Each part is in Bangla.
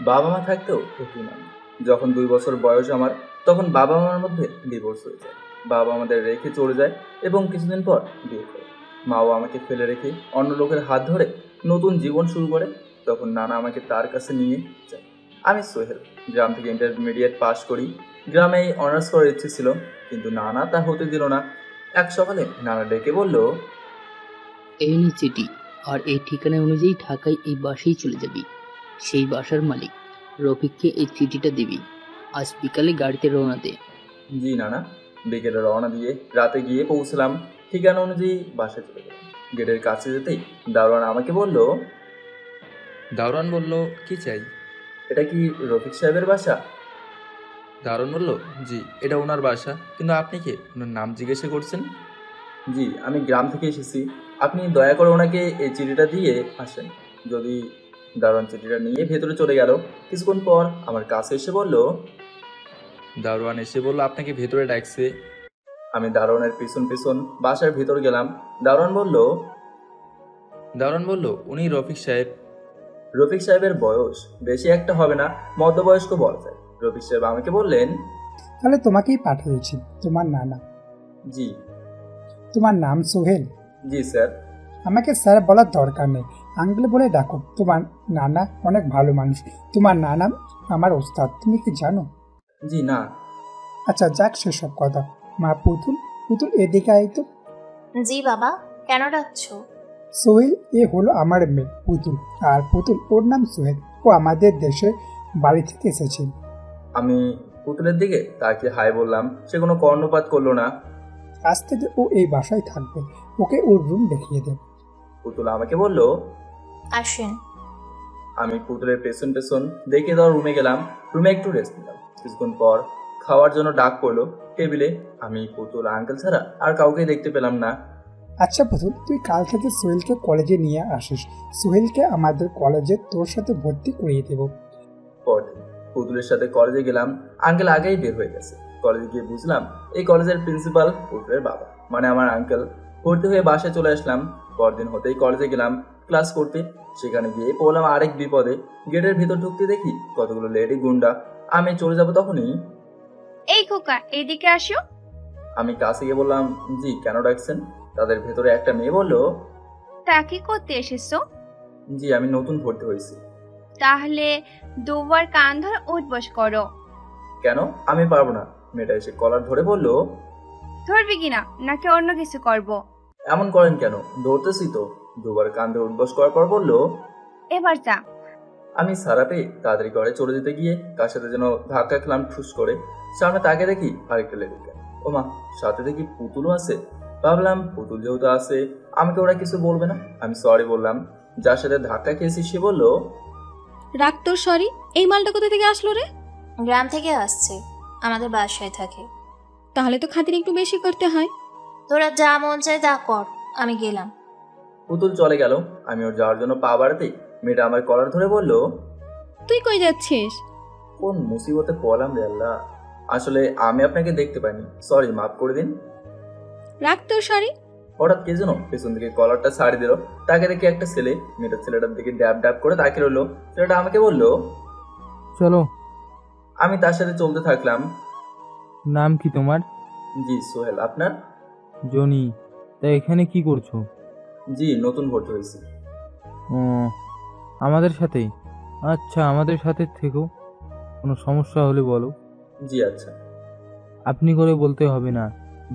বাবা মা থাকতেও সুখী নয়। যখন 2 বছর বয়স আমার, তখন বাবা মার মধ্যে ডিভোর্স হয়ে যায়। বাবা আমাদের রেখে চলে যায় এবং কিছুদিন পর বিয়ে করে। মাও আমাকে ফেলে রেখে অন্য লোকের হাত ধরে নতুন জীবন শুরু করে। তখন নানা আমাকে তার কাছে নিয়ে যায়। আমি সোহেল, গ্রাম থেকে ইন্টারমিডিয়েট পাশ করি। গ্রামেই অনার্স করার ইচ্ছে ছিল, কিন্তু নানা তা হতে দিল না। এক সকালে নানা ডেকে বলল, এই নে চিঠি, আর এই ঠিকানা অনুযায়ী ঢাকায় এই বাসেই চলে যাবি। সেই বাসার মালিক রফিককে এই চিঠিটা দিবি। আজ বিকালে গাড়িতে রওনা দে। জি নানা। বিকেলে রওনা দিয়ে রাতে গিয়ে পৌঁছলাম। ঠিকানা অনুযায়ী বাসায় চলে গেলাম। গেটের কাছে যেতেই দারোয়ান বলল, কি চাই? এটা কি রফিক সাহেবের বাসা? দারোয়ান বলল, জি এটা ওনার বাসা, কিন্তু আপনি কে? ওনার নাম জিজ্ঞাসা করছেন? জি আমি গ্রাম থেকে এসেছি, আপনি দয়া করে ওনাকে এই চিঠিটা দিয়ে আসেন যদি। দারোয়ান চিঠিটা নিয়ে ভেতরে চলে গেল। কিছুক্ষণ পর আমার কাছে এসে বলল, দারোয়ান এসে বলল আপনাকে ভেতরে ডাকছে। আমি দারোয়ানের পিছন পিছন বাসার ভিতর গেলাম। দারোয়ান বলল, উনি রফিক সাহেব। রফিক সাহেবের বয়স বেশি একটা হবে না, মধ্যবয়স্ক বলা যায়। রফিক সাহেব আমাকে বললেন, তাহলে তোমাকেই পাঠিয়েছি, তোমার নানা। জি। তোমার নাম সোহেল? জি স্যার। আমাকে স্যার বলার দরকার নেই, আঙ্কেল বলে ডাকো। তোমার নানা অনেক ভালো মানুষ। তোমার নানা আমার ওস্তাদ, তুমি কি জানো? জি না। আচ্ছা যাক সেসব কথা। মা পুতুল, পুতুল এদিকে আই তো। জি বাবা, কেন ডাকছো? সোহেল এ হলো আমার মেয়ে পুতুল, আর পুতুল ওর নাম সোহেল। ও আমাদের দেশে বাড়ি থেকে এসেছে। আমি পুতুলের দিকে তাকে হাই বললাম। সে কোনো কর্ণপাত করলো না। আজ থেকে ও এই বাসায় থাকবে, ওকে ওর রুম দেখিয়ে দেব। পুতুল আমাকে বলল, আসেন। আমি পুতুলের পেছন পেছন দেখে দেওয়ার রুমে গেলাম। রুমে একটু রেস্ট নিলাম। কিছুক্ষণ পর খাওয়ার জন্য ডাক পড়লো টেবিলে। আমি পুতুল আঙ্কেল ছাড়া আর কাউকে দেখতে পেলাম না। আচ্ছা পুতুল, তুই কাল থেকে সোহেলকে কলেজে নিয়ে আসিস। সোহেলকে আমাদের কলেজে তোর সাথে ভর্তি করিয়ে দেব। পরদিন পুতুলের সাথে কলেজে গেলাম। আঙ্কেল আগেই বের হয়ে গেছে। কলেজে গিয়ে বুঝলাম এই কলেজের প্রিন্সিপাল পুতুলের বাবা, মানে আমার আঙ্কেল। ভর্তি হয়ে বাসায় চলে আসলাম। পরদিন হতেই কলেজে গেলাম ক্লাস করতে। সেখানে গিয়ে পড়লাম আরেক বিপদে। গেটের ভিতর ঢুকতে দেখি কতগুলো লেডি গুন্ডা। আমি চলে যাব তখনই, এই খোকা এইদিকে আসো। আমি কাছে গিয়ে বললাম, জি কেন ডাকছেন? তাদের ভেতরে একটা মেয়ে বলল, তা কি করতে এসেছো? জি আমি নতুন ভর্তি হয়েছি। তাহলে দুবার কান ধরে উঠবস করো। কেন? আমি পারবো না। মেয়েটা এসে কলার ধরে বলল, ধরবি কিনা নাকি অন্য কিছু করব? এমন করেন কেন? ধরতেছি তো। দুবার কান্দে উঠবস করার পর বলল, এবার যা। আমি সারা পেয়ে তাড়াতাড়ি করে চলে যেতে গিয়ে কার সাথে যেন ধাক্কা খেলাম ঠুস করে। সামনে তাকে দেখি আরেকটা লেডিকে। ও মা, সাথে দেখি পুতুলও আছে। ভাবলাম পুতুল যেহেতু আছে আমাকে ওরা কিছু বলবে না। আমি সরি বললাম। যার সাথে ধাক্কা খেয়েছি সে বলল, রাখ তোর সরি। এই মালটা কোথা থেকে আসলো রে? গ্রাম থেকে আসছে, আমাদের বাসায় থাকে। তাহলে তো খাতির একটু বেশি করতে হয়। তোরা যা মন চায় তা কর, আমি গেলাম। পুতুল চলে গেল। আমি ওর যাওয়ার জন্য পা বাড়াতেই মেয়েটা আমার কলার ধরে বলল, তুই কই যাচ্ছিস? কোন মুসিবতে পড়লাম রে আল্লাহ। আসলে আমি আপনাকে দেখতে পাইনি, সরি, মাফ করে দিন। রাখ তোর সরি। হঠাৎ কে যেন পেছন দিকে কলারটা ছাড়ি দিল। তাকে দেখে একটা ছেলে। মেয়েটা ছেলেটার দিকে ড্যাব ড্যাব করে তাকে রইলো। ছেলেটা আমাকে বলল, চলো। আমি তার সাথে চলতে থাকলাম। নাম কি তোমার? জি সোহেল। আপনার? জনি। তা এখানে কি করছো? জি নতুন ভর্তি হয়েছি। ও, আমাদের সাথেই? আচ্ছা, আমাদের সাথে থেকো, কোনো সমস্যা হলে বলো। জি আচ্ছা। আপনি করে বলতে হবে না,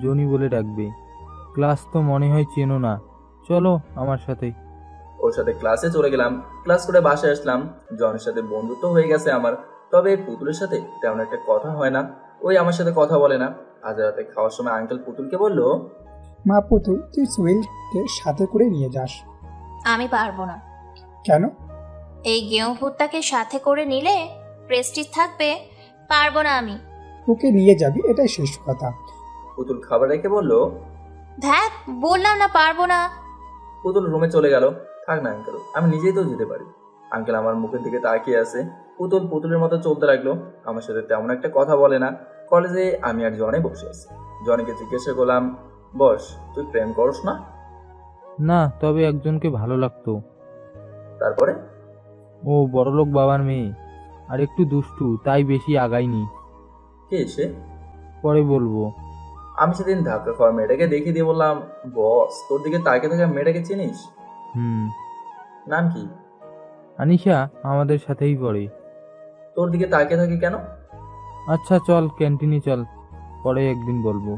জনি বলে ডাকবে। ক্লাস তো মনে হয় চেনো না, চলো আমার সাথে। ওর সাথে ক্লাসে চলে গেলাম। ক্লাস করে বাসায় আসলাম। জনের সাথে বন্ধুত্ব হয়ে গেছে আমার, তবে পুতুলের সাথে তেমন একটা কথা হয় না। ওই আমার সাথে কথা বলে না। আজ রাতে খাওয়ার সময় আঙ্কেল পুতুলকে বলল, মা পুতুল, তুই সোহেলকে সাথে করে নিয়ে যাস। আমি পারবো না। কেন? এই গেঁয়ো ভুট্টাকে সাথে করে নিলে প্রেস্টিজ থাকবে, পারবো না আমি। ওকে নিয়ে যাবি, এটাই শেষ কথা। পুতুল খাবার রেখে বলল, ধ্যাত, বললাম না পারবো না। পুতুল রুমে চলে গেল। থাক না আঙ্কেল, আমি নিজেই তো যেতে পারি। আঙ্কেল আমার মুখের দিকে তাকিয়ে আছে। পুতুল পুতুলের মতো চলতে লাগলো। আমার সাথে তেমন একটা কথা বলে না। কলেজে আমি আর জনে বসে আছি। জনকে জিজ্ঞাসা করলাম, বস তুই প্রেম করস না? না, তবে একজনকে ভালো লাগতো। তারপরে? ও বড়লোক বাবার মেয়ে, আর একটু দুষ্টু, তাই বেশি আগাইনি। কে এসে? পরে বলবো। আমি সেদিন ধাক্কা খাওয়া মেয়েটাকে দেখিয়ে দিয়ে বললাম, বস তোর দিকে তাকিয়ে থাকা মেয়েটাকে চিনিস? হুম। নাম কি? আনিশা আমাদের সাথেই পড়ে। তোর দিকে তাকিয়ে থাকি কেন? আচ্ছা চল ক্যান্টিনে চল, পরে একদিন বলবো।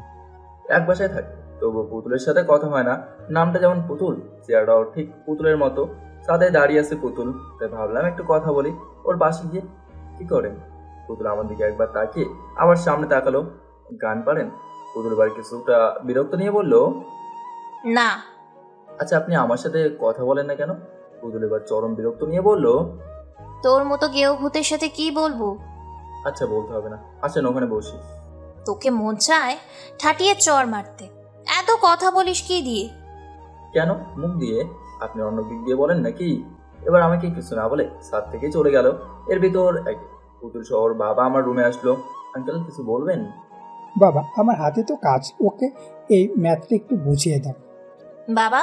এক বাসায় থাকে, তবু পুতুলের সাথে কথা হয় না। নামটা যেমন পুতুল, চেহারাটাও ঠিক পুতুলের মতো। সাথে দাঁড়িয়ে আছে পুতুল, তাই ভাবলাম একটু কথা বলি। ওর পাশে গিয়ে, কি করেন? পুতুল আমার দিকে একবার তাকিয়ে আবার সামনে তাকালো। গান পারেন? পুতুল এবার কিছুটা বিরক্ত নিয়ে বলল, না। আচ্ছা আপনি আমার সাথে কথা বলেন না কেন? পুতুল এবার চরম বিরক্ত নিয়ে বলল, তোর মতো গেও ভূতের সাথে কি বলবো? আচ্ছা বলতে হবে না, আসেন ওখানে বসি। তোকে মন চায় ঠাটিয়ে চর মারতে। এত কথা বলিস কি দিয়ে? কেন মুখ দিয়ে? আপনি অন্য দিক দিয়ে বলেন নাকি? এবার আমাকে কিছু না বলে ছাদ থেকে চলে গেল। এর ভিতর এক পুতুল শহর বাবা আমার রুমে আসলো। আঙ্কেল কিছু বলবেন? বাবা আমার হাতে তো কাজ, ওকে এই ম্যাথটা একটু বুঝিয়ে দাও। বাবা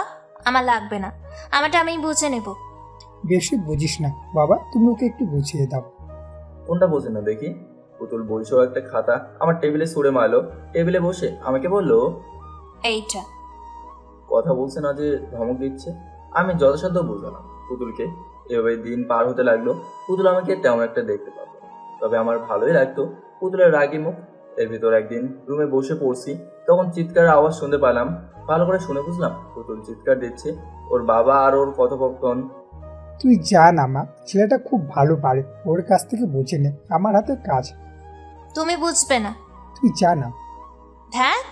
আমার লাগবে না, আমারটা আমি বুঝে নেব। বেশি বুঝিস না বাবা, তুমি ওকে একটু বুঝিয়ে দাও। কোনটা বোঝেন না দেখি? পুতুল বইসহ একটা খাতা আমার টেবিলে ছুঁড়ে মারলো। টেবিলে বসে আমাকে বলল, এইটা। কথা বলছে না যে ধমক দিচ্ছে। আমি যথাসাধ্য বুঝলাম পুতুলকে। এভাবে দিন পার হতে লাগলো। পুতুল আমাকে তেমন একটা দেখতে পাবো, তবে আমার ভালোই লাগতো পুতুলের রাগি মুখ। এর ভিতর একদিন রুমে বসে পড়ছি, তখন চিৎকারের আওয়াজ শুনতে পেলাম। ভালো করে শুনে বুঝলাম পুতুল চিৎকার দিচ্ছে। ওর বাবা আর ওর কথোপকথন। তুই যা না মা, ছেলেটা খুব ভালো পারে, ওর কাছ থেকে বুঝে নে, আমার হাতে কাজ। তুমি বুঝবে না। তুই যা না। ধ্যাত।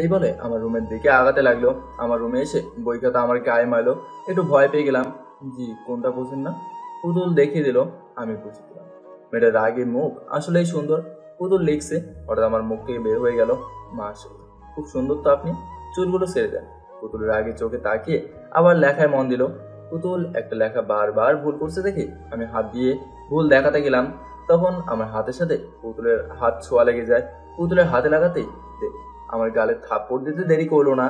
এই বলে আমার রুমের দিকে আগাতে লাগলো। আমার রুমে এসে বই খাতা আমার গায়ে মারলো। একটু ভয় পেয়ে গেলাম। জি কোনটা বুঝেন না? পুতুল দেখিয়ে দিল। আমি বুঝে দিলাম। মেয়েটার রাগের মুখ আসলেই সুন্দর। পুতুল লিখছে, হঠাৎ আমার মুখ থেকে বের হয়ে গেল, মাশাআল্লাহ খুব সুন্দর তো আপনি। চুলগুলো ছেড়ে দেন। পুতুলের রাগে চোখে তাকিয়ে আবার লেখায় মন দিল। পুতুল একটা লেখা বারবার ভুল করছে দেখে আমি হাত দিয়ে ভুল দেখাতে গেলাম। তখন আমার হাতের সাথে পুতুলের হাত ছোঁয়া লেগে যায়। পুতুলের হাতে লাগাতেই আমার গালে থাপ্পড় দিতে দেরি করলো না।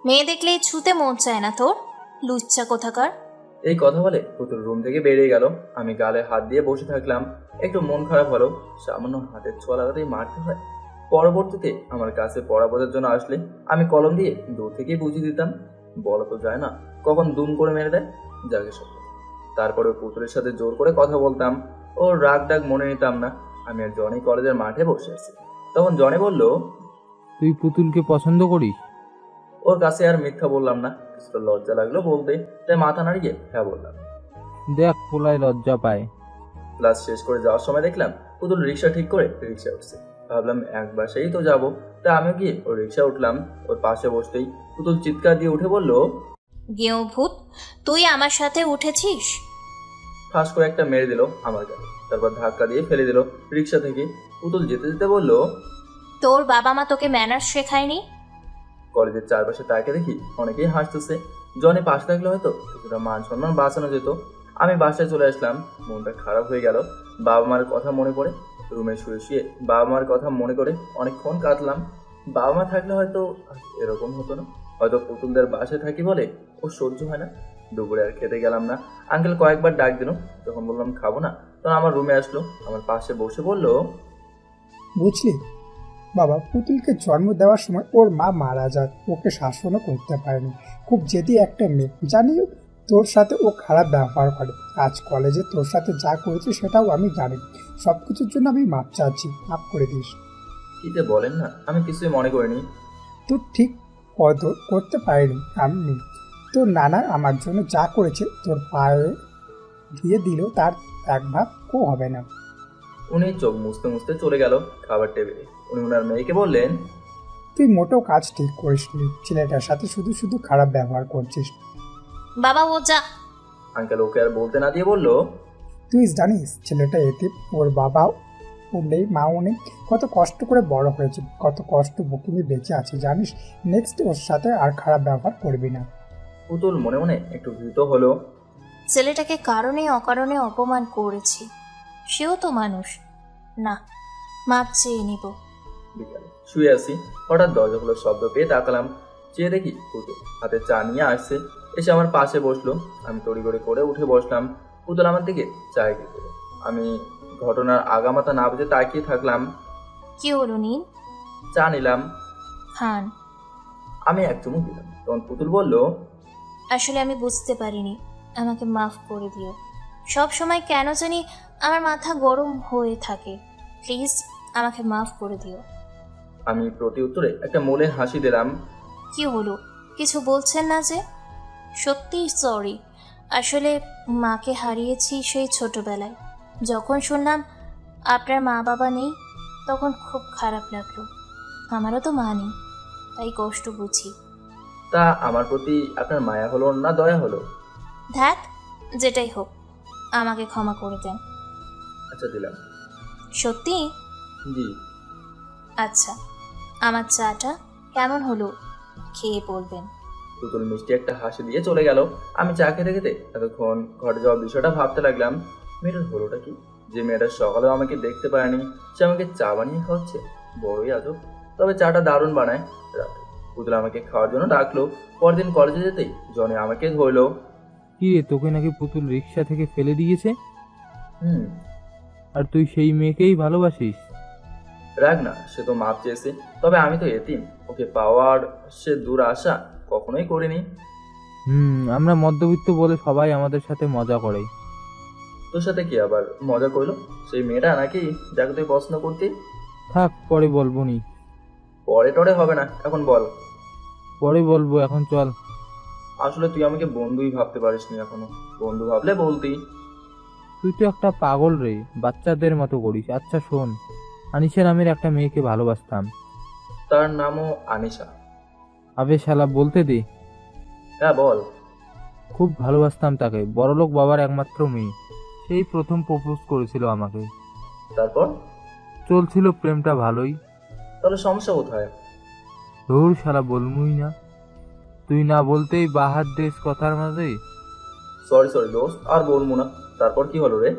মেয়ে দেখলেই ছুতে মন চায় না তোর, লুচ্চা কোথাকার। এই কথা বলে পুতুল রুম থেকে বেরিয়ে গেল। আমি গালে হাত দিয়ে বসে থাকলাম। একটু মন খারাপ হলো, সামান্য হাতের ছোঁয়া লাগাতেই মারতে হয়। পরবর্তীতে আমার কাছে পড়া বোঝার জন্য আসলে আমি কলম দিয়ে দূর থেকেই বুঝিয়ে দিতাম। বলা তো যায় না কখন দুম করে মেরে দেয়, যাকে সব। তারপরে পুতুলের সাথে জোর করে কথা বলতাম। ওর রাগ ডাক মনে নিতাম না। আমি আর জনি কলেজের মাঠে বসে আছি। তখন জনি বলল, তুই পুতুলকে পছন্দ করিস? ওর কাছে আর মিথ্যা বললাম না। কিছুটা লজ্জা লাগলো বলতে, তাই মাথা নাড়িয়ে হ্যাঁ বললাম। দেখ পোলায় লজ্জা পায়। ক্লাস শেষ করে যাওয়ার সময় দেখলাম পুতুল রিক্সা ঠিক করে রিক্সা উঠছে। ভাবলাম এক বাসায় তো যাবো, তাই আমিও গিয়ে ওর রিক্সা উঠলাম। ওর পাশে বসতেই পুতুল চিৎকার দিয়ে উঠে বলল, গেও ভূত, তুই আমার সাথে উঠেছিস? ফাঁস করে একটা মেরে দিল আমার গালে, তারপর ধাক্কা দিয়ে ফেলে দিল রিক্সা থেকে। পুতুল যেতে যেতে বলল, তোর বাবা মা তোকে ম্যানার্স শেখায়নি? কলেজের চারপাশে তাকে দেখি অনেকেই হাসতেছে। জনি পাশে থাকলে হয়তো কিছুটা মান সম্মান বাঁচানো যেত। আমি বাসায় চলে আসলাম। মনটা খারাপ হয়ে গেল। বাবা মার কথা মনে পড়ে রুমে শুয়ে শুয়ে বাবা মার কথা মনে করে অনেকক্ষণ কাটলাম। বাবা মা থাকলে হয়তো এরকম হতো না। হয়তো পুতুলদের বাসায় থাকি বলে ও সহ্য হয় না। দুপুরে আর খেতে গেলাম না। আঙ্কেল কয়েকবার ডাক দিল, তখন বললাম খাবো না। তখন আমার রুমে আসলো, আমার পাশে বসে বলল, বুঝলি বাবা, পুতুলকে জন্ম দেওয়ার সময় ওর মা মারা যায়, ওকে শাসনও করতে পারেনি। খুব জেদি একটা মেয়ে, জানিও তোর সাথে ও খারাপ ব্যবহার করে। আজ কলেজে তোর সাথে যা করেছে সেটাও আমি জানি। সব কিছুর জন্য আমি মাপ চাচ্ছি, মাপ করে দিস। কি যে বলেন না, আমি কিছুই মনে করিনি। তোর ঠিক কদর করতে পারিনি আমি। তোর নানা আমার জন্য যা করেছে তোর পায়ে দিয়ে দিল, তার এক ভাগও হবে না। উনি চোখ মুছতে মুছতে চলে গেল খাবার টেবিলে। উনি ওনার মেয়েকে বললেন, তুই মোটেও কাজ ঠিক করিসনি, ছেলেটার সাথে শুধু শুধু খারাপ ব্যবহার করছিস। বাবা ও যা। আঙ্কেল ওকে আর বলতে না দিয়ে বলল, তুই জানিস ছেলেটা এতে, ওর বাবাও নেই, মাও নেই, কত কষ্ট করে বড় হয়েছে, কত কষ্ট বুকে নিয়ে বেঁচে আছে জানিস। নেক্সট ওর সাথে আর খারাপ ব্যবহার করবি না। পুতুল মনে মনে একটু ভীত হলো। ছেলেটাকে কারণে অকারণে অপমান করেছি, সেও তো মানুষ না, মাপ চেয়ে নিব। বিকালে শুয়ে আছি, হঠাৎ দরজা খোলার শব্দ পেয়ে তাকালাম। চেয়ে দেখি পুতুল হাতে চা নিয়ে আসছে। এসে আমার পাশে বসলো। আমি তড়িঘড়ি করে উঠে বসলাম। পুতুল আমার দিকে চা এগিয়ে দিল। আমি ঘটনার আগামাথা না বুঝে তাকিয়ে থাকলাম। কি হলো নীল? চা নিলাম। খান। আমি এক চুমুক দিলাম। তখন পুতুল বলল, আসলে আমি বুঝতে পারিনি, আমাকে মাফ করে দিও। সব সময় কেন জানি আমার মাথা গরম হয়ে থাকে, প্লিজ আমাকে মাফ করে দিও। আমি প্রতি উত্তরে একটা মলিন হাসি দিলাম। কি হলো, কিছু বলছেন না যে? সত্যিই সরি, আসলে মাকে হারিয়েছি সেই ছোটবেলায়। যখন শুনলাম আপনার মা বাবা নেই তখন খুব খারাপ লাগলো। আমারও তো মা নেই, তাই কষ্ট বুঝি। তা আমার প্রতি আপনার মায়া হলো না দয়া হলো? ধ্যাত, যেটাই হোক আমাকে ক্ষমা করে দেন। আচ্ছা দিলাম। সত্যি? জি। আচ্ছা, আমার চাটা কেমন হলো খেয়ে বলবেন। পুতুল মিষ্টি একটা হাসি দিয়ে চলে গেল। আমি চা খেতে খেতে এতক্ষণ ঘরে যাওয়ার বিষয়টা ভাবতে লাগলাম। মেয়েটার হলোটা কি, যে মেয়েটা সকালেও আমাকে দেখতে পায়নি সে আমাকে চা বানিয়ে খাওয়াচ্ছে? বড়ই আজব। তবে চাটা দারুণ বানায়। রাতে পুতুল আমাকে খাওয়ার জন্য ডাকলো। পরদিন কলেজে যেতেই জনি আমাকে ধরলো। কি রে, তোকে নাকি পুতুল রিক্সা থেকে ফেলে দিয়েছে? হুম। আর তুই সেই মেয়েকেই ভালোবাসিস? রাগ না, সে তো মাপ চেয়েছে। তবে আমি তো এতিম, ওকে পাওয়ার সে দূর আশা কখনোই করিনি। আমরা মধ্যবিত্ত বলে সবাই আমাদের সাথে মজা করে। তোর সাথে কি আবার মজা করলো? সেই মেয়েটা নাকি যাকে তুই পছন্দ করতি? থাক, পরে বলবো নি। পরে টরে হবে না, এখন বল। পরে বলবো, এখন চল। আসলে তুই আমাকে বন্ধুই ভাবতে পারিসনি এখনো। বন্ধু ভাবলে বলতি। তুই তো একটা পাগল রে, বাচ্চাদের মতো করিস। আচ্ছা শোন, আনিশা নামের একটা মেয়েকে ভালোবাসতাম। তার নামও আনিশা? আবে শালা, বলতে দে। হ্যাঁ বল। খুব ভালোবাসতাম তাকে। বড়লোক বাবার একমাত্র মেয়ে। সেই প্রথম প্রপোজ করেছিল আমাকে। তারপর? চলছিল প্রেমটা ভালোই। তাহলে সমস্যা কোথায়? ধুর শালা, বলমুই না। তুই না বলতেই বাহার দেশ কথার মাঝে। সরি দোস্ত, আর বলবো না। তারপর কি হলো রে?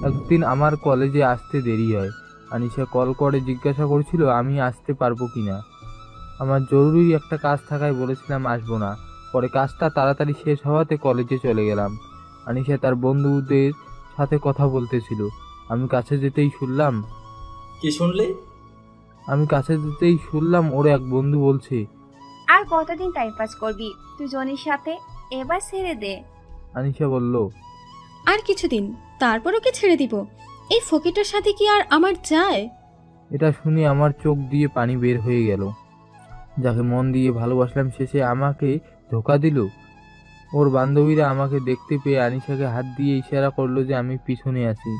একদিন আমার কলেজে আসতে দেরি হয়। আনিশা কল করে জিজ্ঞাসা করেছিল আমি আসতে পারবো কিনা। আমার জরুরি একটা কাজ থাকায় বলেছিলাম আসবো না। পরে কাজটা তাড়াতাড়ি শেষ হওয়াতে কলেজে চলে গেলাম। আনিশা তার বন্ধুদের সাথে কথা বলতেছিল। আমি কাছে যেতেই শুনলাম। কি শুনলি? আমি কাছে যেতেই শুনলাম ওর এক বন্ধু বলছে, আর কতদিন টাইম পাস করবি তুই জনির সাথে, এবার ছেড়ে দে। আনিশা বলল, আর কিছুদিন, তারপর ওকে ছেড়ে দিব। এই ফকিরটার সাথে কি আর আমার যায়? এটা শুনে আমার চোখ দিয়ে পানি বের হয়ে গেল। যাকে মন দিয়ে ভালোবাসলাম শেষে আমাকে ধোকা দিল। ওর বান্ধবীরা আমাকে দেখতে পেয়ে আনিশাকে হাত দিয়ে ইশারা করলো যে আমি পিছনে আছি।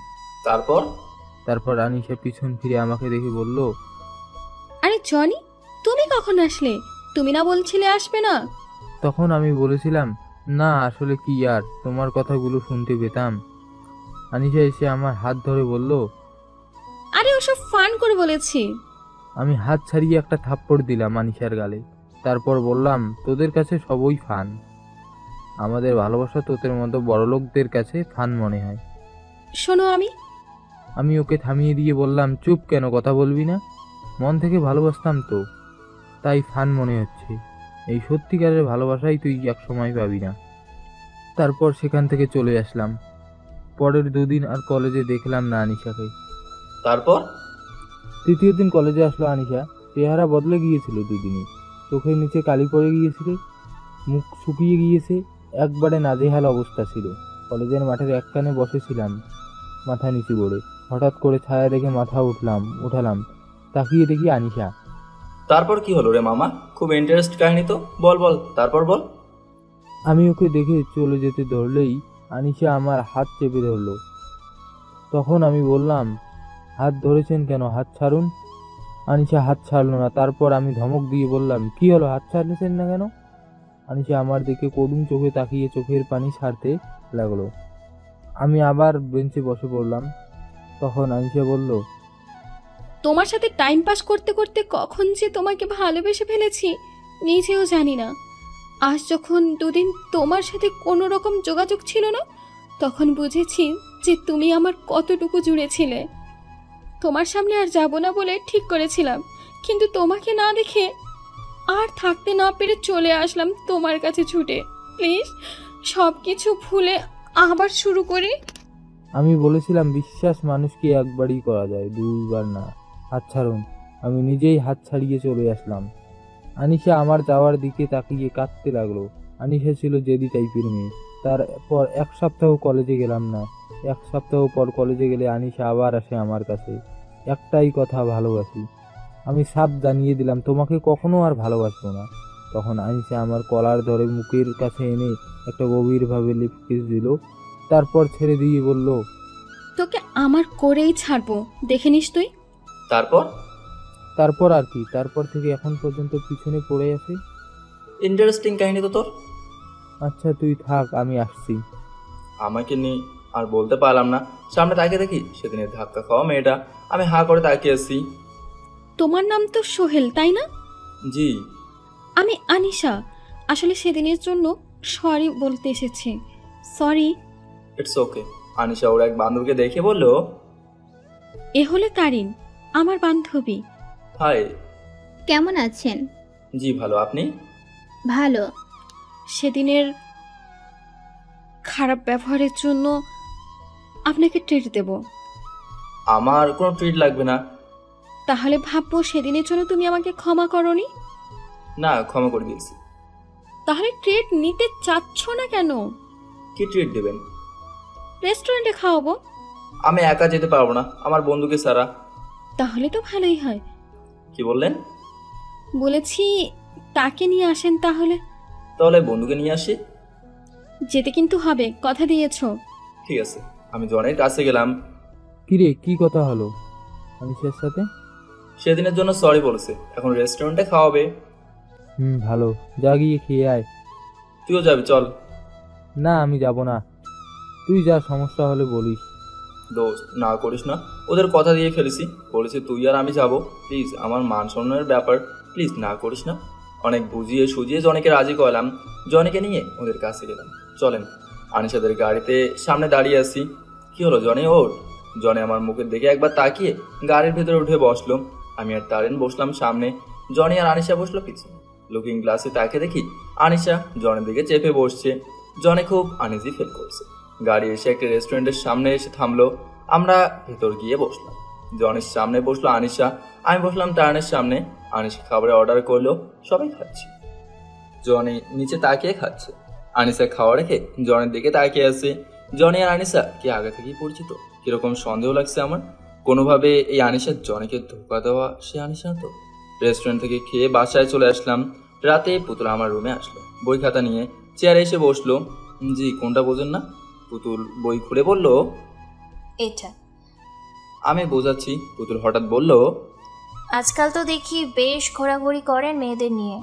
তারপর আনিশা পিছন ফিরে আমাকে দেখে বলল, আরে জনি, তুমি কখন আসলে? তুমি না বলছিলে আসবে না? তখন আমি বলেছিলাম, না আসলে কি আর তোমার কথাগুলো শুনতে পেতাম। আনিশা এসে আমার হাত ধরে বলল, আরে ওসব ফান করে বলেছি। আমি হাত ছাড়িয়ে একটা থাপ্পড় দিলাম আনিশার গালে। তারপর বললাম, তোদের কাছে সবই ফান। আমাদের ভালোবাসা তোদের মতো বড়লোকদের কাছে ফান মনে হয়। শোনো, আমি ওকে থামিয়ে দিয়ে বললাম, চুপ কেন, কথা বলবি না? মন থেকে ভালোবাসতাম তো, তাই ফান মনে হচ্ছে। এই সত্যিকারের ভালোবাসাই তুই এক সময় পাবি না। তারপর সেখান থেকে চলে আসলাম। পরের দুদিন আর কলেজে দেখলাম না আনিশাকে। তারপর? তৃতীয় দিন কলেজে আসলো আনিশা। চেহারা বদলে গিয়েছিল দুদিনই। চোখের নিচে কালি পড়ে গিয়েছিল, মুখ শুকিয়ে গিয়েছে, একবারে নাজেহাল অবস্থা ছিল। কলেজের মাঠের একখানে বসেছিলাম মাথা নিচু করে। হঠাৎ করে ছায়া দেখে মাথা উঠালাম। তাকিয়ে দেখি আনিশা। তারপর কি হলো রে মামা? খুব ইন্টারেস্ট কাহিনী তো, বল তারপর বল। আমি ওকে দেখে চলে যেতে ধরলেই আনিশা আমার হাত চেপে ধরলো। তখন আমি বললাম, হাত ধরেছেন কেন, হাত ছাড়ুন। আনিশা হাত ছাড়লো না। তারপর আমি ধমক দিয়ে বললাম, কি হলো, হাত ছাড়লেছেন না কেন? আনিশা আমার দিকে করুণ চোখে তাকিয়ে চোখের পানি ছাড়তে লাগলো। আমি আবার বেঞ্চে বসে পড়লাম। তখন আনিশা বলল, তোমার সাথে টাইম পাস করতে করতে কখন যে তোমাকে ভালোবেসে ফেলেছি নিজেও জানি না। আজ যখন দুদিন তোমার সাথে কোনো রকম যোগাযোগ ছিল না, তখন বুঝেছি যে তুমি আমার কতটুকু জুড়েছিলে। তোমার সামনে আর যাব না বলে ঠিক করেছিলাম, কিন্তু তোমাকে না দেখে আর থাকতে না পেরে চলে আসলাম তোমার কাছে ছুটে। প্লিজ সব কিছু ভুলে আবার শুরু করি। আমি বলেছিলাম বিশ্বাস মানুষকে একবারই করা যায়, দুইবার না। হাত ছাড়ুন। আমি নিজেই হাত ছাড়িয়ে চলে আসলাম। আনিশা আমার যাওয়ার দিকে তাকিয়ে কাঁদতে লাগলো। আনিশা ছিল জেদি টাইপের মেয়ে। তারপর 1 সপ্তাহ কলেজে গেলাম না। 1 সপ্তাহ পর কলেজে গেলে আনিশা আবার আসে আমার কাছে। একটাই কথা, ভালোবাসি। আমি সাপ জানিয়ে দিলাম তোমাকে কখনো আর ভালোবাসবো না। তখন আনিশা আমার কলার ধরে মুখের কাছে এনে একটা গভীরভাবে লিপ কিস দিল, তারপর ছেড়ে দিয়ে বলল, তোকে আমার করেই ছাড়বো, দেখে নিস তুই। তারপর আর কি, তারপর থেকে এখন পর্যন্ত পিছনে পড়ে আছে। ইন্টারেস্টিং কাহিনী তো তোর। আচ্ছা তুই থাক, আমি আসছি। আমাকে নিয়ে আর বলতে পারলাম না। সামনে তাকিয়ে দেখি সেদিনের ধাক্কা খাওয়া মেয়েটা। আমি হাঁ করে তাকিয়ে আছি। তোমার নাম তো সোহেল, তাই না? জি। আমি আনিশা। আসলে সেদিনের জন্য সরি বলতে এসেছি। সরি। It's okay. আনিশা ওর এক বান্ধবীকে দেখে বলল, এ হলো তারিন, আমার বান্ধবী। হাই। কেমন আছেন? জি ভালো, আপনি? ভালো। সেদিনের খারাপ ব্যবহারের জন্য আপনাকে ট্রিট দেব। আমার কোনো ট্রিট লাগবে না। তাহলে ভাববো সেদিনের জন্য তুমি আমাকে ক্ষমা করনি। না, ক্ষমা করে দিয়েছি। তাহলে ট্রিট নিতে চাচ্ছ না কেন? কি ট্রিট দেবেন? রেস্টুরেন্টে খাওয়াবো। আমি একা যেতে পারবো না, আমার বন্ধুকে ছাড়া। তাহলে তো ভালোই হয়। কি বললেন? বলেছি তাকে নিয়ে আসেন তাহলে। তাহলে বন্ধুকে নিয়ে আসি। যেতে কিন্তু হবে, কথা দিয়েছো। ঠিক আছে। আমি জনের কাছে গেলাম। কিরে, কি কথা হলো আনিশার সাথে? সেদিনের জন্য সরি বলেছে, এখন রেস্টুরেন্টে খাওয়াবে। ভালো, যা গিয়ে খেয়ে আয়। তুইও যাবি, চল। না, আমি যাব না। তুই যা, সমস্যা হলে বলিস। দোস্ত, না করিস না। ওদের কথা দিয়ে ফেলেছি, বলেছে তুই আর আমি যাব। প্লিজ, আমার মান সম্মানের ব্যাপার, প্লিজ না করিস না। অনেক বুঝিয়ে সুজিয়ে জনিকে রাজি করালাম। জনিকে নিয়ে ওদের কাছে গেলাম। চলেন। আনিশাদের গাড়িতে সামনে দাঁড়িয়ে আছি। কি হলো জনি, ওর? জনি আমার মুখের দিকে একবার তাকিয়ে গাড়ির ভেতরে উঠে বসলো। আমি আর তারিন বসলাম সামনে, জনি আর আনিশা বসলো পিছনে। লুকিং গ্লাসে তাকিয়ে দেখি আনিশা জনের দিকে চেপে বসছে। জনি খুব আনইজি ফিল করছে। গাড়ি এসে একটা রেস্টুরেন্টের সামনে এসে থামলো। আমরা ভেতর গিয়ে বসলাম। জনির সামনে বসলো আনিশা, আমি বসলাম তারিনের সামনে। আনিশা খাবারের অর্ডার করলো, সবাই খাচ্ছি। জনি নিচে তাকিয়ে খাচ্ছে। আনিশা খাওয়া রেখে জনের দিকে তাকিয়ে আছে। জনি আর আনিশা কি আগে থেকেই পরিচিত? কিরকম সন্দেহ লাগছে আমার। কোনোভাবে এই আনিশার জনিকে ধোকা দেওয়া সে আনিশা তো। রেস্টুরেন্ট থেকে খেয়ে বাসায় চলে আসলাম। রাতে পুতুল আমার রুমে আসলো বই খাতা নিয়ে, চেয়ারে এসে বসলো। জি, কোনটা বোঝেন না? পুতুল বই খুলে বলল, এটা। আমি বোঝাচ্ছি। পুতুল হঠাৎ বলল, আজকাল তো দেখি বেশ ঘোরাঘুরি করেন মেয়েদের নিয়ে।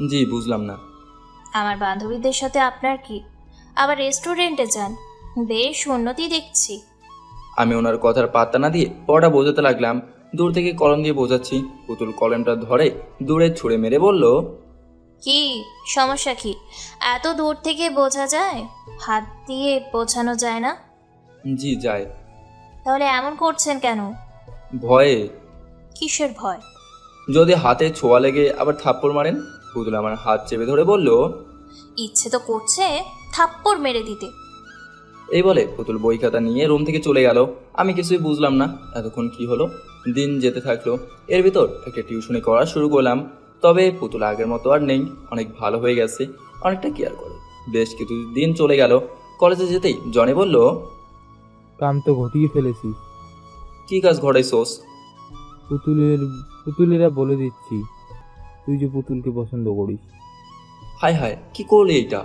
জি, বুঝলাম না। আমার বান্ধবীদের সাথে আপনার কি? আবার রেস্টুরেন্টে যান, বেশ উন্নতি দেখছি। আমি ওনার কথার পাত্তা না দিয়ে পড়া বোঝাতে লাগলাম। দূর থেকে কলম দিয়ে বোঝাচ্ছি। পুতুল কলমটা ধরে দূরে ছুঁড়ে মেরে বলল, কি সমস্যা কি? এত দূর থেকে বোঝা যায়? হাত দিয়ে বোঝানো যায় না? জি যায়। তাহলে এমন করছেন কেন? ভয়ে। কিসের ভয়? যদি হাতে ছোঁয়া লেগে আবার থাপ্পড় মারেন। পুতুল আমার হাত চেপে ধরে বলল, ইচ্ছে তো করছে থাপ্পড় মেরে দিতে। এই বলে পুতুল বই খাতা নিয়ে রুম থেকে চলে গেল। আমি কিছুই বুঝলাম না এতক্ষণ কি হলো। দিন যেতে থাকলো। এর ভিতর একটা টিউশনি করা শুরু করলাম। তবে পুতুল আগের মতো আর নেই, অনেক ভালো হয়ে গেছে, অনেকটা কেয়ার করে। বেশ কিছু দিন চলে গেল। কলেজে যেতেই জনি বলল, কাম তো ঘটিয়ে ফেলেছি। কি কাজ ঘটাইছোস? পুতুলেরা বলে দিচ্ছি, তুই যে পুতুলকে পছন্দ করিস। হায় হায়, কি করলি এইটা?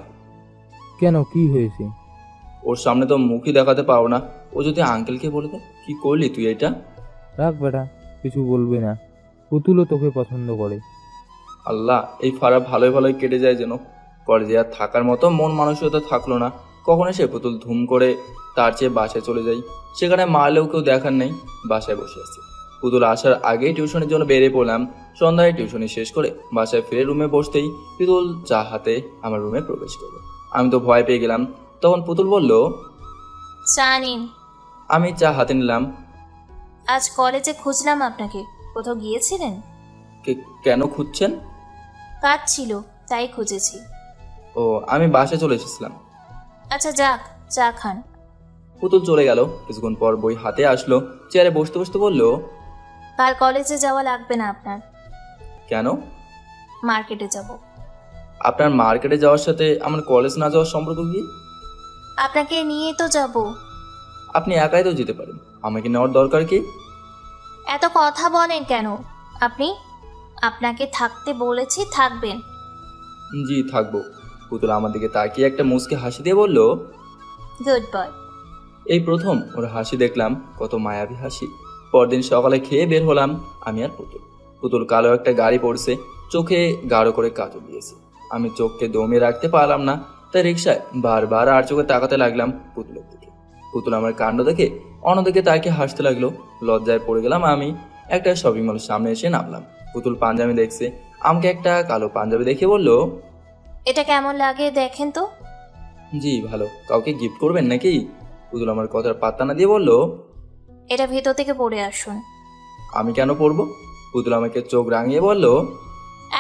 কেন, কি হয়েছে? ওর সামনে তো মুখই দেখাতে পারো না। ও যদি আঙ্কেলকে বলে দেয়? কি করলি তুই এটা? রাখ বেটা, কিছু বলবে না। পুতুলও তোকে পছন্দ করে। আল্লাহ, এই ফাড়া ভালোই ভালোই কেটে যায় যেন। কলেজে আর থাকার মতো মন মানসিকতা থাকলো না। কখন এসে পুতুল ধুম করে তার চেয়ে বাসায় চলে যাই। সেখানে মারলেও কেউ দেখার নেই, বাসায় বসে আছে। পুতুল আসার আগেই টিউশনের জন্য বেরিয়ে পড়লাম। সন্ধ্যায় টিউশনি শেষ করে বাসায় ফিরে রুমে বসতেই পুতুল চা হাতে আমার রুমে প্রবেশ করলো। আমি তো ভয় পেয়ে গেলাম। তখন পুতুল বলল, চা নিন। আমি চা হাতে নিলাম। আজ কলেজে খুঁজলাম আপনাকে, কোথাও গিয়েছিলেন? কেন খুঁজছেন? কাজ ছিল, তাই খুঁজেছি। ও, আমি বাসায় চলে এসেছিলাম। আচ্ছা যাক, চা খান। পুতুল চলে গেল। কিছুক্ষণ পর বই হাতে আসলো, চেয়ারে বসতে বসতে বলল, কাল কলেজে যাওয়া লাগবে না আপনার। কেন? মার্কেটে যাব। আপনার মার্কেটে যাওয়ার সাথে আমার কলেজ না যাওয়ার সম্পর্ক কি? আপনাকে নিয়ে তো যাব। আপনি একাই তো যেতে পারেন, আমাকে নেওয়ার দরকার কি? এত কথা বলেন কেন আপনি? আপনাকে থাকতে বলেছি, থাকবেন। জি থাকবো। পুতুল আমার দিকে তাকিয়ে একটা মুচকে হাসি দিয়ে বলল, গুড বয়। এই প্রথম ওর হাসি দেখলাম, কত মায়াবী হাসি। পরদিন সকালে খেয়ে বের হলাম আমি আর পুতুল। পুতুল কালো একটা গাড়ি পড়ছে, চোখে গাঢ় করে কাজল দিয়েছে। আমি চোখকে দমিয়ে রাখতে পারলাম না, তাই রিক্সায় বারবার আর চোখে তাকাতে লাগলাম পুতুলের দিকে। পুতুল আমার কাণ্ড দেখে অন্যদিকে তাকিয়ে হাসতে লাগলো। লজ্জায় পড়ে গেলাম আমি। একটা শপিং মলের সামনে এসে নামলাম। পুতুল পাঞ্জাবি দেখছে, আমাকে একটা কালো পাঞ্জাবি দেখে বলল, এটা কেমন লাগে দেখেন তো। জি ভালো। কাউকে গিফট করবেন নাকি? পুতুল আমার কথার পাত্তা না দিয়ে বলল, এটা ভেতর থেকে পড়ে আসুন। আমি কেন পরবো? পুতুল আমাকে চোখ রাঙিয়ে বলল,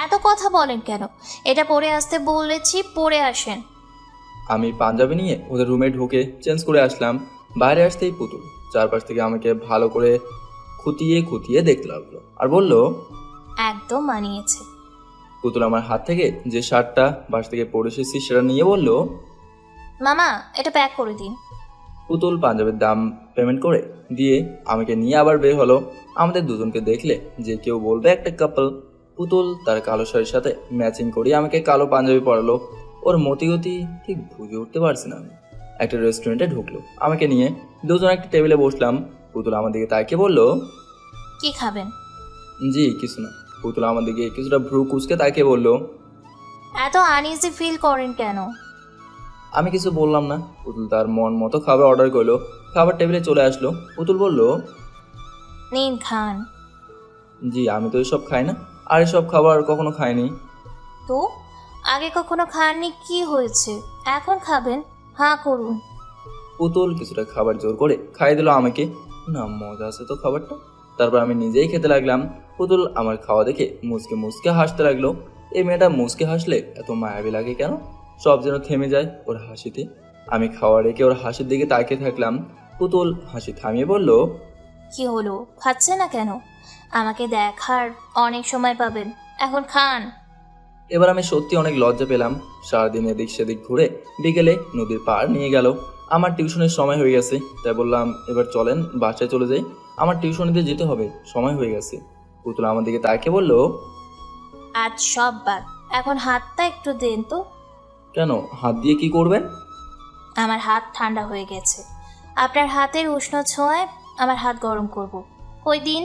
এত কথা বলেন কেন? এটা পরে আসতে বলেছি, পরে আসেন। আমি পাঞ্জাবি নিয়ে ওদের রুমে ঢুকে চেঞ্জ করে আসলাম। বাইরে আসতেই পুতুল চারপাশ থেকে আমাকে ভালো করে খুঁটিয়ে খুঁটিয়ে দেখতে লাগলো আর বলল, একদম মানিয়েছে। পুতুল আমার হাত থেকে যে শার্টটা বাস থেকে পরে এসেছি সেটা নিয়ে বলল, মামা এটা প্যাক করে দিন। পুতুল পাঞ্জাবির দাম পেমেন্ট করে দিয়ে আমাকে নিয়ে আবার বের হলো। আমাদের দুজনকে দেখলে যে কেউ বলবে একটা কাপল। পুতুল তার কালো শাড়ির সাথে ম্যাচিং করিয়ে আমাকে কালো পাঞ্জাবি পরালো। ওর মতিগতি ঠিক বুঝে উঠতে পারছি না আমি। একটা রেস্টুরেন্টে ঢুকলো আমাকে নিয়ে, দুজন একটা টেবিলে বসলাম। পুতুল আমার দিকে তাকিয়ে বলল, কি খাবেন? জি কিছু না। পুতুল আমার দিকে কিছুটা ভ্রু কুচকে তাকিয়ে বলল, এত আনইজি ফিল করেন কেন? আমি কিছু বললাম না। পুতুল তার মন মতো খাবার অর্ডার করলো। খাবার টেবিলে চলে আসলো। পুতুল বলল, নিন খান। জি আমি তো এসব খাই না, আর এসব খাবার কখনো খাইনি। তো আগে কখনো খাননি, কি হয়েছে? এখন খাবেন, হাঁ করুন। পুতুল কিছুটা খাবার জোর করে খাইয়ে দিল আমাকে। না মজা আছে তো খাবারটা। তারপর আমি নিজেই খেতে লাগলাম। পুতুল আমার খাওয়া দেখে মুচকে মুচকে হাসতে লাগলো। এই মেয়েটা মুচকে হাসলে এত মায়াবী লাগে কেন? সব যেন থেমে যায় ওর হাসিতে। আমি খাওয়া রেখে ওর হাসির দিকে তাকিয়ে থাকলাম। পুতুল হাসি থামিয়ে বলল, কি হলো, খাচ্ছে না কেন? আমাকে দেখার অনেক সময় পাবেন, এখন খান। এবার আমি সত্যি অনেক লজ্জা পেলাম। সারাদিন এদিক সেদিক ঘুরে বিকেলে নদীর পাড় নিয়ে গেল। আমার টিউশনের সময় হয়ে গেছে, তাই বললাম এবার চলেন বাসায় চলে যাই, আমার টিউশনিতে যেতে হবে, সময় হয়ে গেছে। পুতুল আমার দিকে তাকিয়ে বলল, আজ সব বাদ, এখন হাতটা একটু দেন তো। কেন, হাত দিয়ে কি করবেন? আমার হাত ঠান্ডা হয়ে গেছে, আপনার হাতের উষ্ণ ছোঁয়ায় আমার হাত গরম করব। কই দিন।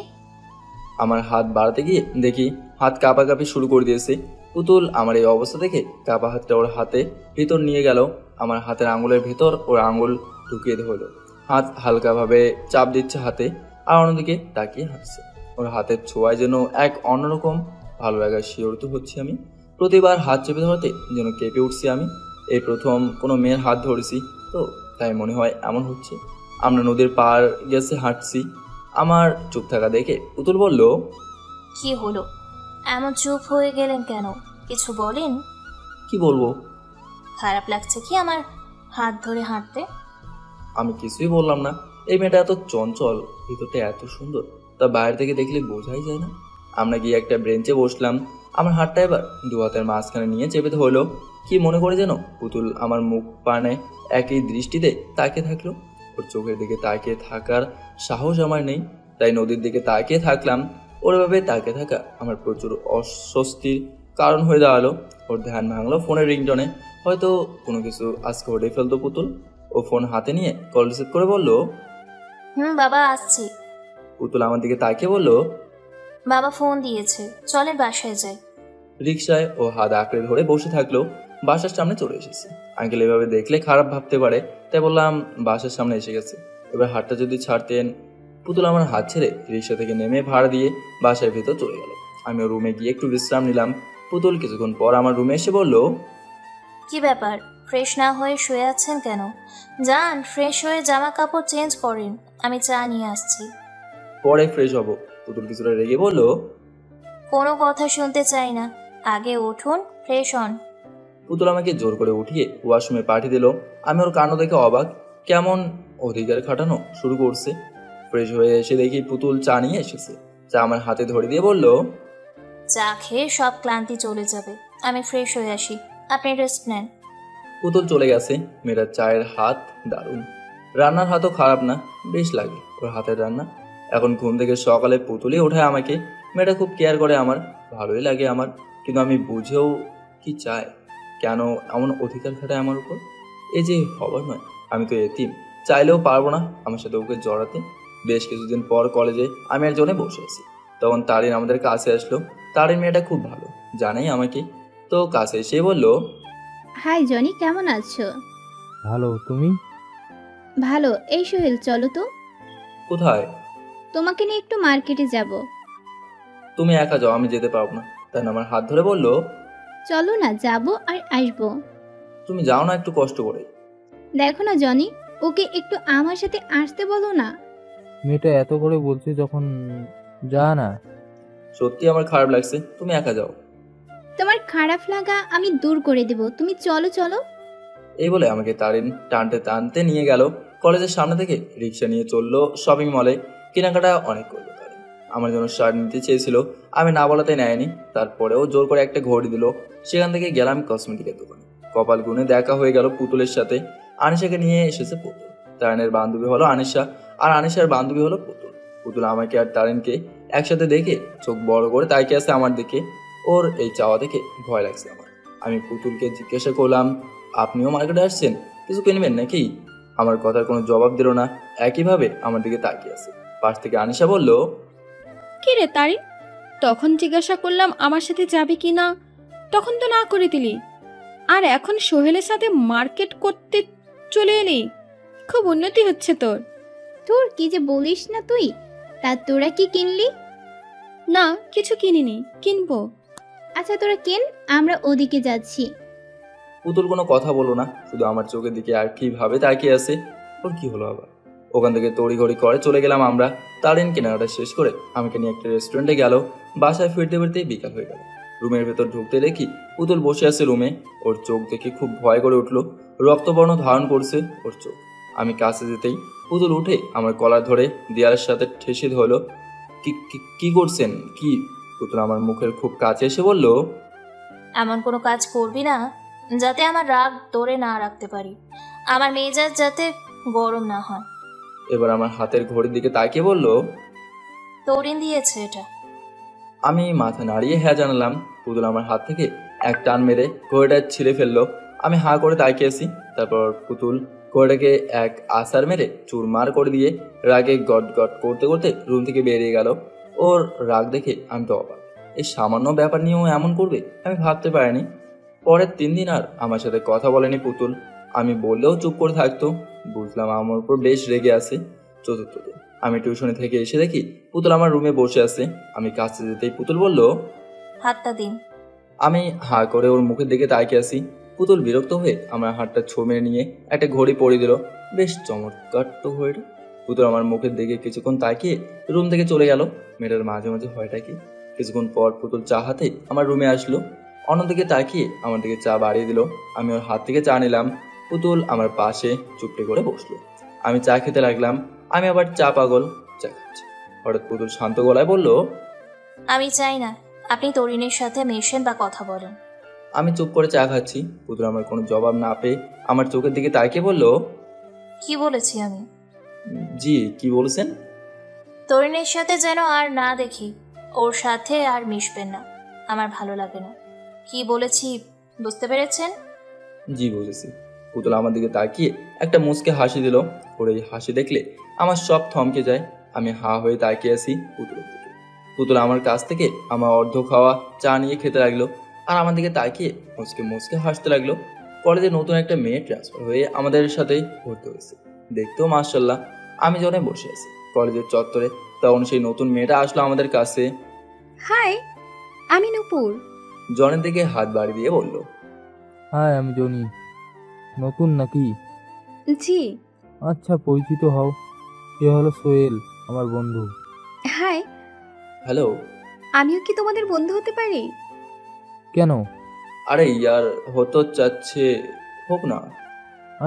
আমার হাত বাড়াতে গিয়ে দেখি হাত কাঁপাকাঁপি শুরু করে দিয়েছে। পুতুল আমার এই অবস্থা দেখে কাঁপা হাতটা ওর হাতে ভিতর নিয়ে গেল। আমার হাতের আঙুলের ভেতর ওর আঙুল ঢুকিয়ে ধরল। হাত হালকাভাবে চাপ দিচ্ছে হাতে, আর অন্যদিকে তাকিয়ে হাসছে। ওর হাতের ছোঁয়ায় যেন এক অন্যরকম ভালো লাগায় শিহরিত হচ্ছি আমি। প্রতিবার হাত চেপে ধরতে যেন কেঁপে উঠছি আমি। এই প্রথম কোনো মেয়ের হাত ধরেছি তো, তাই মনে হয় এমন হচ্ছে। আমরা নদীর পাড় গেছে হাঁটছি। আমার চুপ থাকা দেখে পুতুল বলল, কি হলো, এমন চুপ হয়ে গেলেন কেন? কিছু বলেন। কি বলবো? খারাপ লাগছে কি আমার হাত ধরে হাঁটতে? আমি কিছুই বললাম না। এই মেয়েটা এত চঞ্চল, ভিতরটা এত সুন্দর, তা বাইরে থেকে দেখলে বোঝাই যায় না। আমরা গিয়ে একটা বেঞ্চে বসলাম। আমার হাতটা এবার দু হাতের মাঝখানে নিয়ে চেপে ধরলো। কি মনে করে যেন পুতুল আমার মুখ পানে একই দৃষ্টিতে তাকিয়ে থাকলো। ওর চোখের দিকে তাকিয়ে থাকার সাহস আমার নেই, তাই নদীর দিকে তাকিয়ে থাকলাম। ওর ভাবে তাকিয়ে থাকা আমার প্রচুর অস্বস্তির কারণ হয়ে দাঁড়ালো। ওর ধ্যান ভাঙলো ফোনের রিংটনে। হয়তো কোনো কিছু আজকে ওঠে ফেলতো পুতুল। ও ফোন হাতে নিয়ে কল রিসিভ করে বলল, বাবা আসছি। পুতুল আমার দিকে তাকিয়ে বলল, বাবা ফোন দিয়েছে, চলেন বাসায় যাই। রিক্সায় ও হাত আঁকড়ে ধরে বসে থাকলো। বাসার সামনে চলে এসেছে। আঙ্কেল এভাবে দেখলে খারাপ ভাবতে পারে, তাই বললাম বাসার সামনে এসে গেছে, এবার হাতটা যদি ছাড়তেন। পুতুল আমার হাত ছেড়ে রিক্সা থেকে নেমে ভাড়া দিয়ে বাসার ভেতর চলে গেল। আমি ওর রুমে গিয়ে একটু বিশ্রাম নিলাম। পুতুল কিছুক্ষণ পর আমার রুমে এসে বলল, কি ব্যাপার, ফ্রেশ না হয়ে শুয়ে আছেন কেন? যান ফ্রেশ হয়ে জামা কাপড় চেঞ্জ করেন, আমি চা নিয়ে আসছি। পরে ফ্রেশ হব। পুতুল কিছুটা রেগে বলল, কোনো কথা শুনতে চাই না, আগে উঠুন, ফ্রেশ হন। পুতুল আমাকে জোর করে উঠিয়ে ওয়াশরুমে পাঠিয়ে দিল। আমি ওর কাণ্ড দেখে অবাক। কেমন অধিকার খাটানো শুরু করছে। ফ্রেশ হয়ে এসে দেখি পুতুল চা নিয়ে এসেছে। চা আমার হাতে ধরে দিয়ে বলল, চা খেয়ে সব ক্লান্তি চলে যাবে, আমি ফ্রেশ হয়ে আসি, আপনি রেস্ট নেন। পুতুল চলে গেছে। মেয়েটার চায়ের হাত দারুণ, রান্নার হাতও খারাপ না, বেশ লাগে ওর হাতের রান্না। এখন ঘুম থেকে সকালে পুতুলই ওঠায় আমাকে। মেয়েটা খুব কেয়ার করে আমার, ভালোই লাগে আমার। কিন্তু আমি বুঝেও কি চায়, কেন এমন অধিকার খাটায় আমার উপর? এই যে খবর নয়, আমি তো এতিম, চাইলেও পারবো না আমার সাথে ওকে জড়াতে। বেশ কিছুদিন পর কলেজে আমি একজনে বসে আছি, তখন তারিন আমাদের কাছে আসলো। তারিন মেয়েটা খুব ভালো, জানেই আমাকে, তো কাছে এসে বলল, হাই জনি, কেমন আছো? ভালো, তুমি? ভালো। এই সোহেল, চলো তো, কোথায়? তোমাকে নিয়ে একটু মার্কেটে যাব। তুমি একা যাও, আমি যেতে পারবো না। তাই আমার হাত ধরে বলল, চলো না, যাব আর আসবো। তুমি যাও না একটু কষ্ট করে। দেখো না জনি, ওকে একটু আমার সাথে আসতে বলো না। মেয়েটা এত করে বলছে যখন, যা না। সত্যি আমার খারাপ লাগছে, তুমি একা যাও। তোমার খারাপ লাগা আমি দূর করে দেব, তুমি চলো চলো। এই বলে আমাকে তারিন টানতে টানতে নিয়ে গেল। কলেজের সামনে থেকে রিক্সা নিয়ে চললো শপিং মলে। কেনাকাটা অনেক করলো তারিন। আমার জন্য শার্ট নিতে চেয়েছিল, আমি না বলাতে নেয়নি। তারপরেও জোর করে একটা ঘড়ি দিল। সেখান থেকে গেলাম কসমেটিকের দোকানে। কপাল গুনে দেখা হয়ে গেল পুতুলের সাথে। আনিশাকে নিয়ে এসেছে পুতুল। তারিনের বান্ধবী হলো আনিশা, আর আনিশার বান্ধবী হলো পুতুল। পুতুল আমাকে আর তারিনকে একসাথে দেখে চোখ বড় করে তাকিয়ে আছে আমার দিকে। ওর এই চাওয়া দেখে ভয় লাগছে আমার। আমি পুতুলকে জিজ্ঞাসা করলাম, আপনিও মার্কেটে আসছেন, কিছু কিনবেন নাকি? আমার কথার কোনো জবাব দিল না, একইভাবে আমার দিকে তাকিয়ে আছে। পাশ থেকে আনিশা বলল, কি রে তারিন, তখন জিজ্ঞাসা করলাম আমার সাথে যাবি কি না, তখন তো না করে দিলি, আর এখন সোহেলের সাথে মার্কেট করতে চলে এলি। খুব উন্নতি হচ্ছে তোর। তোর কি যে বলিস না তুই। তা তোরা কি কিনলি? না, কিছু কিনিনি, কিনবো। আচ্ছা তোরা কেন, আমরা ওদিকে যাচ্ছি। পুতুল কোনো কথা বলো না, শুধু আমার চোখের দিকে আর কিভাবে তাকিয়ে আছে। ওর কি হলো আবার? ওখান থেকে তড়িঘড়ি করে চলে গেলাম আমরা। তারিন কেনাকাটা শেষ করে আমাকে নিয়ে একটা রেস্টুরেন্টে গেল। বাসায় ফিরতে ফিরতেই বিকাল হয়ে গেল। রুমের ভেতর ঢুকতে দেখি পুতুল বসে আছে রুমে। ওর চোখ দেখে খুব ভয় করে উঠলো। রক্তবর্ণ ধারণ করছে ওর চোখ। আমি কাছে যেতেই পুতুল উঠে আমার কলার ধরে দেয়ালের সাথে ঠেসে ধরলো। কি করছেন কি? পুতুল আমার মুখের খুব কাছে এসে বলল, এমন কোনো কাজ করবি না যাতে আমার রাগ ধরে না রাখতে পারি, আমার মেজাজ যাতে গরম না হয়। এবার আমার হাতের ঘড়ির দিকে তাকিয়ে বলল, তরিন দিয়েছে এটা। আমি মাথা নাড়িয়ে হ্যাঁ জানালাম। পুতুল আমার হাত থেকে এক টান মেরে ঘড়িটা ছিঁড়ে ফেললো। আমি হাঁ করে তাকিয়ে আছি। তারপর পুতুল ঘড়িটাকে এক আছাড় মেরে চুরমার করে দিয়ে রাগে গট গট করতে করতে রুম থেকে বেরিয়ে গেল। ওর রাগ দেখে আমি তো অবাক। এই সামান্য ব্যাপার নিয়েও এমন করবে আমি ভাবতে পারিনি। পরের 3 দিন আর আমার সাথে কথা বলেনি পুতুল। আমি বললেও চুপ করে থাকতো। বুঝলাম আমার উপর বেশ রেগে আছে। চতুর্থ দিন আমি টিউশনি থেকে এসে দেখি পুতুল আমার রুমে বসে আছে। আমি কাছে যেতেই পুতুল বলল, হাতটা দিন। আমি হাঁ করে ওর মুখের দিকে তাকিয়ে আছি। পুতুল বিরক্ত হয়ে আমার হাতটা ছুঁয়ে নিয়ে একটা ঘড়ি পরিয়ে দিল। বেশ চমৎকার তো ঘড়িটা। পুতুল আমার মুখের দিকে কিছুক্ষণ তাকিয়ে রুম থেকে চলে গেল। মেয়েটার মাঝে মাঝে হয়টা কি। কিছুক্ষণ পর পুতুল চা হাতে আমার রুমে আসলো। অন্যদিকে তাকিয়ে আমার দিকে চা বাড়িয়ে দিল। আমি ওর হাত থেকে চা নিলাম। পুতুল আমার পাশে চুপটি করে বসলো। আমি চা খেতে লাগলাম। আমি আবার চা পাগল, চা খাচ্ছি। হঠাৎ পুতুল শান্ত গলায় বলল, আমি চাই না আপনি তরিনের সাথে মেশেন বা কথা বলেন। আমি চুপ করে চা খাচ্ছি। পুতুল আমার কোনো জবাব না পেয়ে আমার চোখের দিকে তাকিয়ে বলল, কি বলেছি আমি? জি কি বলছেন? তরিনের সাথে যেন আর না দেখি, ওর সাথে আর মিশবেন না, আমার ভালো লাগে না। কি বলেছি বুঝতে পেরেছেন? জি বুঝেছি। পুতুল আমার দিকে তাকিয়ে একটা মুচকে হাসি দিল। ওর এই হাসি দেখলে আমার সব থমকে যায়। আমি হা হয়ে তাকিয়ে আছি পুতুলের দিকে। পুতুল আমার কাছ থেকে আমার অর্ধ খাওয়া চা নিয়ে খেতে লাগলো আর আমার দিকে তাকিয়ে মুচকে মুচকে হাসতে লাগলো। কলেজে নতুন একটা মেয়ে ট্রান্সফার হয়ে আমাদের সাথে ভর্তি হয়েছে। দেখতেও মাশাআল্লাহ। আমি জনে বসে আছি কলেজের চত্বরে, তখন সেই নতুন মেয়েটা আসলো আমাদের কাছে। হাই, আমি নূপুর। জনের দিকে হাত বাড়ি দিয়ে বলল, হ্যাঁ আমি জনি। নতুন নাকি? জি। আচ্ছা, পরিচিত হও। এ হলো সোহেল, আমার বন্ধু। Hi, hello. আমিও কি তোমাদের বন্ধু হতে পারি? কেন? আরে ইয়ার হতো চাচ্ছে, হোক না।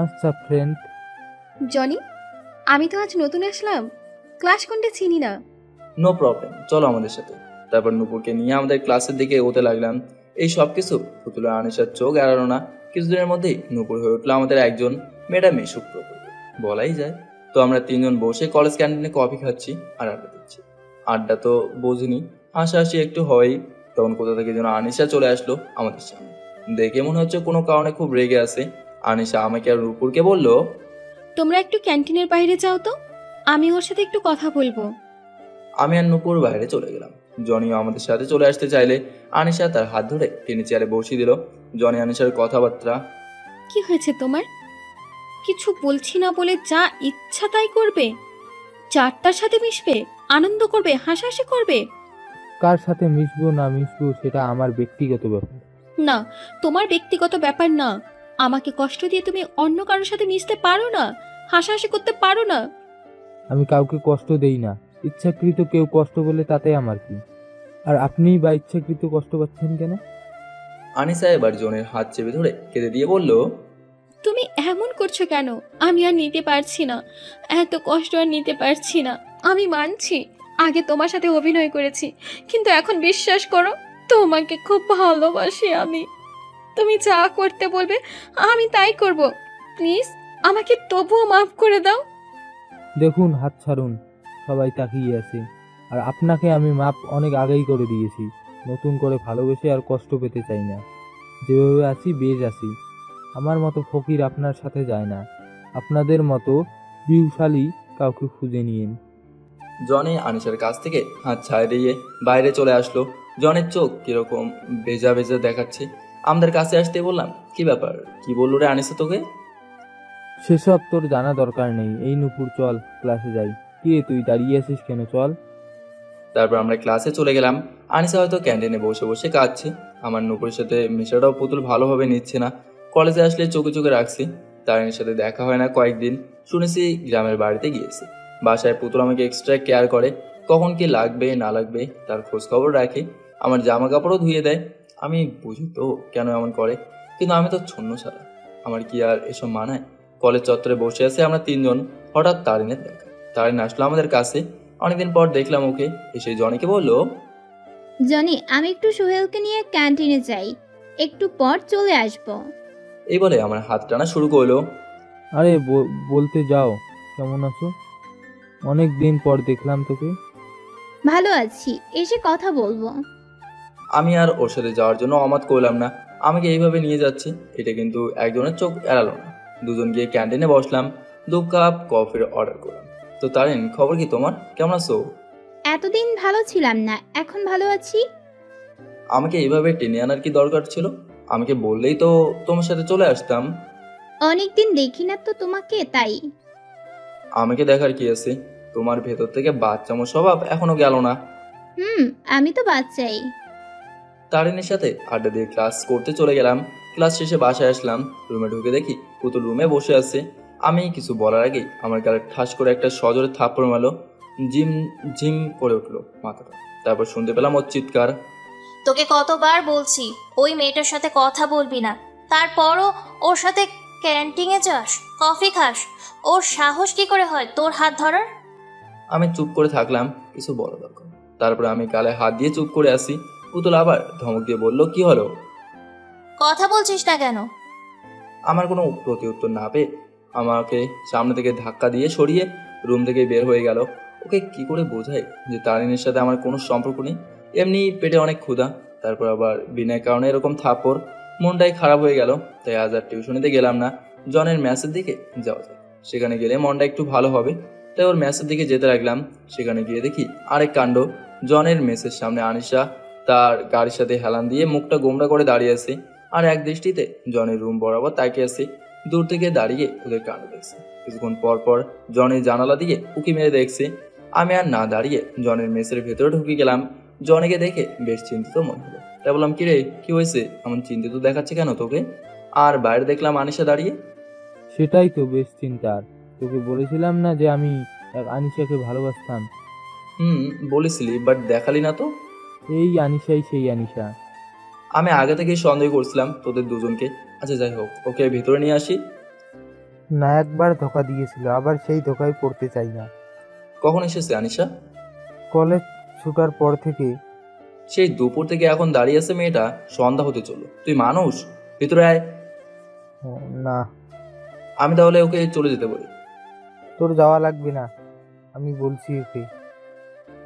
আচ্ছা ফ্রেন্ড। জনি, আমি তো আজ নতুন আসলাম, ক্লাস কোনটা চিনি না। নো প্রবলেম, চলো আমাদের সাথে। তারপর নূপুরকে নিয়ে আমাদের ক্লাসের দিকে এগোতে লাগলাম। এই সব কিছু পুতুল আর আনিশার চোখ এড়ালো না। কিছুদিনের মধ্যেই নূপুর হয়ে উঠলো আমাদের একজন ম্যাডামে সুপ্রকল্প বলাই যায়। তো আমরা তিনজন বসে কলেজ ক্যান্টিনে কফি খাচ্ছি আর আড্ডা দিচ্ছি। আড্ডা তো বোঝিনি, হাসাহাসি একটু হয়ই। তখন কোথা থেকে যেন আনিশা চলে আসলো আমাদের সামনে। দেখে মনে হচ্ছে কোনো কারণে খুব রেগে আছে। আনিশা আমাকে আর নূপুরকে বলল, তোমরা একটু ক্যান্টিনের বাইরে যাও তো, আমি ওর সাথে একটু কথা বলবো। আমি আর নূপুর বাইরে চলে গেলাম। জনিও আমাদের সাথে চলে আসতে চাইলে আনিশা তার হাত ধরে টেনে চেয়ারে বসিয়ে দিল। জনি আনিশার কথাবার্তা। কি হয়েছে তোমার? কিছু বলছি না বলে যা ইচ্ছা তাই করবে? চারটার সাথে মিশবে, আনন্দ করবে, হাসাহাসি করবে? কার সাথে মিশবো না মিশবো সেটা আমার ব্যক্তিগত ব্যাপার। না, তোমার ব্যক্তিগত ব্যাপার না। আমাকে কষ্ট দিয়ে তুমি অন্য কারোর সাথে মিশতে পারো না, হাসাহাসি করতে পারো না। আমি কাউকে কষ্ট দেই না। ইচ্ছাকৃত কেউ কষ্ট বলে তাতে আমার কি? আর আপনিই বা ইচ্ছাকৃত কষ্ট পাচ্ছেন কেন? আনিশা এবার জনের হাত চেপে ধরে কেঁদে দিয়ে বলল, তুমি এমন করছো কেন? আমি আর নিতে পারছি না, এত কষ্ট আর নিতে পারছি না। আমি মানছি আগে তোমার সাথে অভিনয় করেছি, কিন্তু এখন বিশ্বাস করো তোমাকে খুব ভালোবাসি আমি। তুমি যা করতে বলবে আমি তাই করব। প্লিজ আমাকে তবুও মাফ করে দাও। দেখুন, হাত ছাড়ুন। সবাই তাকিয়ে আছে। আর আপনাকে আমি মাপ অনেক আগেই করে দিয়েছি। নতুন করে ভালোবেসে আর কষ্ট পেতে চাই না। যেভাবে আছি বেশ আছি। আমার মতো ফকির আপনার সাথে যায় না। আপনাদের মতো বিহুশালী কাউকে খুঁজে নিয়েন। জনি আনিশার কাছ থেকে হাত ছাড়িয়ে বাইরে চলে আসলো। জনের চোখ কিরকম ভেজা ভেজা দেখাচ্ছে। আমাদের কাছে আসতে বললাম, কি ব্যাপার, কি বললো রে আনিশা তোকে? সেসব তোর জানা দরকার নেই। এই নূপুর, চল ক্লাসে যাই। কি রে, তুই দাঁড়িয়ে আছিস কেন? চল। তারপর আমরা ক্লাসে চলে গেলাম। আনিশা হয়তো ক্যান্টিনে বসে বসে কাঁদছে। আমার নূপুরের সাথে মেশাটাও পুতুল ভালোভাবে নিচ্ছে না। কলেজে আসলে চোখে চোখে রাখছি। তারিনের সাথে দেখা হয় না কয়েকদিন। শুনেছি গ্রামের বাড়িতে গিয়েছে। বাসায় পুতুল আমাকে এক্সট্রা কেয়ার করে। কখন কি লাগবে না লাগবে তার খোঁজ খবর রাখে। আমার জামা কাপড়ও ধুয়ে দেয়। আমি বুঝি তো কেন এমন করে, কিন্তু আমি তো ছন্ন ছাড়া। আমার কি আর এসব মানায়? কলেজ চত্বরে বসে আছে আমরা তিনজন। হঠাৎ তারিনের দেখা। তারিন আসলো আমাদের কাছে। অনেকদিন পর দেখলাম ওকে। এসে জনিকে বললো, জনি, আমি একটু সোহেলকে নিয়ে ক্যান্টিনে যাই, একটু পর চলে আসব। এই বলে আমার হাত টানা শুরু করলো। আরে বলতে যাও, কেমন আছো? অনেক দিন পর দেখলাম তোকে। ভালো আছি, এসে কথা বলবো। আমি আর ওর সাথে যাওয়ার জন্য অমাত করলাম না। আমাকে এইভাবে নিয়ে যাচ্ছে, এটা কিন্তু একজনের চোখ এড়ালো না। দুজন গিয়ে ক্যান্টিনে বসলাম। 2 কাপ কফির অর্ডার করলাম। তো তারিন, খবর কি তোমার? কেমন আছো? এতদিন ভালো ছিলাম না, এখন ভালো আছি। আমাকে এইভাবে টেনে আনার কি দরকার ছিল? আমাকে বললেই তো তোমার সাথে চলে আসতাম। অনেকদিন দেখি না তো তোমাকে, তাই। আমাকে দেখার কি আছে? তোমার ভেতর থেকে বাচ্চামো স্বভাব এখনো গেল না। আমি তো বাচ্চাই। তারিনের সাথে আড্ডা দিয়ে ক্লাস করতে চলে গেলাম। ক্লাস শেষে বাসায় আসলাম। রুমে ঢুকে দেখি পুতুল রুমে বসে আছে। আমি কিছু বলার আগেই আমার গালে ঠাস করে একটা সজোরে থাপ্পড় মারলো। জিম ঝিম করে উঠলো মাথাটা। তারপর শুনতে পেলাম ওর চিৎকার, তোকে কতবার বলছি ওই মেয়েটার সাথে কথা বলবি না, তারপরও ওর সাথে ক্যান্টিনে যাস, কফি খাস। ওর সাহস কি করে হয় তোর হাত ধরার? আমি চুপ করে থাকলাম, কিছু বলা দরকার। তারপরে আমি গালে হাত দিয়ে চুপ করে আসি। পুতুল আবার ধমক দিয়ে বলল, কি হলো? কথা বলছিস না কেন? আমার কোনো প্রতি উত্তর না পেয়ে আমাকে সামনে থেকে ধাক্কা দিয়ে সরিয়ে রুম থেকে বের হয়ে গেল। ওকে কি করে বোঝাই যে তারিনের সাথে আমার কোনো সম্পর্ক নেই? এমনি পেটে অনেক ক্ষুধা, তারপর আবার বিনা কারণে এরকম থাপ্পড়। মনটাই খারাপ হয়ে গেল। তাই আজ আর টিউশনিতে গেলাম না। জনের ম্যাচের দিকে যাওয়া যায়, সেখানে গেলে মনটা একটু ভালো হবে। তাই ওর ম্যাচের দিকে যেতে লাগলাম। সেখানে গিয়ে দেখি আরেক কাণ্ড। জনের মেসের সামনে আনিশা তার গাড়ির সাথে হেলান দিয়ে মুখটা গোমড়া করে দাঁড়িয়ে আছে। আর এক দৃষ্টিতে জনের রুম বরাবর তাকিয়ে আছে। দূর থেকে দাঁড়িয়ে ওদের কাণ্ড দেখছে। কিছুক্ষণ পর পর জনের জানালা দিকে উকি মেরে দেখছে। আমি আর না দাঁড়িয়ে জনের মেসের ভেতরে ঢুকে গেলাম। জনেকে দেখে বেশ চিন্তিত মনে হলো। তাই বললাম, কিরে, কি হয়েছে? এমন চিন্তিত দেখাচ্ছে কেন তোকে? আর বাইরে দেখলাম আনিশা দাঁড়িয়ে। সেটাই তো বেশ চিন্তার। তোকে বলেছিলাম না যে আমি এক আনিশাকে ভালোবাসতাম? বলেছিলি, বাট দেখালি না তো। এই আনিশাই সেই আনিশা। আমি আগে থেকেই সন্দেহ করছিলাম তোদের দুজনকে। আচ্ছা যাই হোক, ওকে ভেতরে নিয়ে আসি। না, একবার ধোকা দিয়েছিল, আবার সেই ধোকায় পড়তে চাই না। কখন এসেছে আনিশা? কলেজ ছুটার পর থেকে। সেই দুপুর থেকে এখন দাঁড়িয়ে আছে মেয়েটা, সন্ধ্যা হতে চললো। তুই মানুষ? ভিতরে আয়। না, আমি তাহলে ওকে চলে যেতে বলি। তোর যাওয়া লাগবে না, আমি বলছি ওকে।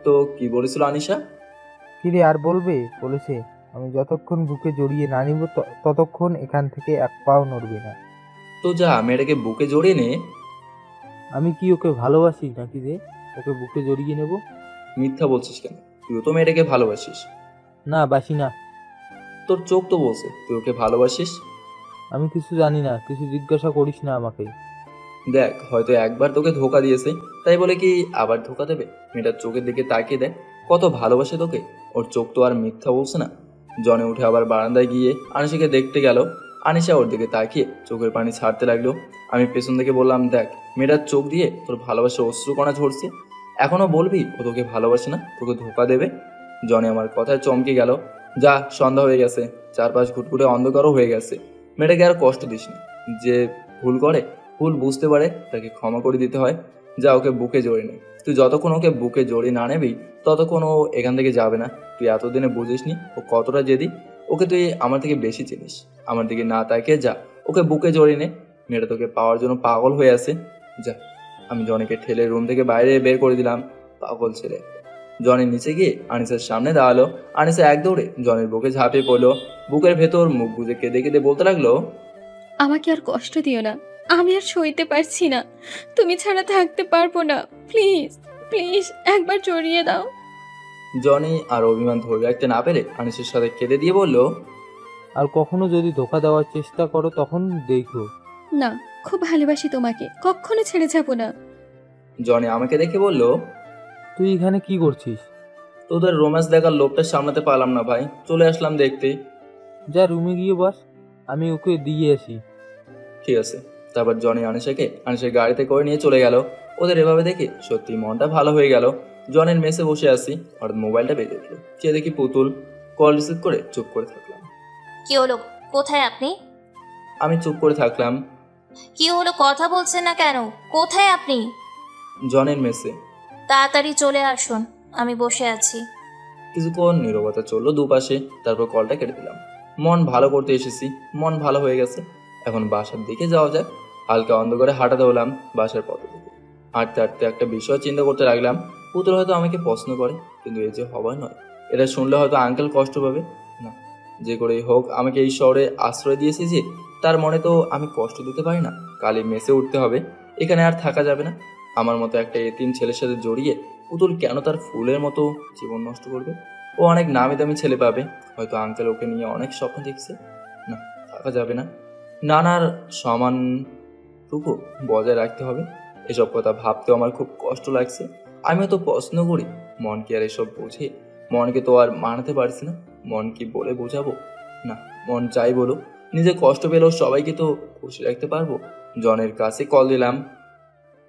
তো কি বলেছিল আনিশা? কিরে আর বলবে? বলেছে আমি যতক্ষণ বুকে জড়িয়ে না নিব ততক্ষণ এখান থেকে এক পাও নড়বে না। তো যা, মেয়েটাকে বুকে জড়িয়ে নে। আমি কি ওকে ভালোবাসি নাকি যে ওকে বুকে জড়িয়ে নেব? মিথ্যা বলছিস কেন? তুইও তো মেয়েটাকে ভালোবাসিস। না, বাসি না। তোর চোখ তো বলছে তুই ওকে ভালোবাসিস। আমি কিছু জানি না, কিছু জিজ্ঞাসা করিস না আমাকে। দেখ, হয়তো একবার তোকে ধোকা দিয়েছে, তাই বলে কি আবার ধোকা দেবে? মেয়েটার চোখের দিকে তাকিয়ে দেখ, কত ভালোবাসে তোকে। ওর চোখ তো আর মিথ্যা বলছে না। জনে উঠে আবার বারান্দায় গিয়ে আনিশাকে দেখতে গেল। আনিশা ওর দিকে তাকিয়ে চোখের পানি ছাড়তে লাগলো। আমি পেছন থেকে বললাম, দেখ, মেয়েটার চোখ দিয়ে তোর ভালোবাসা অশ্রুকণা ঝরছে। এখনো বলবি ও তোকে ভালোবাসে না, তোকে ধোকা দেবে? জনে আমার কথায় চমকে গেল। যা, সন্ধ্যা হয়ে গেছে, চারপাশ ঘুটঘুটে অন্ধকারও হয়ে গেছে। মেয়েটাকে আর কষ্ট দিস না। যে ভুল করে, ভুল বুঝতে পারে, তাকে ক্ষমা করে দিতে হয়। যা, ওকে বুকে জড়িয়ে নে। তুই যতক্ষণ ওকে বুকে জড়িয়ে না নেবি ততক্ষণ ও এখান থেকে যাবে না। তুই এতদিনে বুঝিসনি ও কতটা জেদি। ওকে তুই আমার থেকে বেশি চিনিস। আমার দিকে না তাকিয়ে যা, ওকে বুকে জড়িয়ে নে। মেয়েটা তোকে পাওয়ার জন্য পাগল হয়ে আছে। যা। আমি জনিকে ঠেলে রুম থেকে বাইরে বের করে দিলাম। পাগল ছেলে। জনি নিচে গিয়ে আনিসার সামনে দাঁড়ালো। আনিসা এক দৌড়ে জনির বুকে ঝাঁপিয়ে পড়লো। বুকের ভেতর মুখ গুজে কেঁদে কেঁদে বলতে লাগলো, আমাকে আর কষ্ট দিও না, আমি আর সইতে পারছি না, তুমি ছাড়া থাকতে পারবো না, প্লিজ প্লিজ একবার জড়িয়ে দাও। জনি আর অভিমান ধরে রাখতে না পেরে আনিসের সাথে কেঁদে দিয়ে বলল, আর কখনো যদি ধোকা দেওয়ার চেষ্টা করো তখন দেখো। না, খুব ভালোবাসি তোমাকে, কখনো ছেড়ে যাবো না। জনি আমাকে দেখে বলল, তুই এখানে কি করছিস? তোদের রোম্যান্স দেখার লোভটা সামলাতে পারলাম না ভাই, চলে আসলাম দেখতে। যা, রুমে গিয়ে বস, আমি ওকে দিয়ে আসি। ঠিক আছে। তারপর জনি আনিসের গাড়িতে করে নিয়ে চলে গেল। ওদের এভাবে দেখে সত্যি মনটা ভালো হয়ে গেল। জনের মেসে বসে আছি, হঠাৎ মোবাইলটা বেজে উঠলো। কে দেখি পুতুল। কল রিসিভ করে চুপ করে থাকলাম। কি হলো? কোথায় আপনি? আমি চুপ করে থাকলাম। কি হলো, কথা বলছেন না কেন? কোথায় আপনি? জনের মেসে। তাড়াতাড়ি চলে আসুন, আমি বসে আছি। কিছুক্ষণ নীরবতা চললো দুপাশে, তারপর কলটা কেটে দিলাম। মন ভালো করতে এসেছি, মন ভালো হয়ে গেছে। এখন বাসার দিকে যাওয়া যায়। হালকা অন্ধকারে হাঁটাতে হলাম বাসার পথে থেকে। হাঁটতে হাঁটতে একটা বিষয় চিন্তা করতে লাগলাম। পুতুল হয়তো আমাকে পছন্দ করে, কিন্তু এই যে হবার নয়। এটা শুনলে হয়তো আঙ্কেল কষ্ট পাবে না। যে করেই হোক আমাকে এই শহরে আশ্রয় দিয়েছে যে, তার মনে তো আমি কষ্ট দিতে পারি না। কালই মেসে উঠতে হবে, এখানে আর থাকা যাবে না। আমার মতো একটা এতিম ছেলের সাথে জড়িয়ে পুতুল কেন তার ফুলের মতো জীবন নষ্ট করবে? ও অনেক নামি দামি ছেলে পাবে, হয়তো আঙ্কেল ওকে নিয়ে অনেক স্বপ্ন দেখছে। না, থাকা যাবে না। নানার সমানটুকু বজায় রাখতে হবে। এসব কথা ভাবতেও আমার খুব কষ্ট লাগছে। আমিও তো পছন্দ করি, মন কি আর এসব বোঝে? মনকে তো আর মানাতে পারছি না। মন কি বলে বোঝাবো? না, মন চাই বলো, নিজে কষ্ট পেলেও সবাইকে তো খুশি রাখতে পারবো। জনের কাছে কল দিলাম।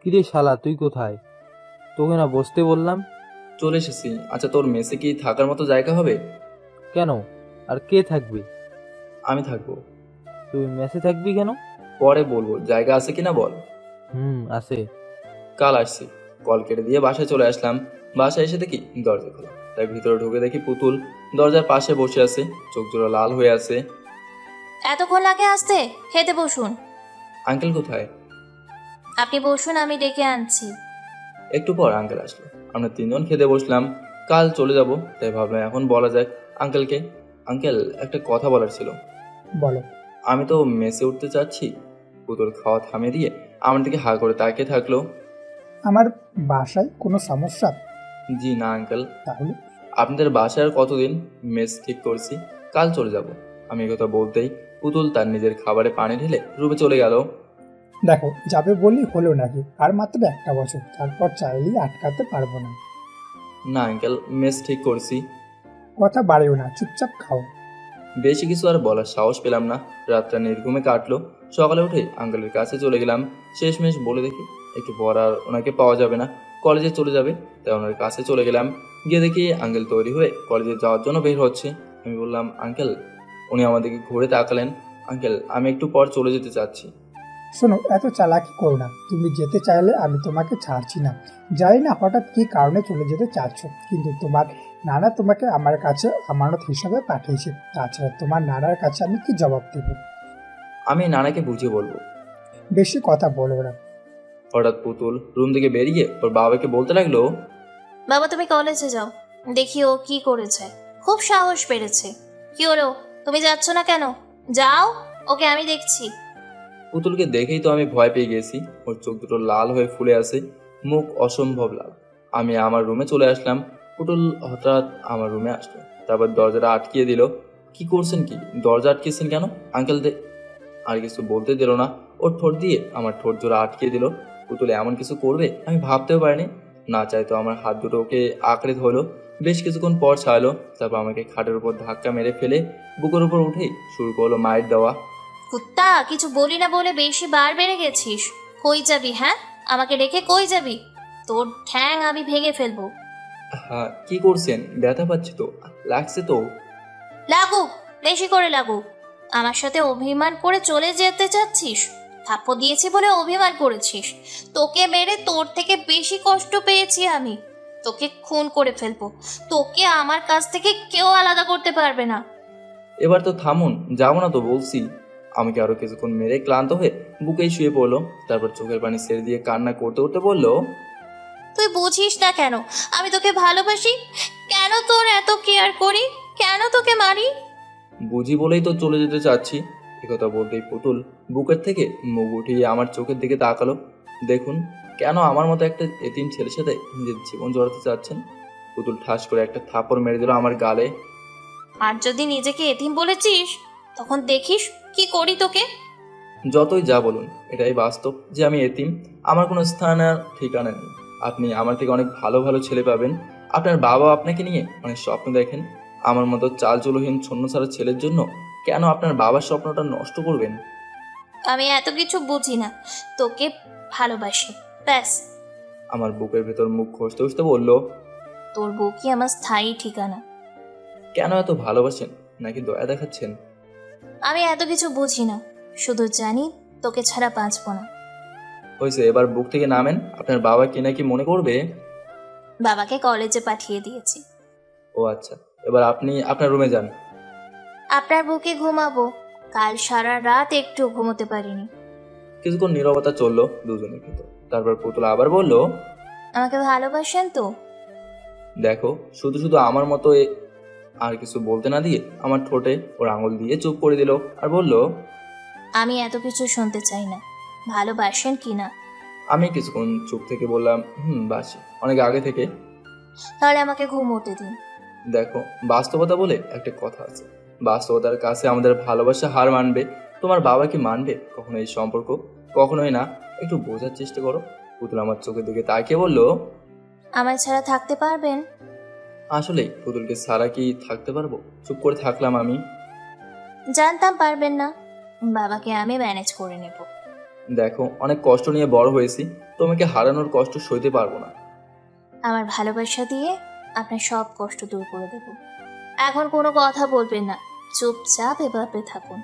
কিরে শালা, তুই কোথায়? তোকে না বসতে বললাম? চলে এসেছি। আচ্ছা, তোর মেসে কি থাকার মতো জায়গা হবে? কেন, আর কে থাকবে? আমি থাকবো। তুই মেসে থাকবি কেন? পরে বলবো, জায়গা আছে কিনা বল। আছে। কাল আসছি। কল কেটে দিয়ে বাসায় চলে আসলাম। বাসায় এসে দেখি দরজা খোলা, তাই ভিতরে ঢুকে দেখি পুতুল দরজার পাশে বসে আছে, চোখ জোড়া লাল হয়ে আছে। এতক্ষণ লাগে আসতে? খেতে বসুন। আঙ্কেল কোথায়? আপনি বসুন, আমি ডেকে আনছি। একটু পর আঙ্কেল আসলো। আমরা তিনজন খেতে বসলাম। কাল চলে যাব, তাই ভাবলাম এখন বলা যাক আঙ্কেলকে। আঙ্কেল, একটা কথা বলার ছিল। বলো। আমি তো মেসে উঠতে চাচ্ছি। পুতুল খাওয়া থামিয়ে দিয়ে আমার দিকে হা করে তাকিয়ে থাকলো। আমার বাসায় কোনো সমস্যা? জি না আঙ্কেল। তাহলে আপনাদের বাসায় আর কতদিন? মেস ঠিক করছি, কাল চলে যাব। আমি কথা বলতেই পুতুল তার নিজের খাবারে পানি ঢেলে রুমে চলে গেল। দেখো, যাবে বলি হলো নাকি? আর মাত্র একটা বছর, তারপর চাইলেই আটকাতে পারবো না। না আঙ্কেল, মেস ঠিক করছি। কথা বাড়িও না, চুপচাপ খাও। বেশি কিছু আর বলার সাহস পেলাম না। রাতটা নির্ঘুমে কাটলো। সকালে উঠে আঙ্কেলের কাছে চলে গেলাম। শেষমেশ বলে দেখি একটু পর আর ওনাকে পাওয়া যাবে না, কলেজে চলে যাবে। তাই ওনার কাছে চলে গেলাম। গিয়ে দেখি আঙ্কেল তৈরি হয়ে কলেজে যাওয়ার জন্য বের হচ্ছে। আমি বললাম, আঙ্কেল। উনি আমাদেরকে ঘুরে তাকালেন। আঙ্কেল, আমি একটু পর চলে যেতে চাচ্ছি। শোনো, এত চালাকি করো না। তুমি যেতে চাইলে আমি তোমাকে ছাড়ছি না। জানি না হঠাৎ কি কারণে চলে যেতে চাচ্ছ, কিন্তু তোমার নানা তোমাকে আমার কাছে আমানত হিসাবে পাঠিয়েছে। তাছাড়া তোমার নানার কাছে আমি কি জবাব দেব? আমি নানাকে বুঝিয়ে বলবো। বেশি কথা বলবো না। হঠাৎ পুতুল রুম থেকে বেরিয়ে ওর বাবাকে বলতে লাগলো, বাবা তুমি কলেজে যাও, দেখি ও কি করেছে। খুব সাহস বেড়েছে। কি হলো, তুমি যাচ্ছ না কেন? যাও, ওকে আমি দেখছি। পুতুলকে দেখেই তো আমি ভয় পেয়ে গেছি। ওর চোখ দুটো লাল হয়ে ফুলে আছে, মুখ অসম্ভব লাল। আমি আমার রুমে চলে আসলাম। পুতুল হঠাৎ আমার রুমে আসলো, তারপর দরজাটা আটকিয়ে দিল। কি করছেন কি? দরজা আটকেছেন কেন আঙ্কেল? আর কিছু বলতে দিল না, ওর ঠোঁট দিয়ে আমার ঠোঁট জোড়া আটকিয়ে দিল। পুতুল এমন কিছু করবে আমি ভাবতেও পারিনি। না চাইতো আমার হাত দুটো ওকে আঁকড়ে ধরলো। বেশ কিছুক্ষণ পর ছাড়লো, তারপর আমাকে খাটের উপর ধাক্কা মেরে ফেলে বুকের উপর উঠেই শুরু করলো মায়ের দেওয়া। কুত্তা, কিছু বলি না বলে বেশি বার বেড়ে গেছিস। কই যাবি? হ্যাঁ, আমাকে রেখে কই যাবি? তোর ঠ্যাং আমি ভেঙে ফেলবো। হ্যাঁ, কি করছেন? ব্যথা পাচ্ছি তো, লাগছে তো। লাগুক, বেশি করে লাগুক। আমার সাথে অভিমান করে চলে যেতে চাচ্ছিস? থাপ্পড় দিয়েছি বলে অভিমান করেছিস? তোকে মেরে তোর থেকে বেশি কষ্ট পেয়েছি আমি। তোকে খুন করে ফেলবো। তোকে আমার কাছ থেকে কেউ আলাদা করতে পারবে না। এবার তো থামুন, যাবো না তো বলছি। আমাকে আরো কিছুক্ষণ মেরে ক্লান্ত হয়ে বুকেই শুয়ে পড়লো। তারপর চোখের পানি ছেড়ে দিয়ে কান্না করতে করতে বললো, তুই বুঝিস না কেন? আমি তোকে ভালোবাসি। কেন তোর এত কেয়ার করি? কেন তোকে মারি? বুঝি বলেই তো চলে যেতে চাচ্ছি। একথা বলতেই পুতুল বুকের থেকে মুখ উঠিয়ে আমার চোখের দিকে তাকালো। দেখুন, কেন আমার মতো একটা এতিম ছেলের সাথে নিজের জীবন জড়াতে চাচ্ছেন? পুতুল ঠাস করে একটা থাপড় মেরে দিল আমার গালে। আর যদি নিজেকে এতিম বলেছিস, তখন দেখিস কি করি তোকে। যতই যা বলুন, এটাই বাস্তব যে আমি এতিম। আমার কোনো স্থান আর ঠিকানা নেই। আপনি আমার থেকে অনেক ভালো ভালো ছেলে পাবেন। আপনার বাবা আপনাকে নিয়ে অনেক স্বপ্ন দেখেন। আমার মতো চালচুলোহীন ছন্নছাড়া ছেলের জন্য কেন আপনার বাবার স্বপ্নটা নষ্ট করবেন? আমি এত কিছু বুঝি না, তোকে ভালোবাসি ব্যাস। আমার বুকের ভেতর মুখ ঘষতে ঘষতে বলল, তোর বউ কি আমার স্থায়ী ঠিকানা? কেন এত ভালোবাসেন? নাকি দয়া দেখাচ্ছেন? আমি এত কিছু বুঝি না, শুধু জানি তোকে ছাড়া বাঁচবো না। হয়েছে, এবার বুক থেকে নামেন। আপনার বাবা কি নাকি মনে করবে? বাবাকে কলেজে পাঠিয়ে দিয়েছি। ও আচ্ছা, এবার আপনি আপনার রুমে যান। আপনার বুকে ঘুমাবো। কাল সারা রাত একটু ঘুমোতে পারিনি। কিছুক্ষণ নীরবতা চললো দুজনের ভেতর। তারপর পুতুল আবার বলল, আমাকে ভালোবাসেন তো? দেখো, শুধু শুধু আমার মতো আর কিছু বলতে না দিয়ে আমার ঠোঁটে ওর আঙুল দিয়ে চুপ করে দিল আর বলল, আমি এত কিছু শুনতে চাই না। ভালোবাসেন কি না? আমি কিছুক্ষণ চুপ থেকে বললাম, বাসি, অনেক আগে থেকে। তাহলে আমাকে ঘুমোতে দিন। দেখো, বাস্তবতা বলে একটা কথা আছে। বাস্তবতার কাছে আমাদের ভালোবাসা হার মানবে। তোমার বাবা কি মানবে কখনো এই সম্পর্ক? কখনোই না। একটু বোঝার চেষ্টা করো। পুতুল আমার চোখের দিকে তাকিয়ে বলল, আমার ছাড়া থাকতে পারবেন? আসলে পুতুলকে ছাড়া কি থাকতে পারবো? চুপ করে থাকলাম আমি। জানতাম পারবেন না। বাবাকে আমি ম্যানেজ করে নেব। দেখো, অনেক কষ্ট নিয়ে বড় হয়েছি। তোমাকে হারানোর কষ্ট সইতে পারবো না। আমার ভালোবাসা দিয়ে আপনার সব কষ্ট দূর করে দেব। এখন কোনো কথা বলবেন না, চুপচাপ এভাবে থাকুন।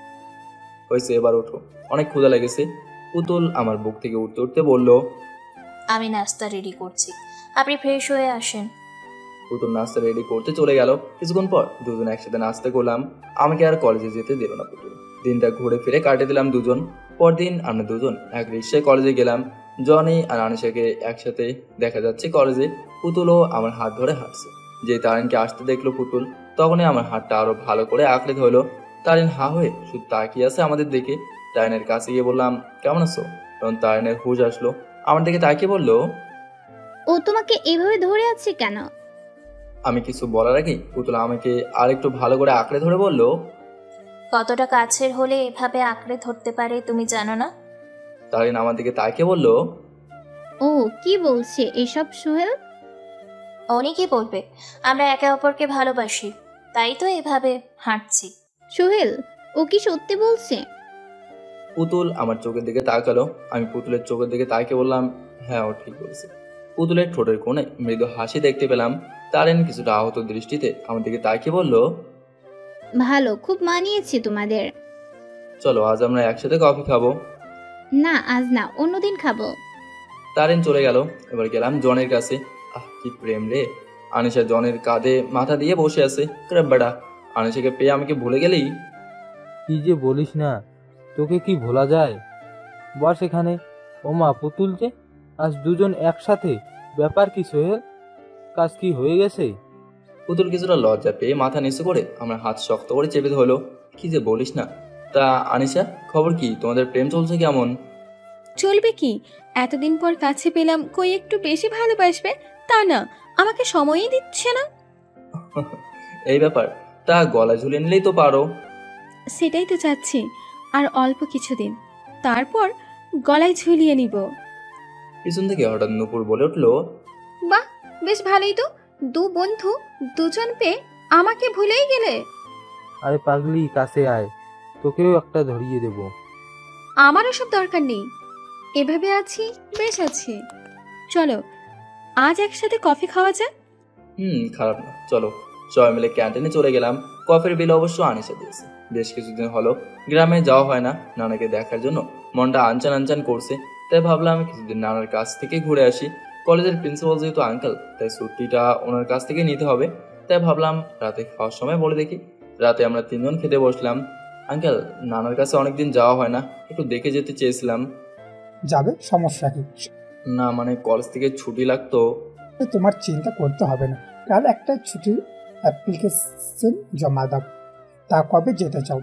হয়েছে, এবার ওঠো, অনেক ক্ষুধা লেগেছে। পুতুল আমার বুক থেকে উঠতে উঠতে বলল, আমি নাস্তা রেডি করছি, আপনি ফ্রেশ হয়ে আসেন। পুতুল নাস্তা রেডি করতে চলে গেল। কিছুক্ষণ পর দুজন একসাথে নাস্তা করলাম। আমাকে আর কলেজে যেতে দিল না পুতুল। দিনটা ঘুরে ফিরে কাটিয়ে দিলাম দুজন। পরদিন আমরা দুজন এক রিক্সায় কলেজে গেলাম। জনি আর আনিশাকে একসাথে দেখা যাচ্ছে কলেজে। পুতুলও আমার হাত ধরে হাঁটছে। যে তারিনকে আসতে দেখলো পুতুল, তখনই আমার হাতটা আরো ভালো করে আঁকড়ে ধরলো। তারিন হা হয়ে শুধু তাকিয়ে আছে আমাদের দিকে। তারিনের কাছে গিয়ে বললাম, কেমন আছো? তখন তারিনের হুঁশ আসলো, আমার দিকে তাকিয়ে বলল, ও তোমাকে এভাবে ধরে আছে কেন? আমি কিছু বলার আগেই পুতুল আমাকে আর একটু ভালো করে আঁকড়ে ধরে বলল, কতটা কাছের হলে এভাবে আঁকড়ে ধরতে পারে তুমি জানো না? তারিন আমার দিকে তাকিয়ে বলল, ও কি বলছে এসব সোহেল? উনি কি বলবে? আমরা একে অপরকে ভালোবাসি, তাই তো এভাবে হাঁটছি। সোহেল, ও কি সত্যি বলছে? পুতুল আমার চোখের দিকে তাকালো। আমি পুতুলের চোখের দিকে তাকিয়ে বললাম, হ্যাঁ, ও ঠিক বলেছে। পুতুলের ঠোঁটের কোণে মৃদু হাসি দেখতে পেলাম। তারিন কিছুটা আহত দৃষ্টিতে আমার দিকে তাকিয়ে বলল, ভালো, খুব মানিয়েছে তোমাদের। চলো আজ আমরা একসাথে কফি খাবো। না আজ না, অন্যদিন খাবো। তারিন চলে গেল। এবার গেলাম জনের কাছে। কি প্রেম রে! আনিশা জনের কাঁধে মাথা দিয়ে বসে আছে। বেটা, আনিশাকে পেয়ে আমাকে ভুলে গেলেই। কি যে বলিস না, তোকে কি ভোলা যায়? বস এখানে। ও মা, পুতুল যে আজ দুজন একসাথে, ব্যাপার কি সোহেল? কাজ কি হয়ে গেছে? পুতুল কিছুটা লজ্জা পেয়ে মাথা নিচু করে আমার হাত শক্ত করে চেপে ধরলো। কি যে বলিস না। তা আনিশা, খবর কি? তোমাদের প্রেম চলছে কেমন? চলবে কি, এতদিন পর কাছে পেলাম, কই একটু বেশি ভালোবাসবে তা না, আমাকে সময়ই দিচ্ছে না। এই ব্যাপার, তা গলা ঝুলিয়ে নিলেই তো পারো। সেটাই তো চাচ্ছি, আর অল্প কিছুদিন, তারপর গলায় ঝুলিয়ে নিব। পিছন থেকে হঠাৎ নূপুর বলে উঠলো, বাহ, বেশ ভালোই তো, দু বন্ধু দুজন পেয়ে আমাকে ভুলেই গেলে। আরে পাগলি, কাছে আয়, তোকেও একটা ধরিয়ে দেব। আমার ওসব দরকার নেই, এভাবে আছি, বেশ আছি। চলো আজ একসাথে কফি খাওয়া যায়। খারাপ না, চলো। সবাই মিলে ক্যান্টিনে চলে গেলাম। কফির বিল অবশ্য আনিশা দিয়েছে। বেশ কিছুদিন হলো গ্রামে যাওয়া হয় না। নানাকে দেখার জন্য মনটা আনচান আনচান করছে। তাই ভাবলাম কিছুদিন নানার কাছ থেকে ঘুরে আসি। কলেজের প্রিন্সিপাল যেহেতু আঙ্কেল, তাই ছুটিটা ওনার কাছ থেকে নিতে হবে। তাই ভাবলাম রাতে খাওয়ার সময় বলে দেখি। রাতে আমরা তিনজন খেতে বসলাম। আঙ্কেল, নানার কাছে অনেকদিন যাওয়া হয় না, একটু দেখে যেতে চেয়েছিলাম। যাবে, সমস্যা কি? না মানে কলেজ থেকে ছুটি লাগতো। তোমার চিন্তা করতে হবে না, কাল একটা ছুটির অ্যাপ্লিকেশন জমা দাও। তা কবে যেতে চাও?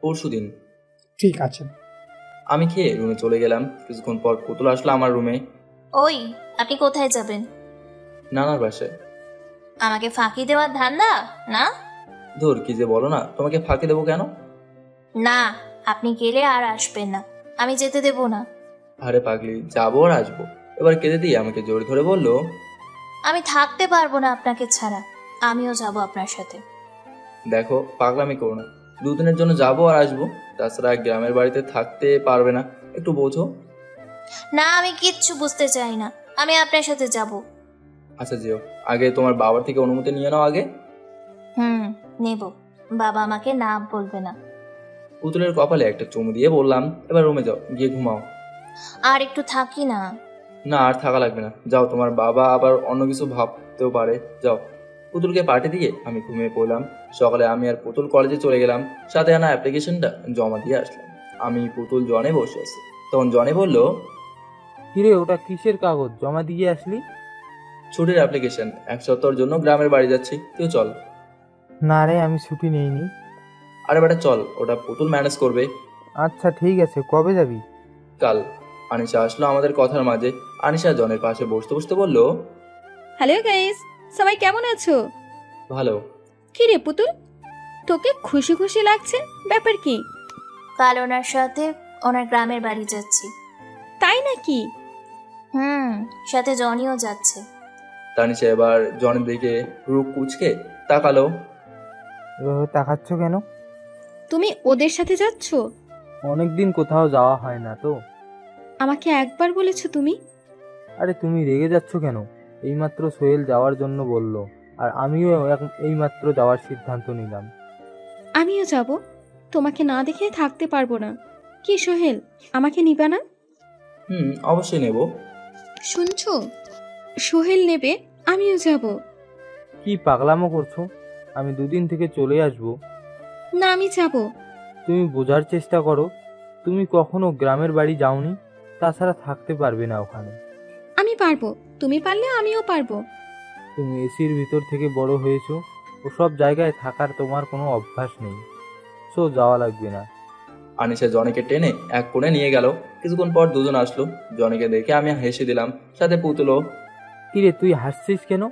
পরশুদিন। ঠিক আছে। আমি খেয়ে রুমে চলে গেলাম। কিছুক্ষণ পর পুতুল আসলো আমার রুমে। ওই, আপনি কোথায় যাবেন? নানার বাসায়। আমাকে ফাঁকি দেওয়ার ধান্দা না? ধুর, কি যে বলো না, তোমাকে ফাঁকি দেবো কেন? না, আপনি গেলে আর আসবেন না, আমি যেতে দেব না। আরে পাগলি, যাবো আর আসবো। এবার কেঁদে দিয়ে আমাকে জোর ধরে বললো, আমি থাকতে পারবো না আপনাকে ছাড়া, আমিও যাব আপনার সাথে। দেখো, পাগলামি করো না। দুদিনের জন্য যাবো আর আসবো, তাছাড়া গ্রামের বাড়িতে থাকতে পারবে না, একটু বোঝো। না, আমি কিচ্ছু বুঝতে চাই না, আমি আপনার সাথে যাব। আচ্ছা যেও, আগে তোমার বাবার থেকে অনুমতি নিয়ে নাও আগে। নেব, বাবা আমাকে না বলবে না। পুতুলের কপালে একটা চুমু দিয়ে বললাম, এবার রুমে যাও, গিয়ে ঘুমাও। আর একটু থাকি না। না, আর থাকা লাগবে না, যাও। তোমার বাবা আবার অন্য কিছু ভাবতেও পারে, যাও। পুতুলকে পাঠিয়ে দিয়ে আমি ঘুমিয়ে পড়লাম। সকালে আমি আর পুতুল কলেজে চলে গেলাম। সাথে আনা অ্যাপ্লিকেশনটা জমা দিয়ে আসলাম। আমি পুতুল জনে বসে আছি। তখন জনে বলল, কিরে, ওটা কিসের কাগজ জমা দিয়ে আসলি? ছুটির অ্যাপ্লিকেশন, 1 সপ্তাহের জন্য গ্রামের বাড়ি যাচ্ছি, তুই চল। না রে, আমি ছুটি নেইনি। আরে বেটা চল, ওটা পুতুল ম্যানেজ করবে। আচ্ছা ঠিক আছে, কবে যাবি? কাল। আনিশা আসলো আমাদের কথার মাঝে। আনিশা জনের পাশে বসতে বসতে বলল, হ্যালো গাইস, সবাই কেমন আছো? ভালো। কি রে পুতুল, তোকে খুশি খুশি লাগছে, ব্যাপার কি? কাল ওনার সাথে ওনার গ্রামের বাড়ি যাচ্ছি। তাই নাকি? সাথে জনিও যাচ্ছে। তানিশা এবার জনের দিকে রূপ কুচকে তাকালো। এভাবে তাকাচ্ছ কেন? তুমি ওদের সাথে যাচ্ছ? অনেকদিন কোথাও যাওয়া হয় না তো। আমাকে একবার বলেছো তুমি। আরে তুমি রেগে যাচ্ছ কেন? এইমাত্র সোহেল যাওয়ার জন্য বলল, আর আমিও এইমাত্র যাওয়ার সিদ্ধান্ত নিলাম। আমিও যাব, তোমাকে না দেখে থাকতে পারবো না। কি সোহেল, আমাকে নিবা না? অবশ্যই নেব। শুনছো, সোহেল নেবে, আমিও যাব। কি পাগলামো করছো? আমি দুদিন থেকে চলে আসবো। না, আমি যাব। তুমি বোঝার চেষ্টা করো, তুমি কখনো গ্রামের বাড়ি যাওনি, তাছাড়া থাকতে পারবে না ওখানে। আমি পারবো, তুমি পারলে আমিও পারবো। তুমি এসির ভিতর থেকে বড় হয়েছো, ওসব জায়গায় থাকার তোমার কোনো অভ্যাস নেই, সো যাওয়া লাগবে না। আনিশা জনিকে টেনে এক কোণে নিয়ে গেল। কিছুক্ষণ পর দুজন আসলো। জনিকে দেখে আমি হেসে দিলাম, সাথে পুতুলও। কিরে, তুই হাসছিস কেন?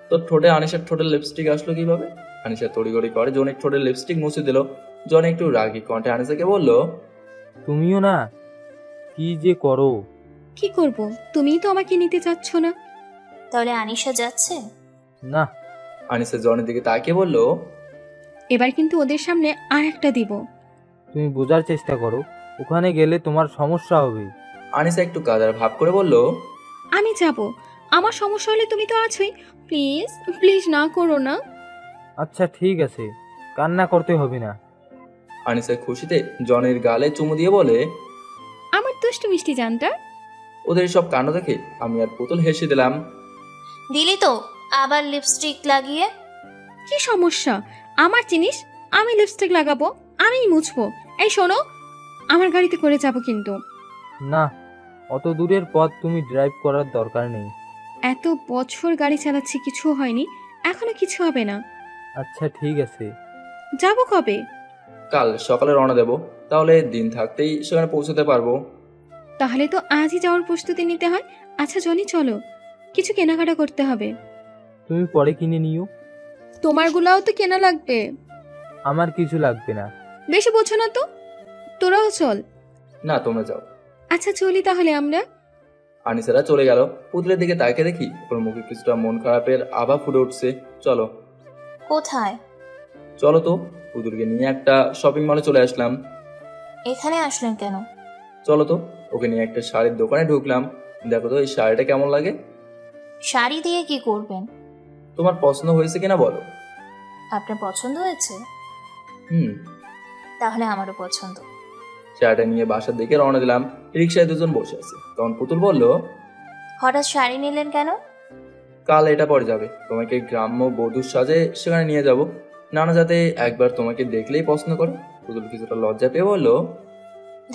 তোর ঠোঁটে আনিশার ঠোঁটের লিপস্টিক আসলো কিভাবে? আনিশা তড়িগড়ি করে জনির ঠোঁটের লিপস্টিক মুছে দিল। জনি একটু রাগি কণ্ঠে আনিশাকে বলল, তুমিও না, কি যে করো। কি করব, তুমিই তো আমাকে নিতে চাচ্ছ না। তাহলে আনিশা যাচ্ছে না। আনিশা জনির দিকে তাকিয়ে বলল, এবার কিন্তু ওদের সামনে আর একটা দিব। তুমি বোঝার চেষ্টা করো, ওখানে গেলে তোমার সমস্যা হবে। আনিশা একটু কাদার ভাব করে বলল, আমি যাব, আমার সমস্যা হলে তুমি তো আছোই, প্লিজ প্লিজ না করো না। আচ্ছা ঠিক আছে, কান্না করতে হবে না। আনিশা খুশিতে জনির গালে চুমু দিয়ে বলে, আমার তো দুষ্টু মিষ্টি জানটা। ওদের সব কাণ্ড দেখে আমি আর পুতুল হেসে দিলাম। দিলি তো আবার লিপস্টিক লাগিয়ে। কি সমস্যা? আমার জিনিস, আমি লিপস্টিক লাগাবো, আমিই মুছবো। এই শোনো, আমার গাড়িতে করে যাব কিন্তু। না, অত দূরের পথ তুমি ড্রাইভ করার দরকার নেই। এত বছর গাড়ি চালাচ্ছি, কিছু হয়নি, এখনো কিছু হবে না। আচ্ছা ঠিক আছে। যাব কবে? কাল সকালে রওনা দেব, তাহলে দিন থাকতেই সেখানে পৌঁছতে পারবো। তাহলে তো আজই যাওয়ার প্রস্তুতি নিতে হয়। আচ্ছা জনি, চলো, কিছু কেনাকাটা করতে হবে। তুমি পরে কিনে নিও। তোমারগুলাও তো কেনা লাগবে। আমার কিছু লাগবে না। বেশি বোঝো না তো, তোরাও চল। না, তোমরা যাও। আচ্ছা চলি তাহলে আমরা। আনিসারা চলে গেল। পুতুলের দিকে তাকিয়ে দেখি ওর মুখে কিছুটা মন খারাপের আভা ফুটে উঠছে। চলো। কোথায়? চলো তো। পুতুলকে নিয়ে একটা শপিং মলে চলে আসলাম। এখানে আসলেন কেন? চলো তো। ওকে নিয়ে একটা শাড়ির দোকানে ঢুকলাম। দেখো তো এই শাড়িটা কেমন লাগে। শাড়ি দিয়ে কি করবেন? তোমার পছন্দ হয়েছে কিনা বলো। আপনার পছন্দ হয়েছে? হুম। তাহলে আমারও পছন্দ। শাড়িটা নিয়ে বাসার দিকে রওনা দিলাম। রিক্সায় দুজন বসে আছে। তখন পুতুল বলল, হঠাৎ শাড়ি নিলেন কেন? কাল এটা পরে যাবে, তোমাকে গ্রাম্য বধূর সাজে সেখানে নিয়ে যাব। নানা যাতে একবার তোমাকে দেখলেই পছন্দ করে। পুতুল কিছুটা লজ্জা পেয়ে বলল,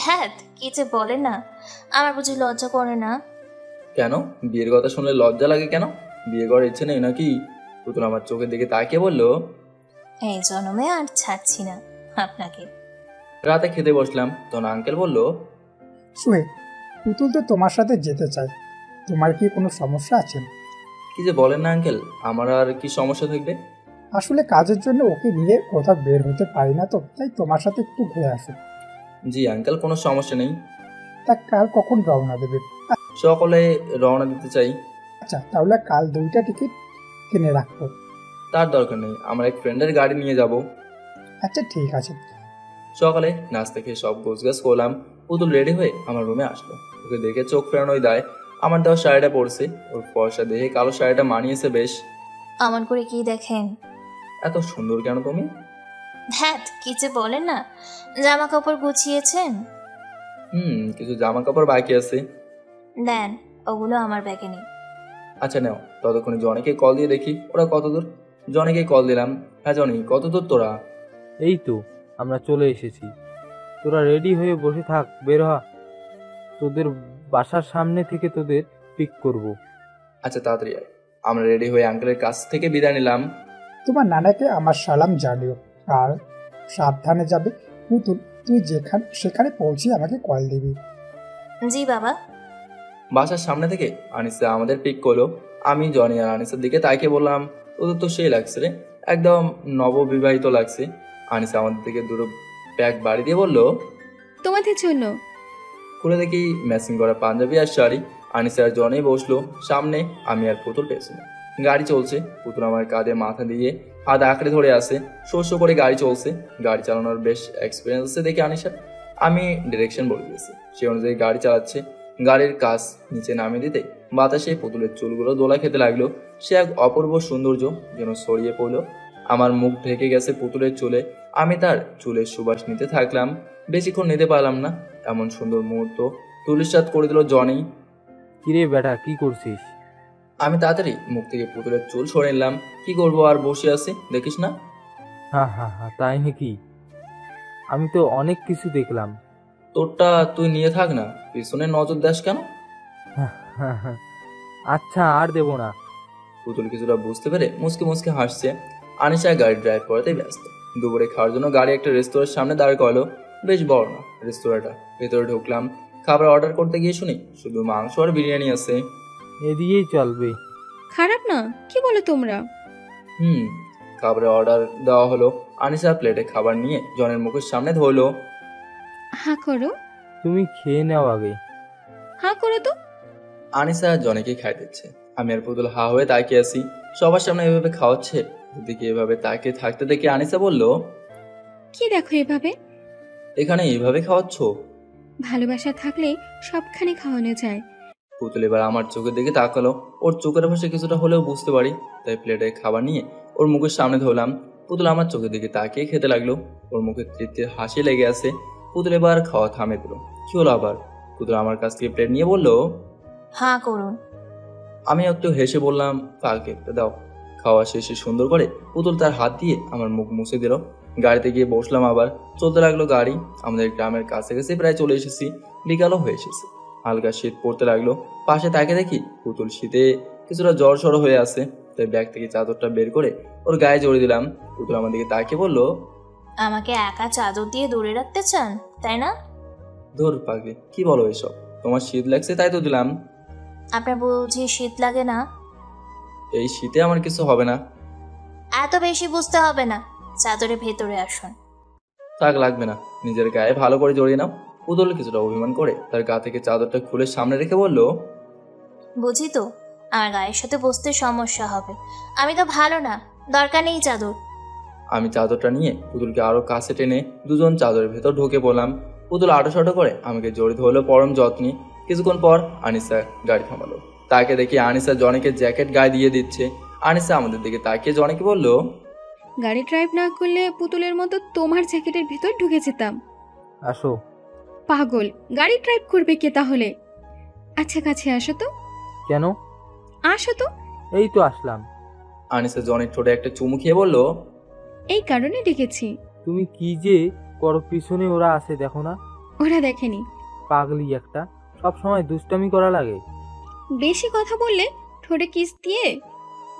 হ্যাঁ, কি যে বলেন না, আমার বুঝি লজ্জা করে না? কেন? বিয়ের কথা শুনলে লজ্জা লাগে কেন? বিয়ে করার ইচ্ছে নেই নাকি? পুতুল আমার চোখের দিকে তাকিয়ে বলল, এই জন্মে আর ছাড়ছি না আপনাকে। রাতে খেতে বসলাম, তখন আঙ্কেল বলল, সোহেল, পুতুল তো তোমার সাথে যেতে চায়, তোমার কি কোনো সমস্যা আছে? কি যে বলেন না আঙ্কেল, আমার আর কি সমস্যা থাকবে? আসলে কাজের জন্য ওকে নিয়ে কোথাও বের হতে পারি না, তো তাই তোমার সাথে একটু ঘুরে আসো। জি আঙ্কেল, কোনো সমস্যা নেই। তা কাল কখন রওনা দেবে? সকলে রওনা দিতে চাই। আচ্ছা, তাহলে কাল 2টা টিকিট কিনে রাখবো। তার দরকার নেই, আমার এক ফ্রেন্ডের গাড়ি নিয়ে যাব। আচ্ছা ঠিক আছে। সকালে নাস্তা খেয়ে সব গোছগাছ করলাম। পুতুল রেডি হয়ে আমার রুমে আসলো। ওকে দেখে চোখ ফেরানোই দায়। আমার দেওয়া শাড়িটা পরছে। ওর ফর্সা দেখে কালো শাড়িটা মানিয়েছে বেশ। অমন করে কি দেখেন? এত সুন্দর কেন তুমি? হ্যাঁ, কি যে বলেন না, জামা কাপড় গুছিয়েছেন? কিছু জামা কাপড় বাকি আছে। দেন, ওগুলো আমার ব্যাগে নেই। আচ্ছা নাও। ততক্ষণে জনিকে কল দিয়ে দেখি ওরা কত দূর। জনিকে কল দিলাম। হ্যাঁ জনি, কত দূর তোরা? এই তো আমরা চলে এসেছি। তোরা রেডি হয়ে বসে থাক, বের হ। তোদের বাসার সামনে থেকে তোদের পিক করব। আচ্ছা তাড়াতাড়ি আয়। আমরা রেডি হয়ে আঙ্কেলের কাছ থেকে বিদায় নিলাম। তোমার নানাকে আমার সালাম জানিও, আর সাবধানে যাবে। পুতুল, তুই সেখানে পৌঁছে আমাকে কল দিবি। জি বাবা। বাসার সামনে থেকে আনিসা আমাদের পিক করলো। আমি জনি আর আনিসার দিকে তাইকে বললাম, তোদের তো সেই লাগছে রে, একদম নববিবাহিত লাগছে। আনিসা আমাদের দিকে দুটো ব্যাগ বাড়ি দিয়ে বলল, তোমাদের জন্য। খুলে দেখি ম্যাচিং করা পাঞ্জাবি আর শাড়ি। আনিসা আর জনি বসলো সামনে, আমি আর পুতুল পেছনে। গাড়ি চলছে। পুতুল আমার কাঁধে মাথা দিয়ে হাত আঁকড়ে ধরে আছে। শো শো করে গাড়ি চলছে। গাড়ি চালানোর বেশ এক্সপিরিয়েন্স আছে দেখে আনিসা। আমি ডিরেকশন বলে দিয়েছি, সে অনুযায়ী গাড়ি চালাচ্ছে। গাড়ির কাজ নিচে নামিয়ে দিতে বাতাসে পুতুলের চুলগুলো দোলা খেতে লাগলো। সে এক অপূর্ব সৌন্দর্য যেন ছড়িয়ে পড়লো। আমার মুখ ঢেকে গেছে পুতুলের চুলে। আমি তার চুলের সুবাস নিতে থাকলাম। বেশিক্ষণ নিতে পারলাম না। এমন সুন্দর মুহূর্ত তুলিসাৎ করে দিল জনি। কিরে বেটা, কি করছিস? আমি তাড়াতাড়ি মুখ থেকে পুতুলের চুল সরে নিলাম। কি করবো, আর বসে আছি, দেখিস না? হ্যাঁ হ্যাঁ হ্যাঁ, তাই নাকি? আমি তো অনেক কিছু দেখলাম। তোরটা তুই নিয়ে থাক না, পিছনে নজর দাস কেন? আচ্ছা, আর দেব না। পুতুল কিছুটা বুঝতে পেরে মুসকে মুসকে হাসছে। আনিশা গাড়ি ড্রাইভ করাতে ব্যস্ত। দুপুরে খাওয়ার জন্য গাড়ি একটা রেস্তোরাঁর সামনে দাঁড় করালো। বেশ বড় না রেস্তোরাঁটা। ভেতরে ঢুকলাম। খাবার অর্ডার করতে গিয়ে শুনি শুধু মাংস আর বিরিয়ানি আছে। এদিকেই চলবে। খারাপ না, কি বলো তোমরা? খাবারের অর্ডার দেওয়া হলো। আনিশা প্লেটে খাবার নিয়ে জনের মুখের সামনে ধরলো। হ্যাঁ করো। তুমি খেয়ে নাও আগে। হ্যাঁ করো তো। আনিশা জনেকে খাই দিচ্ছে। আমি আর পুতুল হা হয়ে তাকিয়ে আছি। সবার সামনে এভাবে খাওয়াচ্ছে। দিদিকে এভাবে তাকিয়ে থাকতে দেখে আনিশা বলল, কি দেখো এভাবে? এখানে এইভাবে খাওয়াচ্ছ? ভালোবাসা থাকলে সবখানে খাওয়ানো যায়। পুতুল এবার আমার চোখের দিকে তাকালো। ওর চোখের ভাষা কিছুটা হলেও বুঝতে পারি, তাই প্লেটে খাবার নিয়ে ওর মুখের সামনে ধরলাম। পুতুল আমার চোখের দিকে তাকিয়ে খেতে লাগলো। ওর মুখে তৃপ্তির হাসি লেগে আছে। পুতুল এবার খাওয়া থামে দিল। কি হলো আবার? পুতুল আমার কাছ থেকে প্লেট নিয়ে বলল, হাঁ করুন। আমি একটু হেসে বললাম, পাকে দাও। খাওয়া শেষে সুন্দর করে পুতুল তার হাত দিয়ে আমার মুখ মুছে দিল। গাড়িতে গিয়ে বসলাম, আবার চলতে লাগলো গাড়ি। আমাদের গ্রামের কাছাকাছি প্রায় চলে এসেছি, বিকালও হয়ে এসেছে। হালকা শীত পড়তে লাগলো। পাশে তাকে দেখি পুতুল শীতে কিছুটা জ্বর সড়ো হয়ে আছে, তাই ব্যাগ থেকে চাদরটা বের করে ওর গায়ে জড়িয়ে দিলাম। পুতুল আমার দিকে তাকিয়ে বলল, আমাকে একা চাদর দিয়ে দূরে রাখতে চান তাই না? ধর পাগলি, কি বলো এসব? তোমার শীত লাগছে তাই তো দিলাম। আপনার বুঝি শীত লাগে না? এই শীতে আমার কিছু হবে না। এত বেশি বুঝতে হবে না, চাদরের ভেতরে আসুন। থাক, লাগবে না, নিজের গায়ে ভালো করে জড়িয়ে নাও। পুতুল কিছুটা অভিমান করে তার গা থেকে চাদরটা খুলে সামনে রেখে বলল, বুঝি তো আমার গায়ের সাথে বসতে সমস্যা হবে, আমি তো ভালো না, দরকার নেই চাদর। আমি চাদরটা নিয়ে পুতুলকে আরো কাছে টেনে দুজন চাদরের ভেতর ঢুকে পড়লাম। পুতুল আটোসাটো করে আমাকে জড়িত হলো পরম যত্নে। কিছুক্ষণ পর আনিসা গাড়ি থামালো। তাকে দেখি আনিসা জনিকে জ্যাকেট গায়ে দিয়ে দিচ্ছে। আনিসা আমাদের দিকে তাকিয়ে জনিকে বলল, গাড়ি ড্রাইভ না করলে পুতুলের মতো তোমার জ্যাকেটের ভেতর ঢুকে যেতাম। আসো। পাগল, গাড়ি ড্রাইভ করবে কে তাহলে? আচ্ছা কাছে আসো তো। কেন? আসো তো। এই তো আসলাম। আনিসা জনির ঠোঁটে একটা চুমু খেয়ে বলল, এই কারণে ডেকেছি। তুমি কি যে করো, পিছনে ওরা আছে দেখো না? ওরা দেখেনি। পাগলি একটা, সব সময় দুষ্টামি করা লাগে। বেশি কথা বললে ঠোঁটে কিস দিয়ে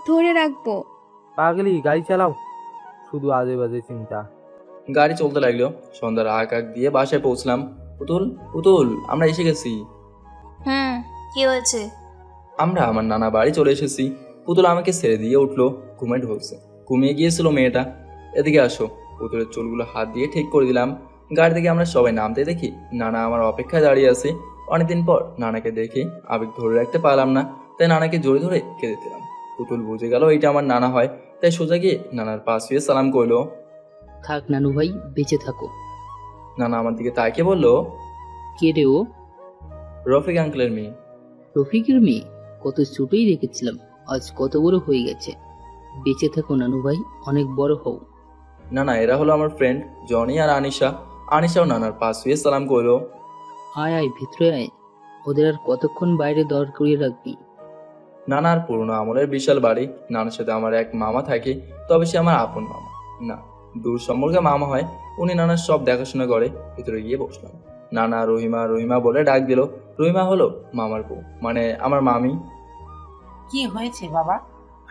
ধরে রাখবো। পাগলি, গাড়ি চালাও, শুধু আজে বাজে চিন্তা। গাড়ি চলতে লাগলো। সন্ধ্যার আগ দিয়ে বাসায় পৌঁছলাম। পুতুল পুতুল, আমরা এসে গেছি। কি হয়েছে? আমরা আমার নানা বাড়ি চলে এসেছি। পুতুল আমাকে ছেড়ে দিয়ে উঠলো। ঘুমে ঢুকছে, ঘুমিয়ে গিয়েছিল মেয়েটা। এদিকে আসো। পুতুলের চুলগুলো হাত দিয়ে ঠিক করে দিলাম। গাড়ি থেকে আমরা সবাই নামতে দেখি নানা আমার অপেক্ষায় দাঁড়িয়ে আছে। অনেকদিন পর নানাকে দেখে আবেগ ধরে রাখতে পারলাম না, তাই নানাকে জড়ি ধরে কেঁদে দিলাম। পুতুল বুঝে গেল এটা আমার নানা হয়, তাই সোজা গিয়ে নানার পাশ ফিরে সালাম করলো। থাক নানু ভাই, বেঁচে থাকো। নানা আমার দিকে তাকিয়ে বলল, কে রে ও? রফিক আঙ্কেলের মেয়ে। রফিকের মেয়ে? কত ছোটই রেখেছিলাম, আজ কত বড় হয়ে গেছে। বেঁচে থাকো নানু ভাই, অনেক বড় হও। না না, এরা হলো আমার ফ্রেন্ড জনি আর আনিশা। আনিশাও নানার পাশ ফিরে সালাম করলো। আয় আয়, ভিতরে আয়। ওদের আর কতক্ষণ বাইরে দর করিয়ে রাখবি? নানার পুরোনো আমলের বিশাল বাড়ি। নানার সাথে আমার এক মামা থাকে, তবে সে আমার আপন মামা না, দূর সম্পর্কে মামা হয়। উনি নানার সব দেখাশোনা করে। ভিতরে গিয়ে বসলাম। নানা রহিমা রহিমা বলে ডাক দিল। রহিমা হলো মামার বউ, মানে আমার মামি। কি হয়েছে বাবা?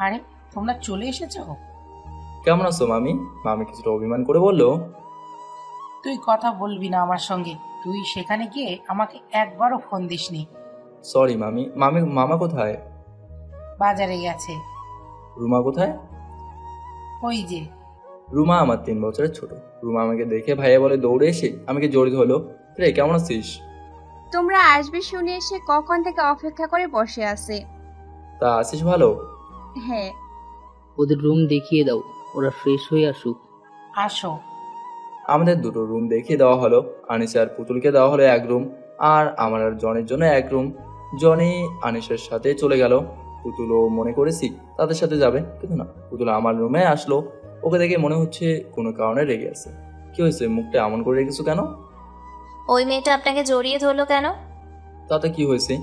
আরে তোমরা চলে এসেছো? কেমন আছো মামি? মামি কিছুটা অভিমান করে বলল, তুই কথা বলবি না আমার সঙ্গে? তুই সেখানে গিয়ে আমাকে একবারও ফোন দিসনি। সরি মামি। মামি মামা কোথায়? বাজারে গেছে। রুমা কোথায়? ওই যে। রুমা আমার 3 বছরের ছোট। রুমা আমাকে দেখে ভাইয়া বলে দৌড়ে এসে আমাকে জড়িত হলো। রে, কেমন আছিস? তোমরা আসবে শুনে এসে কখন থেকে অপেক্ষা করে বসে আছে। তা আছিস ভালো? হ্যাঁ। ওদের রুম দেখিয়ে দাও, ওরা ফ্রেশ হয়ে আসুক। আসো। আমাদের দুটো রুম দেখিয়ে দেওয়া হলো। আনিসা আর পুতুলকে দেওয়া হলো এক রুম, আর আমার আর জনের জন্য এক রুম। জনি আনিসের সাথে চলে গেল। পুতুলও মনে করেছি তাদের সাথে যাবে, কিন্তু না, পুতুল আমার রুমে আসলো। ওকে দেখে মনে হচ্ছে কোনো কারণে রেগে আছে। কি হয়েছে, মুখটা এমন করে রেখেছো কেন? ওই মেয়েটা আপনাকে জড়িয়ে ধরলো কেন? তাতে কি হয়েছে?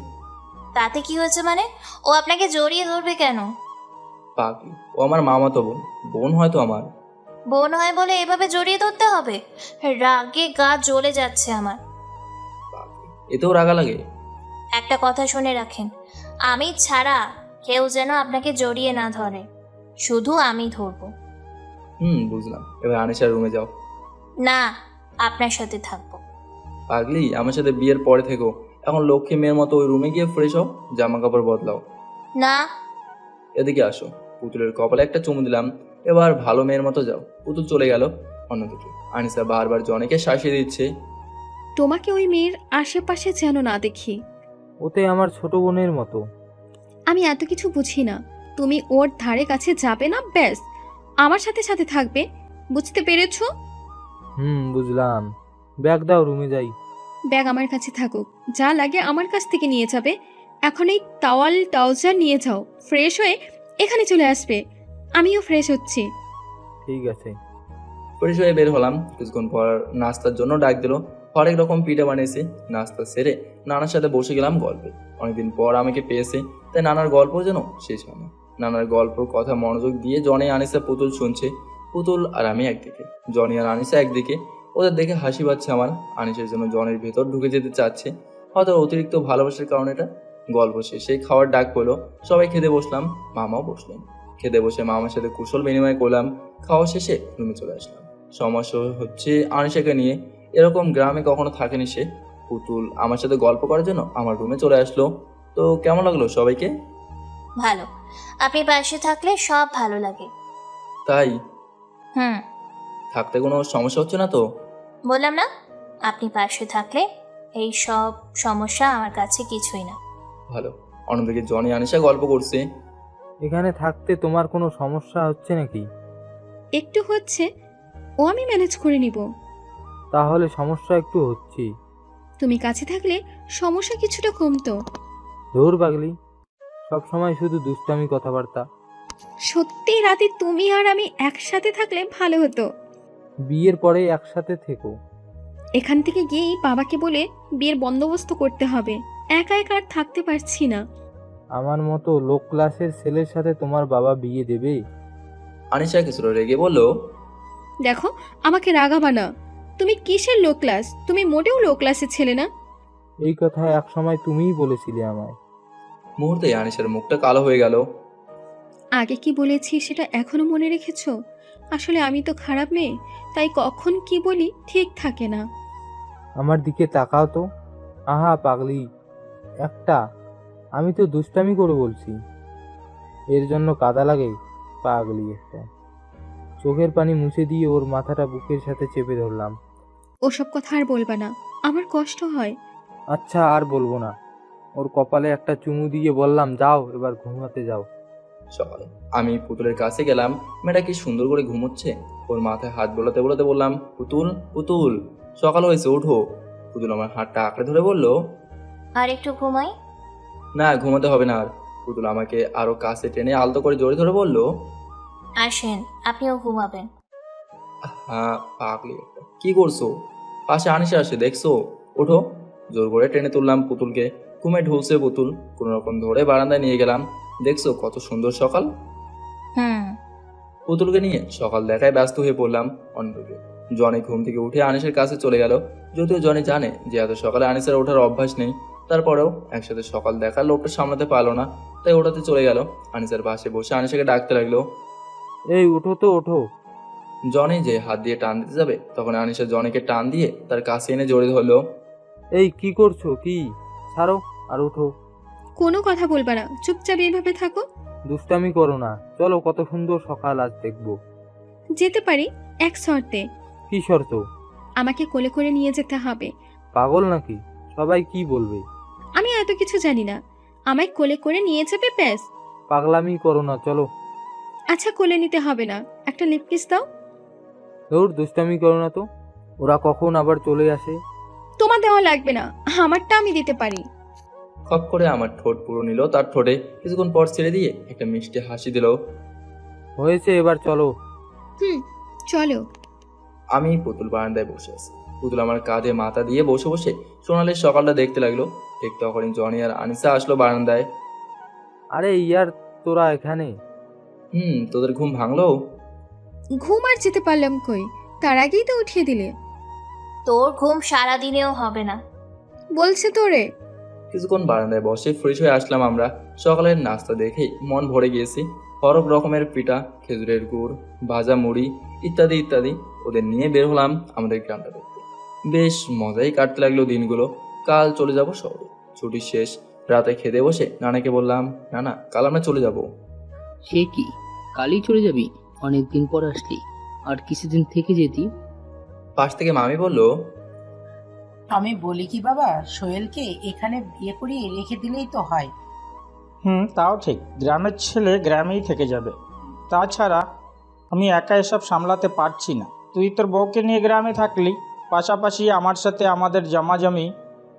তাতে কি হয়েছে মানে? ও আপনাকে জড়িয়ে ধরবে কেন? পাগলি, ও আমার মামাতো বোন। বোন হয়তো আমার। বোন হয় বলে এভাবে জড়িয়ে ধরতে হবে? রাগে গা জ্বলে যাচ্ছে আমার। পাগলি, এতেও রাগা লাগে? একটা কথা শুনে রাখেন, আমি ছাড়া কেউ যেন আপনাকে জড়িয়ে না ধরে, শুধু আমি ধরবো। বুঝলাম। এবার আনিশার রুমে যাও। না, আপনার সাথে থাকবো। পাগলি, আমার সাথে বিয়ের পরে থেকো। এখন লক্ষ্মী মেয়ের মতো ওই রুমে গিয়ে ফ্রেশ হও, জামা কাপড় বদলাও। না। এদিকে আসো। পুতুলের কপালে একটা চুমু দিলাম। এবার ভালো মেয়ের মতো যাও। পুতুল চলে গেল। অন্যদিকে আনিসা বারবার জনিকে শাসিয়ে দিচ্ছে। তোমাকে ওই মেয়ের আশেপাশে যেন না দেখি। ওতে আমার ছোট বোনের মতো। আমি এত কিছু বুঝি না। তুমি ওর ধারে কাছে যাবে না, ব্যাস আমার সাথে সাথে থাকবে, বুঝতে পেরেছো? বুঝলাম। ব্যাগ দাও, রুমে যাই। ব্যাগ আমার কাছে থাকুক, যা লাগে আমার কাছ থেকে নিয়ে যাবে। এখন এই টাওয়াল ট্রাউজার নিয়ে যাও, ফ্রেশ হয়ে এখানে চলে আসবে। আমিও ফ্রেশ হচ্ছি। ঠিক আছে। ফ্রেশ হয়ে বের হলাম। কিছুক্ষণ পর নাস্তার জন্য ডাক দিল। হরেক রকম পিঠা বানিয়েছে। নাস্তা সেরে নানার সাথে বসে গেলাম গল্পে। অনেকদিন পর আমাকে পেয়েছে, তাই নানার গল্প যেন শেষ হয় না। নানার গল্পর কথা মনোযোগ দিয়ে জনি, আনিসা, পুতুল শুনছে। পুতুল আর আমি একদিকে, জনি আর আনিসা একদিকে। ওদের দেখে হাসি পাচ্ছে আমার। আনিসের জন্য জনের ভেতর ঢুকে যেতে চাচ্ছে, হয়তো অতিরিক্ত ভালোবাসার কারণে। এটা গল্প শেষে খাওয়ার ডাক পেলো, সবাই খেতে বসলাম। মামাও বসলেন। খেতে বসে মামার সাথে কুশল বিনিময় করলাম। খাওয়া শেষে রুমে চলে আসলাম। সমস্যা হচ্ছে আনিসাকে নিয়ে। এরকম গ্রামে কখনো থাকেনি সে। পুতুল আমার সাথে গল্প করার জন্য আমার রুমে চলে আসলো। তো কেমন লাগলো সবাইকে? ভালো, আপনি পাশে থাকলে সব ভালো লাগে। তাই হুম, থাকতে কোনো সমস্যা হচ্ছে না তো? বললাম না, আপনি পাশে থাকলে এই সব সমস্যা আমার কাছে কিছুই না। ভালো। অন্যদিকে জনি, আনিসা গল্প করছে। এখানে থাকতে তোমার কোনো সমস্যা হচ্ছে নাকি? একটু হচ্ছে, ও আমি ম্যানেজ করে নিব। তাহলে সমস্যা একটু হচ্ছে। তুমি কাছে থাকলে সমস্যা কিছুটা কমতো। ধুর পাগলি, সবসময় শুধু দুষ্টামি কথাবার্তা। সত্যি রাতে তুমি আর আমি একসাথে থাকলে ভালো হতো। বিয়ের পরে একসাথে থেকো। এখান থেকে গিয়েই বাবাকে বলে বিয়ের বন্দোবস্ত করতে হবে। একা একা আর থাকতে পারছি না। আমার মতো লো ক্লাসের ছেলের সাথে তোমার বাবা বিয়ে দেবে? আনিসা কিছুটা রেগে বলল, দেখো, আমাকে রাগাবা না। তুমি কিসের লো ক্লাস? তুমি মোটেও লো ক্লাসের ছেলে না। এই কথা একসময় তুমিই বলেছিলে আমায়। মুহূর্তে আনিসার মুখটা কালো হয়ে গেল। আগে কি বলেছি সেটা এখনো মনে রেখেছো? আসলে আমি তো খারাপ মেয়ে, তাই কখন কি বলি ঠিক থাকে না। আমার দিকে তাকাও তো। আহা পাগলি একটা, আমি তো দুষ্টামি করে বলছি। এর জন্য কাদা লাগে? পাগলি একটা। চোখের পানি মুছে দিয়ে ওর মাথাটা বুকের সাথে চেপে ধরলাম। ওসব কথা আর বলবা না, আমার কষ্ট হয়। আচ্ছা আর বলবো না। ওর কপালে একটা চুমু দিয়ে বললাম, যাও এবার ঘুমাতে যাও। সকালে আমি পুতুলের কাছে গেলাম। মেয়েটা কি সুন্দর করে ঘুমোচ্ছে। ওর মাথায় হাত বোলাতে বোলাতে বললাম, পুতুল পুতুল, সকাল হয়েছে, ওঠো। পুতুল আমার হাতটা আঁকড়ে ধরে বলল, আর একটু ঘুমাই। না, ঘুমাতে হবে না আর। পুতুল আমাকে আরো কাছে টেনে আলতো করে জড়িয়ে ধরে বলল, আসেন, আপনিও ঘুমাবেন। হ্যাঁ পাগলি একটা, কি করছো? পাশে আনিসা আসে, দেখছো? ওঠো। জোর করে টেনে তুললাম পুতুলকে। ঘুমে ঢুলছে পুতুল। কোনো রকম ধরে বারান্দায় নিয়ে গেলাম। দেখছো কত সুন্দর সকাল। হুম, পুতুলকে নিয়ে সকাল দেখায় ব্যস্ত হয়ে পড়লাম। অন্যদিকে জনি ঘুম থেকে উঠে আনিসের কাছে চলে গেল। যদিও জনি জানে যে এত সকালে আনিসের ওঠার অভ্যাস নেই, তারপরেও একসাথে সকাল দেখার লোকটা সামলাতে পারলো না, তাই ওঠাতে চলে গেল। আনিসের পাশে বসে আনিসাকে ডাকতে লাগলো। এই ওঠো তো ওঠো। জনি যে হাত দিয়ে টান দিতে যাবে, তখন আনিসা জনিকে টান দিয়ে তার কাছে এনে জড়িয়ে ধরলো। এই কি করছো? কি ছাড়ো আর ওঠো। কোনো কথা বলবা না, চুপচাপ এইভাবে থাকো। দুষ্টামি করো না, চলো কত সুন্দর সকাল আজ দেখবো। যেতে পারি এক শর্তে। কি শর্ত? আমাকে কোলে করে নিয়ে যেতে হবে। পাগল নাকি? সবাই কি বলবে? আমি এত কিছু জানি না, আমায় কোলে করে নিয়ে যাবে ব্যাস। পাগলামি করো না, চলো। আচ্ছা, কোলে নিতে হবে না, একটা লিপ কিস দাও। ধুর, দুষ্টামি করো না তো। ওরা কখন আবার চলে আসে। তোমার দেওয়া লাগবে না, আমারটা আমি দিতে পারি। খপ করে আমার ঠোঁট পুরো নিল তার ঠোঁটে। কিছুক্ষণ পর ছেড়ে দিয়ে একটা মিষ্টি হাসি দিল। হয়েছে, এবার চলো। চলো। আমি পুতুল বারান্দায় বসে আছি। পুতুল আমার কাঁধে মাথা দিয়ে বসে বসে সোনালের সকালটা দেখতে লাগলো। ঠিক তখনই জনি আর আনিসা আসলো বারান্দায়। আরে ইয়ার, তোরা এখানে? তোদের ঘুম ভাঙলো? ঘুম আর যেতে পারলাম কই, তার আগেই তো উঠিয়ে দিলে। তোর ঘুম সারাদিনেও হবে না বলছে তোরে। কিছুক্ষণ বারান্দায় বসে ফ্রেশ হয়ে আসলাম আমরা। সকালের নাস্তা দেখেই মন ভরে গিয়েছি। হরেক রকমের পিঠা, খেজুরের গুড়, ভাজা মুড়ি ইত্যাদি ইত্যাদি। ওদের নিয়ে বের হলাম আমাদের গ্রামটা দেখতে। বেশ মজাই কাটতে লাগলো দিনগুলো। কাল চলে যাব শহরে, ছুটি শেষ। রাতে খেতে বসে নানাকে বললাম, নানা কাল আমরা চলে যাব। সে কি, কালই চলে যাবি? অনেকদিন পর আসলি, আর কিছুদিন থেকে যেতি। পাশ থেকে মামি বলল, আমি বলি কি বাবা, সোহেলকে এখানে বিয়ে করিয়ে রেখে দিলেই তো হয়। তাও ঠিক, গ্রামের ছেলে গ্রামেই থেকে যাবে। তাছাড়া আমি একা এসব সামলাতে পারছি না। তুই তোর বউকে নিয়ে গ্রামে থাকলি, পাশাপাশি আমার সাথে আমাদের জমাজমি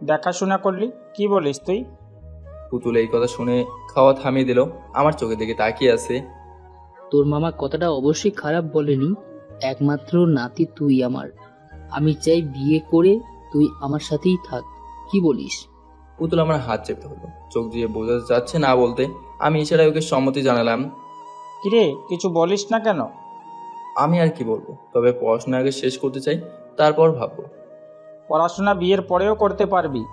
দেখাশোনা করলি। কি বলিস তুই? পুতুল এই কথা শুনে খাওয়া থামিয়ে দিল। আমার চোখের দিকে তাকিয়ে আছে। তোর মামা কথাটা অবশ্যই খারাপ বলেনি। একমাত্র নাতি তুই আমার। আমি চাই বিয়ে করে তুই আমার সাথেই থাক, কি বলিস? পুতুল আমার হাত চেপে ধরলো, চোখ দিয়ে বোঝা যাচ্ছে না বলতে। আমি ইশারায় ওকে সম্মতি জানালাম। কিরে, কিছু বলিস না কেন? আমি আর কি বলবো, তবে পড়াশোনা আগে শেষ করতে চাই, তারপর ভাববো। পড়াশোনা বিয়ের পরেও করতে পারবি।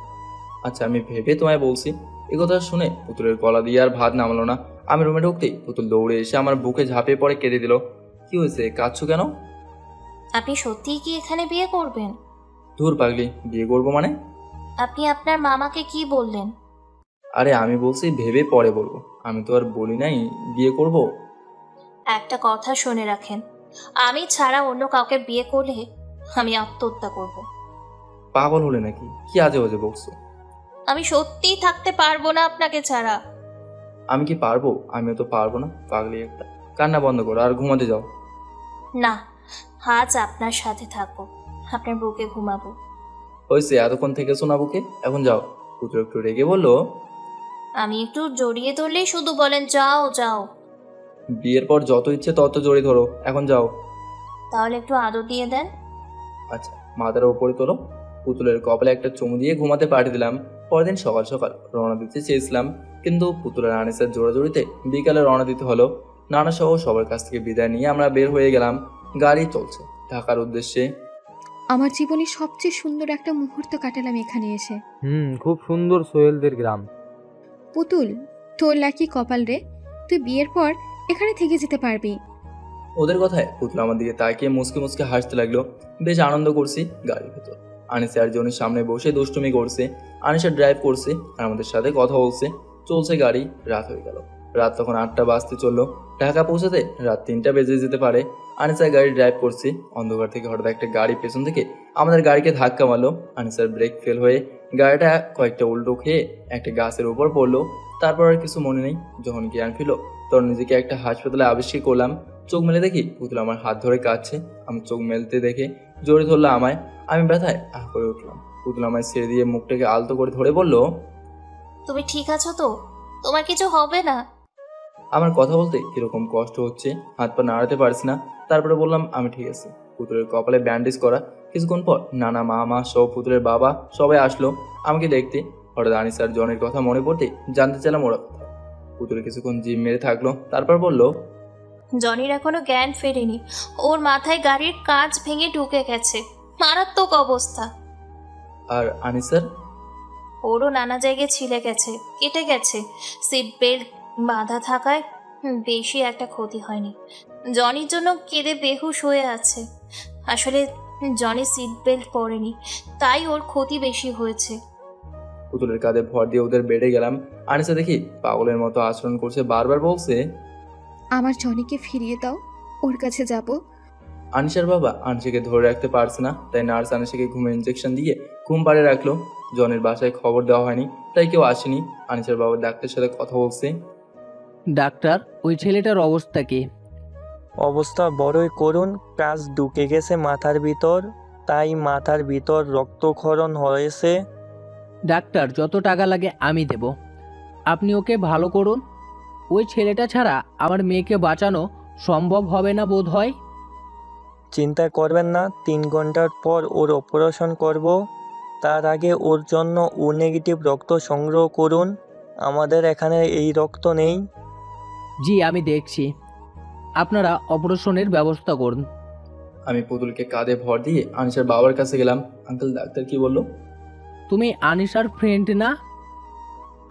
আচ্ছা, আমি ভেবে তোমায় বলছি। এ কথা শুনে পুতুলের গলা দিয়ে আর ভাত নামলো না। আমি রুমে ঢুকতেই পুতুল দৌড়ে এসে আমার বুকে ঝাঁপিয়ে পড়ে কেঁদে দিল। কি হয়েছে, কাঁদছো কেন? আপনি সত্যিই কি এখানে বিয়ে করবেন? ধুর পাগলি, বিয়ে করবো মানে? আপনি আপনার মামাকে কি বললেন? আরে আমি বলছি ভেবে পরে বলবো, আমি তো আর বলি নাই বিয়ে করব। একটা কথা শুনে রাখেন, আমি ছাড়া অন্য কাউকে বিয়ে করলে আমি আত্মহত্যা করব। পাগল হলে নাকি? কি আজে বাজে বলছো? আমি সত্যিই থাকতে পারবো না আপনাকে ছাড়া। আমি কি পারবো? আমিও তো পারবো না, পাগলি একটা। কান্না বন্ধ করো আর ঘুমাতে যাও। না, আজ আপনার সাথে থাকবো, আপনার বুকে ঘুমাবো। হয়েছে, এতক্ষণ থেকে শোনা বুকে, এখন যাও। পুতুল একটু রেগে বললো। আমি একটু জড়িয়ে ধরলেই শুধু বলেন যাও যাও। বিয়ের পর যত ইচ্ছে তত জড়িয়ে ধরো, এখন যাও। তাহলে একটু আদর দিয়ে দেন। আচ্ছা, মাথার উপরে তোলো। পুতুলের কপালে একটা চুমু দিয়ে ঘুমাতে পাঠিয়ে দিলাম। পরের দিন সকাল সকাল রওনা দিতে চেয়েছিলাম, কিন্তু পুতুলের আনিসের জোড়াজড়িতে বিকালে রওনা দিতে হলো। নানা সহ সবার কাছ থেকে বিদায় নিয়ে আমরা বের হয়ে গেলাম। গাড়ি চলছে ঢাকার উদ্দেশ্যে। আমার জীবনে সবচেয়ে সুন্দর একটা মুহূর্ত কাটালাম এখানে এসে। খুব সুন্দর সোহেলদের গ্রাম। পুতুল, তোর লাকি কপাল রে, তুই বিয়ের পর এখানে থেকে যেতে পারবি। ওদের কথায় পুতুল আমার দিকে তাকিয়ে মুসকে মুসকে হাসতে লাগলো। বেশ আনন্দ করছি গাড়ির ভেতর। আনিসা আর জনের সামনে বসে দুষ্টুমি করছে, আনিসা ড্রাইভ করছে আর আমাদের সাথে কথা বলছে। চলছে গাড়ি। রাত হয়ে গেল। রাত তখন 8টা বাজতে চললো। ঢাকা পৌঁছাতে রাত 3টা বেজে যেতে পারে। আনিসা গাড়ি ড্রাইভ করছে। অন্ধকার থেকে হঠাৎ একটা গাড়ি পেছন থেকে আমাদের গাড়িকে ধাক্কা মারলো। আনিসার ব্রেক ফেল হয়ে গাড়িটা কয়েকটা উল্টো খেয়ে একটা গাছের উপর পড়লো। তারপর আর কিছু মনে নেই। যখন জ্ঞান ফিরল তখন নিজেকে একটা হাসপাতালে আবিষ্কার করলাম। চোখ মেলে দেখি পুতুল আমার হাত ধরে কাঁদছে। আমি চোখ মেলতে দেখে জোরে ধরলো আমায়। আমি ব্যথায় আহ করে উঠলাম। পুতুল আমায় ছেড়ে দিয়ে মুখটাকে আলতো করে ধরে বলল, তুমি ঠিক আছো তো? তোমার কিছু হবে না? আমার কথা বলতে কিরকম কষ্ট হচ্ছে, হাত পা নাড়াতে পারছি না। তারপরে বললাম আমি ঠিক আছে। পুতুলের কপালে ব্যান্ডেজ করা। কিছুক্ষণ পর নানা মা সহ পুতুলের বাবা সবাই আসলো আমাকে দেখতে। হঠাৎ আনিসার জনের কথা মনে পড়তে জানতে চাইলাম ওরা কথা। পুতুল কিছুক্ষণ জিম মেরে থাকলো, তারপর বলল, জনির এখনো জ্ঞান ফেরেনি, ওর মাথায় গাড়ির কাঁচ ভেঙে ঢুকে গেছে, মারাত্মক অবস্থা। আর আনিসার? ওরও নানা জায়গায় ছিলে গেছে, কেটে গেছে। সিট বেল্ট বাঁধা থাকায় বেশি একটা ক্ষতি হয়নি। জনির জন্য কেঁদে বেহুশ হয়ে আছে। আসলে জনি সিট বেল্ট পরেনি, তাই ওর ক্ষতি বেশি হয়েছে। পুতুলের কাঁধে ভর দিয়ে ওদের বেড়ে গেলাম। আনিসা দেখি পাগলের মতো আচরণ করছে, বারবার বলছে, আমার জনিকে ফিরিয়ে দাও, ওর কাছে যাব। আনিসার বাবা আনিসাকে ধরে রাখতে পারছে না, তাই নার্স আনিসাকে ঘুমে ইঞ্জেকশন দিয়ে ঘুম পাড়ে রাখলো। জনের বাসায় খবর দেওয়া হয়নি, তাই কেউ আসেনি। আনিসার বাবা ডাক্তারের সাথে কথা বলছে। ডাক্তার, ওই ছেলেটার অবস্থা কি? অবস্থা বড়ই করুণ। কাঁচ ঢুকে গেছে মাথার ভিতর, তাই মাথার ভিতর রক্তক্ষরণ হয়েছে। ডাক্তার, যত টাকা লাগে আমি দেব, আপনি ওকে ভালো করুন। ওই ছেলেটা ছাড়া আমার মেয়েকে বাঁচানো সম্ভব হবে না বোধ হয়। চিন্তা করবেন না, 3 ঘন্টার পর ওর অপারেশন করব। তার আগে ওর জন্য ও নেগেটিভ রক্ত সংগ্রহ করুন। আমাদের এখানে এই রক্ত নেই। জি, আমি দেখছি, আপনারা অপারেশনের ব্যবস্থা করুন। আমি পুতুলকে কাঁধে ভর দিয়ে আনিসার বাবার কাছে গেলাম। আঙ্কেল, ডাক্তার কি বললো? তুমি আনিসার ফ্রেন্ড না?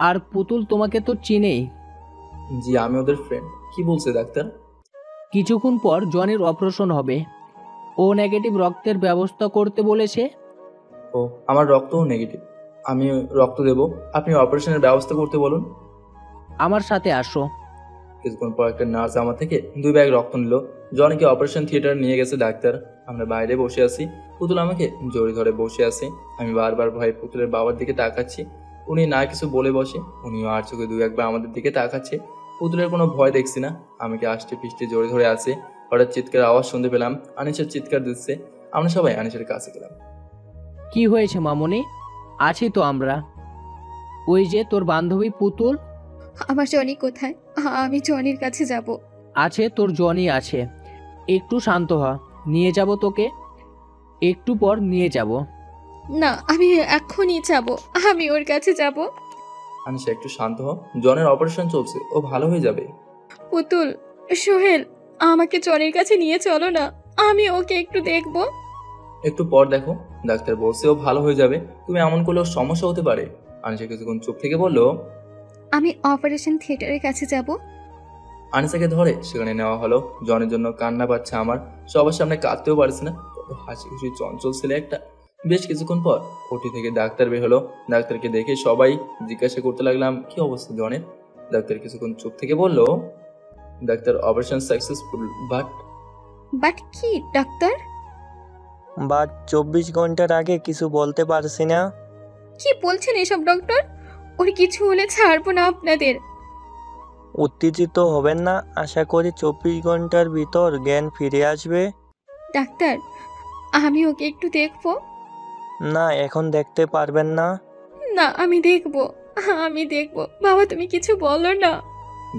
আর পুতুল তোমাকে তো চিনেই। জি, আমি ওদের ফ্রেন্ড। কি বলছে ডাক্তার? কিছুক্ষণ পর জনের অপারেশন হবে, ও নেগেটিভ রক্তের ব্যবস্থা করতে বলেছে। ও, আমার রক্তও নেগেটিভ, আমি রক্ত দেব। আপনি অপারেশনের ব্যবস্থা করতে বলুন। আমার সাথে আসো। কিছুক্ষণ পর একটা নার্স আমার থেকে 2 ব্যাগ রক্ত নিল। জনকে অপারেশন থিয়েটার নিয়ে গেছে ডাক্তার। আমরা বাইরে বসে আছি। পুতুল আমাকে জড়ি ধরে বসে আছে। আমি বারবার ভয়ে পুতুলের বাবার দিকে তাকাচ্ছি। উনি না কিছু বলে বসে, উনিও আর চোখে 2-1 বার আমাদের দিকে তাকাচ্ছে। পুতুলের কোনো ভয় দেখছি না, আমাকে আষ্টে পিষ্টে জড়ি ধরে আছে। হঠাৎ চিৎকার আওয়াজ শুনতে পেলাম, আনিসার চিৎকার দিচ্ছে। আমরা সবাই আনিসার কাছে গেলাম। কি হয়েছে মামনি? আছি তো আমরা। ওই যে তোর বান্ধবী পুতুল। আমার জনি কোথায়? আমি জনির কাছে যাব। আছে, তোর জনি আছে। একটু শান্ত হ, নিয়ে যাব তোকে, একটু পর নিয়ে যাব। না, আমি এখনই যাব, আমি ওর কাছে যাব। আনিশা একটু শান্ত হ, জনের অপারেশন চলছে, ও ভালো হয়ে যাবে। পুতুল, সোহেল, আমাকে জনের কাছে নিয়ে চলো না, আমি ওকে একটু দেখবো। একটু পর দেখো, ডাক্তার বলছে ও ভালো হয়ে যাবে, তুমি এমন করলে ওর সমস্যা হতে পারে। আনিশা কিছুক্ষণ চুপ থেকে বলল, আমি অপারেশন থিয়েটারের কাছে যাব। আনিসাকে ধরে সেখানে নেওয়া হলো। জনের জন্য কান্না পাচ্ছে আমার, সবার সামনে কাঁদতেও পারছে না, কত হাসি খুশি চঞ্চল ছেলে একটা। বেশ কিছুক্ষণ পর ওটি থেকে ডাক্তার বের হলো। ডাক্তারকে দেখে সবাই জিজ্ঞাসা করতে লাগলাম কি অবস্থা জনের। ডাক্তার কিছুক্ষণ চুপ থেকে বলল, ডাক্তার অপারেশন সাকসেসফুল, বাট কি ডাক্তার? বাট 24 ঘন্টার আগে কিছু বলতে পারছি না। কি বলছেন এসব ডক্টর? ওর কিছু হলে ছাড়বো না আপনাদের। উত্তেজিত হবেন না, আশা করি 24 ঘন্টার ভিতর জ্ঞান ফিরে আসবে। ডাক্তার, আমি ওকে একটু দেখবো। না, এখন দেখতে পারবেন না। না, আমি দেখবো, আমি দেখবো। বাবা, তুমি কিছু বলো না।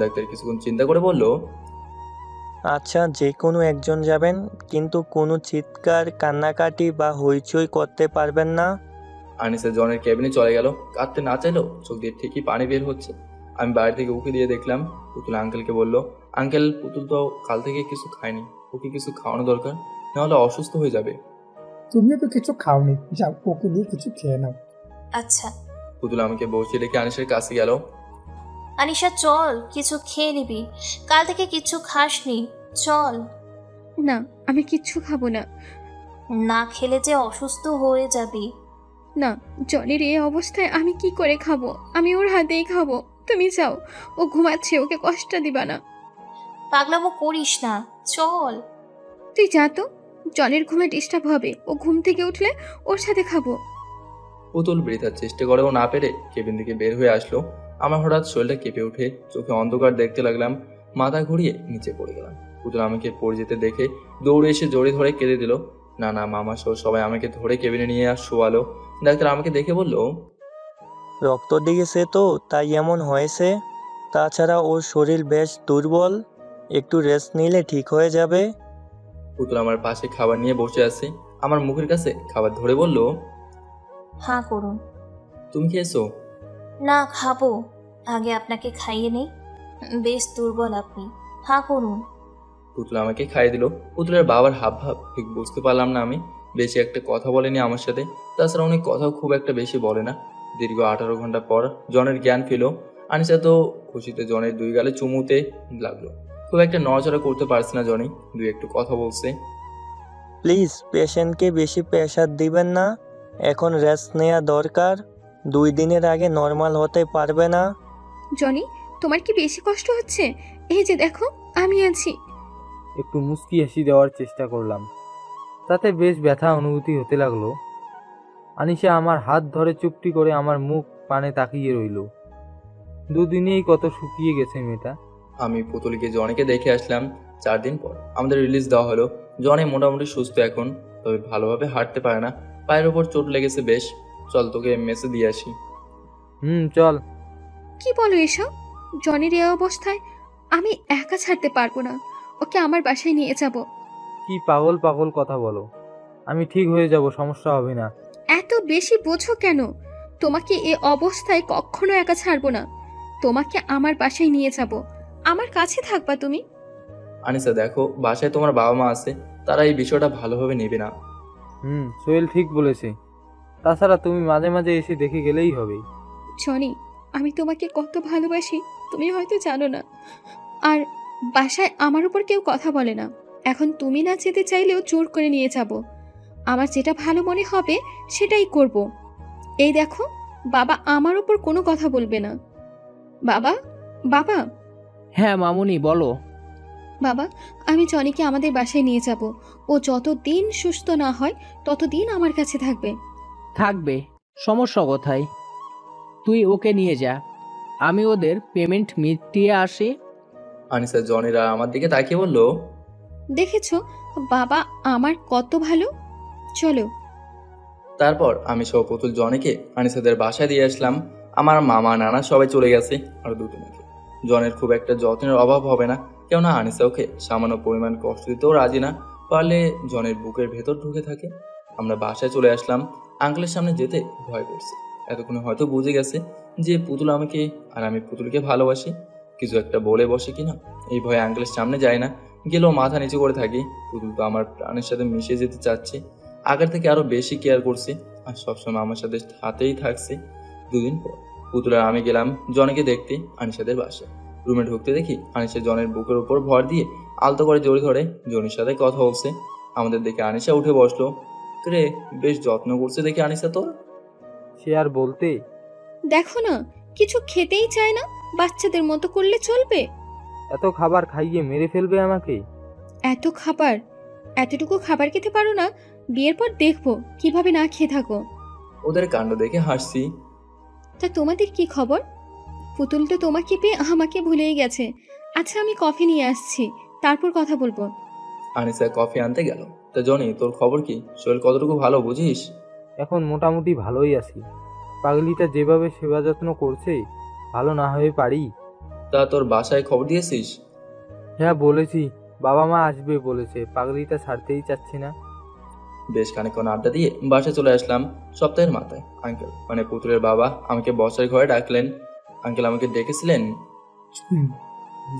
ডাক্তার কিছুক্ষণ চিন্তা করে বলল, আচ্ছা, যে কোনো একজন যাবেন, কিন্তু কোনো চিৎকার কান্নাকাটি বা হইচই করতে পারবেন না। আনিসা জনের ক্যাবিনে চলে গেল। কাঁদতে না চাইলেও চোখ দিয়ে ঠিকই পানি বের হচ্ছে। আমি বাইরে থেকে উকি দিয়ে দেখলাম। পুতুল আঙ্কেলকে বলল, আঙ্কেল, পুতুল তো কাল থেকে কিছু খায়নি, ওকে কিছু খাওয়ানো দরকার, নাহলে অসুস্থ হয়ে যাবে। তুমিও তো কিছু খাওনি, যাও ওকে দিয়ে কিছু খেয়ে নাও। আচ্ছা। পুতুল আমাকে বসিয়ে রেখে আনিসের কাছে গেল। আনিশা চল, কিছু খেয়ে নিবি, কাল থেকে কিছু খাসনি, চল। না, আমি কিচ্ছু খাবো না। না খেলে যে অসুস্থ হয়ে যাবি। না, জনের এই অবস্থায় আমি কি করে খাবো? আমি ওর হাতেই খাবো। তুমি যাও, ও ঘুমাচ্ছে, ওকে কষ্ট দিবা না। পাগলামো করিস না, চল। তুই যা তো, জনের ঘুমে ডিস্টার্ব হবে, ও ঘুম থেকে উঠলে ওর সাথে খাবো। পুতুল বৃথার চেষ্টা করেও না পেরে কেবিন থেকে বের হয়ে আসলো। আমার হঠাৎ শরীরটা কেঁপে উঠে, চোখে অন্ধকার দেখতে লাগলাম, মাথা ঘুরিয়ে নিচে পড়ে গেলাম। পুতুল আমাকে পড়ে যেতে দেখে দৌড়ে এসে জড়িয়ে ধরে কেঁদে দিল। না, মামা সহ সবাই আমাকে ধরে কেবিনে নিয়ে শোয়ালো। ডাক্তার আমাকে দেখে বলল, রক্ত দিয়েছে তো, তাই এমন হয়েছে। তাছাড়া ওর শরীর বেশ দুর্বল, একটু রেস্ট নিলে ঠিক হয়ে যাবে। পুতুল আমার পাশে খাবার নিয়ে বসে আছে, আমার মুখের কাছে খাবার ধরে বলল, হ্যাঁ করুন। তুমি খেয়েছো? না, খাবো, আগে আপনাকে খাইয়ে নেই, বেশ দুর্বল আপনি, হ্যাঁ করুন। পুতুল আমাকে খাইয়ে দিল। পুতুলের বাবার হাব ভাব ঠিক বুঝতে পারলাম না আমি। বেশি একটা কথা বলেনি আমার সাথে, তাছাড়া অনেক কথাও খুব একটা বেশি বলে না। দীর্ঘ 18 ঘন্টা পর জনের জ্ঞান ফিরল। আনিসা তো খুশিতে জনের 2 গালে চুমুতে লাগলো। খুব একটা নড়াচড়া করতে পারছে না জনি, একটু কথা বলছে। প্লিজ পেশেন্টকে বেশি প্রেশার দিবেন না, এখন রেস্ট নেওয়া দরকার। 2 দিনের আগে নর্মাল হতে পারবে না। জনি, তোমার কি বেশি কষ্ট হচ্ছে? এই যে দেখো, আমি আছি। একটু মুচকি হাসি দেওয়ার চেষ্টা করলাম, তাতে বেশ ব্যথা অনুভূতি হতে লাগলো। আনিশা আমার হাত ধরে চুপটি করে আমার মুখ পানে তাকিয়ে রইল। 2 দিনেই কত শুকিয়ে গেছে মেয়েটা। আমি পুতুলকে জনিকে দেখে আসলাম 4 দিন পর। আমাদের রিলিজ দেওয়া হলো। জনি মোটামুটি সুস্থ এখন, তবে ভালোভাবে হাঁটতে পারে না, পায়ের ওপর চোট লেগেছে বেশ। চল তোকে মেসে দিয়ে আসি। চল। কি বলো এসব? জনের এই অবস্থায় আমি একা ছাড়তে পারবো না, ওকে আমার বাসায় নিয়ে যাব। কি পাগল পাগল কথা বলো, আমি ঠিক হয়ে যাব, সমস্যা হবে না। এত বেশি বোঝো কেন? তোমাকে এই অবস্থায় কখনো একা ছাড়বো না, তোমাকে আমার বাসায় নিয়ে যাব, আমার কাছে থাকবা তুমি। আনিসা দেখো, বাসায় তোমার বাবা মা আছে, তারা এই বিষয়টা ভালোভাবে নেবে না। সোহেল ঠিক বলেছে, তাছাড়া তুমি মাঝে মাঝে এসে দেখে গেলেই হবে। জনি, আমি তোমাকে কত ভালোবাসি তুমি হয়তো জানো না। আর বাসায় আমার উপর কেউ কথা বলে না, এখন তুমি না যেতে চাইলেও জোর করে নিয়ে যাব। আমার যেটা ভালো মনে হবে সেটাই করব। এই দেখো, বাবা আমার উপর কোনো কথা বলবে না। বাবা, বাবা। হ্যাঁ মামুনি, বলো। বাবা, আমি জনিকে আমাদের বাসায় নিয়ে যাব। ও যতদিন সুস্থ না হয় ততদিন আমার কাছে থাকবে। থাকবে, সমস্যা কোথায়? তুই ওকে নিয়ে যা, আমি ওদের পেমেন্ট মিটিয়ে আসি। আনিসা জনিরা আমার দিকে তাকিয়ে বলল, দেখেছো বাবা আমার কত ভালো, চলো। তারপর আমি সহ পুতুল জনিকে আনিসাদের বাসায় দিয়ে আসলাম। আমার মামা নানা সবাই চলে গেছে, আর 2 দিনকে জনের খুব একটা যত্নের অভাব হবে না, কেননা আনিসা ওকে সামান্য পরিমাণ কষ্ট দিতেও রাজি না, পারলে জনের বুকের ভেতর ঢুকে থাকে। আমরা বাসায় চলে আসলাম। আঙ্কেলের সামনে যেতে ভয় করছে। এতক্ষণে হয়তো বুঝে গেছে যে পুতুল আমাকে আর আমি পুতুলকে ভালোবাসি, কিছু একটা বলে বসে কিনা। এই ভয়ে আঙ্কেলের সামনে যায় না, গেলেও মাথা নিচু করে থাকি। পুতুল তো আমার প্রাণের সাথে মিশে যেতে চাচ্ছে, আগের থেকে আরো বেশি কেয়ার করছে আর সবসময় আমার সাথে হাতেই থাকছে। দুদিন পর পুতুল আর আমি গেলাম জনকে দেখতে আনিশাদের বাসায়। রুমে ঢুকতে দেখি আনিশা জনের বুকের উপর ভর দিয়ে আলতো করে জড়ি ধরে জনির সাথে কথা বলছে। আমাদের দেখে আনিশা উঠে বসলো। রে, বেশ যত্ন করছে দেখি আনিশা তোর। সে আর বলতে। দেখো না, কিছু খেতেই চায় না, বাচ্চাদের মতো করলে চলবে? এত খাবার খাইয়ে মেরে ফেলবে আমাকে। এত খাবার? এতটুকু খাবার খেতে পারো না? বিয়ের পর দেখবো কিভাবে না খেয়ে থাকো। ওদের কাণ্ড দেখে হাসছি। তা তোমাদের কি খবর? পুতুল তো তোমাকে পেয়ে আমাকে ভুলেই গেছে। আচ্ছা, আমি কফি নিয়ে আসছি, তারপর কথা বলবো। আনিসা কফি আনতে গেল। তা জনি, তোর খবর কি? শরীর কতটুকু ভালো বুঝিস? এখন মোটামুটি ভালোই আছি। পাগলিটা যেভাবে সেবা যত্ন করছে, ভালো না হয়ে পারি? তা তোর বাসায় খবর দিয়েছিস? হ্যাঁ বলেছি, বাবা মা আসবে বলেছে। পাগলিটা ছাড়তেই চাচ্ছি না। বেশ খানিকক্ষণ আড্ডা দিয়ে বাসায় চলে আসলাম। সপ্তাহের মাথায় আঙ্কেল মানে পুতুলের বাবা আমাকে বসার ঘরে ডাকলেন। আঙ্কেল আমাকে ডেকেছিলেন?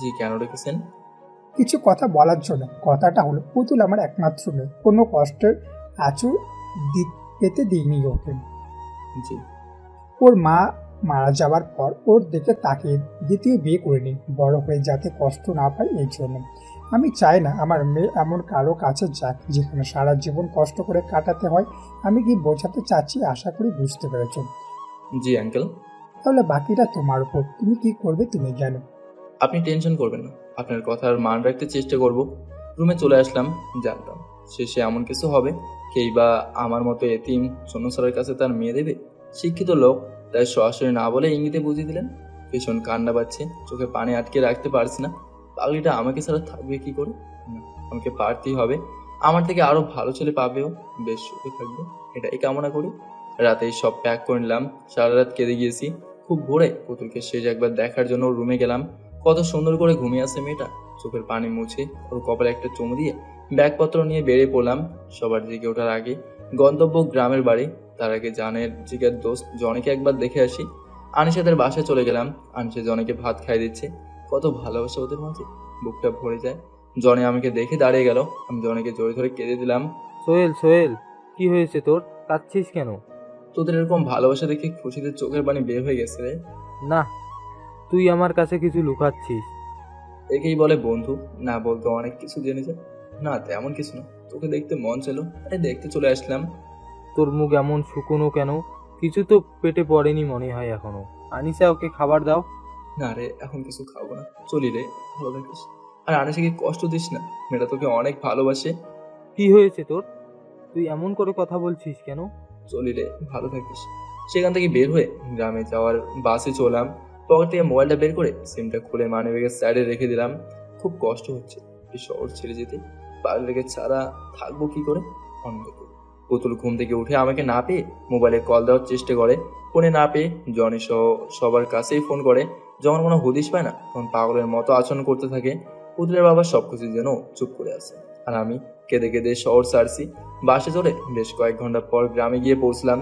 জি, কেন ডেকেছেন? কিছু কথা বলার জন্য। কথাটা হলো, পুতুল আমার একমাত্র মেয়ে, কোনো কষ্টের আঁচড় পেতে দিইনি ওকে। জি। ওর মা মারা যাওয়ার পর ওর দিকে তাকিয়ে দ্বিতীয় বিয়ে করিনি, বড় হয়ে যাতে কষ্ট না পায় এই জন্য। আমি চাই না আমার মেয়ে এমন কারো কাছে যাক যেখানে সারা জীবন কষ্ট করে কাটাতে হয়। আমি কি বোঝাতে চাচ্ছি আশা করি বুঝতে পেরেছ। জি আঙ্কেল। তাহলে বাকিটা তোমার উপর, তুমি কি করবে তুমি জানো। আপনি টেনশন করবেন না, আপনার কথার মান রাখতে চেষ্টা করব। রুমে চলে আসলাম। জানতাম শেষে এমন কিছু হবে। কেই বা আমার মতো এতিম শূন্য স্যারের কাছে তার মেয়ে দেবে? শিক্ষিত লোক, তাই সরাসরি না বলে ইঙ্গিতে বুঝিয়ে দিলেন। ভীষণ কান্না পাচ্ছে, চোখে পানি আটকে রাখতে পারছি না। পাগলিটা আমাকে ছাড়া থাকবে কি করে? আমাকে পারতেই হবে। আমার থেকে আরো ভালো ছেলে পাবেও, বেশ সুখে থাকবে, এটাই কামনা করি। রাতেই সব প্যাক করে নিলাম। সারা রাত কেঁদে গিয়েছি। খুব ভোরে পুতুলকে শেষ একবার দেখার জন্য রুমে গেলাম। কত সুন্দর করে ঘুমিয়ে আছে মেয়েটা। চোখের পানি মুছে ওর কপালে একটা চুমু দিয়ে ব্যাগপত্র নিয়ে বেরিয়ে পড়লাম। সবার দিকে ওঠার আগে গন্তব্য গ্রামের বাড়ি। তার আগে জানের জিগের দোস্ত জনিকে একবার দেখে আসি। আনিশাদের বাসায় চলে গেলাম। আনিশা জনিকে ভাত খাই দিচ্ছে। কত ভালোবাসা ওদের মাঝে, বুকটা ভরে যায়। জনি আমাকে দেখে দাঁড়িয়ে গেল। আমি জনিকে জড়িয়ে ধরে কেঁদে দিলাম। সোহেল, সোহেল, কি হয়েছে তোর? কাঁদছিস কেন? তোদের এরকম ভালোবাসা দেখে খুশিতে চোখের পানি বের হয়ে গেছে রে। না, তুই আমার কাছে কিছু লুকাচ্ছিস। একেই বলে বন্ধু, না বলতে অনেক কিছু জেনে যায়। না তেমন কিছু না, তোকে দেখতে মন ছিল তাই দেখতে চলে আসলাম। তোর মুখ এমন শুকনো কেন? কিছু তো পেটে পড়েনি মনে হয় এখনো। আনিসা, ওকে খাবার দাও। না রে, এখন কিছু খাবো না, চলি রে, ভালো থাকিস। আর আনিসাকে কষ্ট দিস না, মেয়েটা তোকে অনেক ভালোবাসে। কি হয়েছে তোর? তুই এমন করে কথা বলছিস কেন? চলি রে, ভালো থাকিস। সেখান থেকে বের হয়ে গ্রামে যাওয়ার বাসে চললাম। পকেট থেকে মোবাইলটা বের করে সিমটা খুলে মানিব্যাগের সাইডে রেখে দিলাম। খুব কষ্ট হচ্ছে এই শহর ছেড়ে যেতে। পাগলিকে ছাড়া থাকবো কি করে? অন্ধকার। পুতুল ঘুম থেকে উঠে আমাকে না পেয়ে মোবাইলে কল দেওয়ার চেষ্টা করে। ফোনে না পেয়ে জনি সহ সবার কাছেই ফোন করে। যখন কোনো হদিশ পায় না তখন পাগলের মতো আচরণ করতে থাকে। পুতুলের বাবা সবকিছু যেন চুপ করে আছে। আর আমি কেঁদে কেঁদে শহর ছাড়ছি। বাসে চড়ে বেশ কয়েক ঘন্টা পর গ্রামে গিয়ে পৌঁছলাম।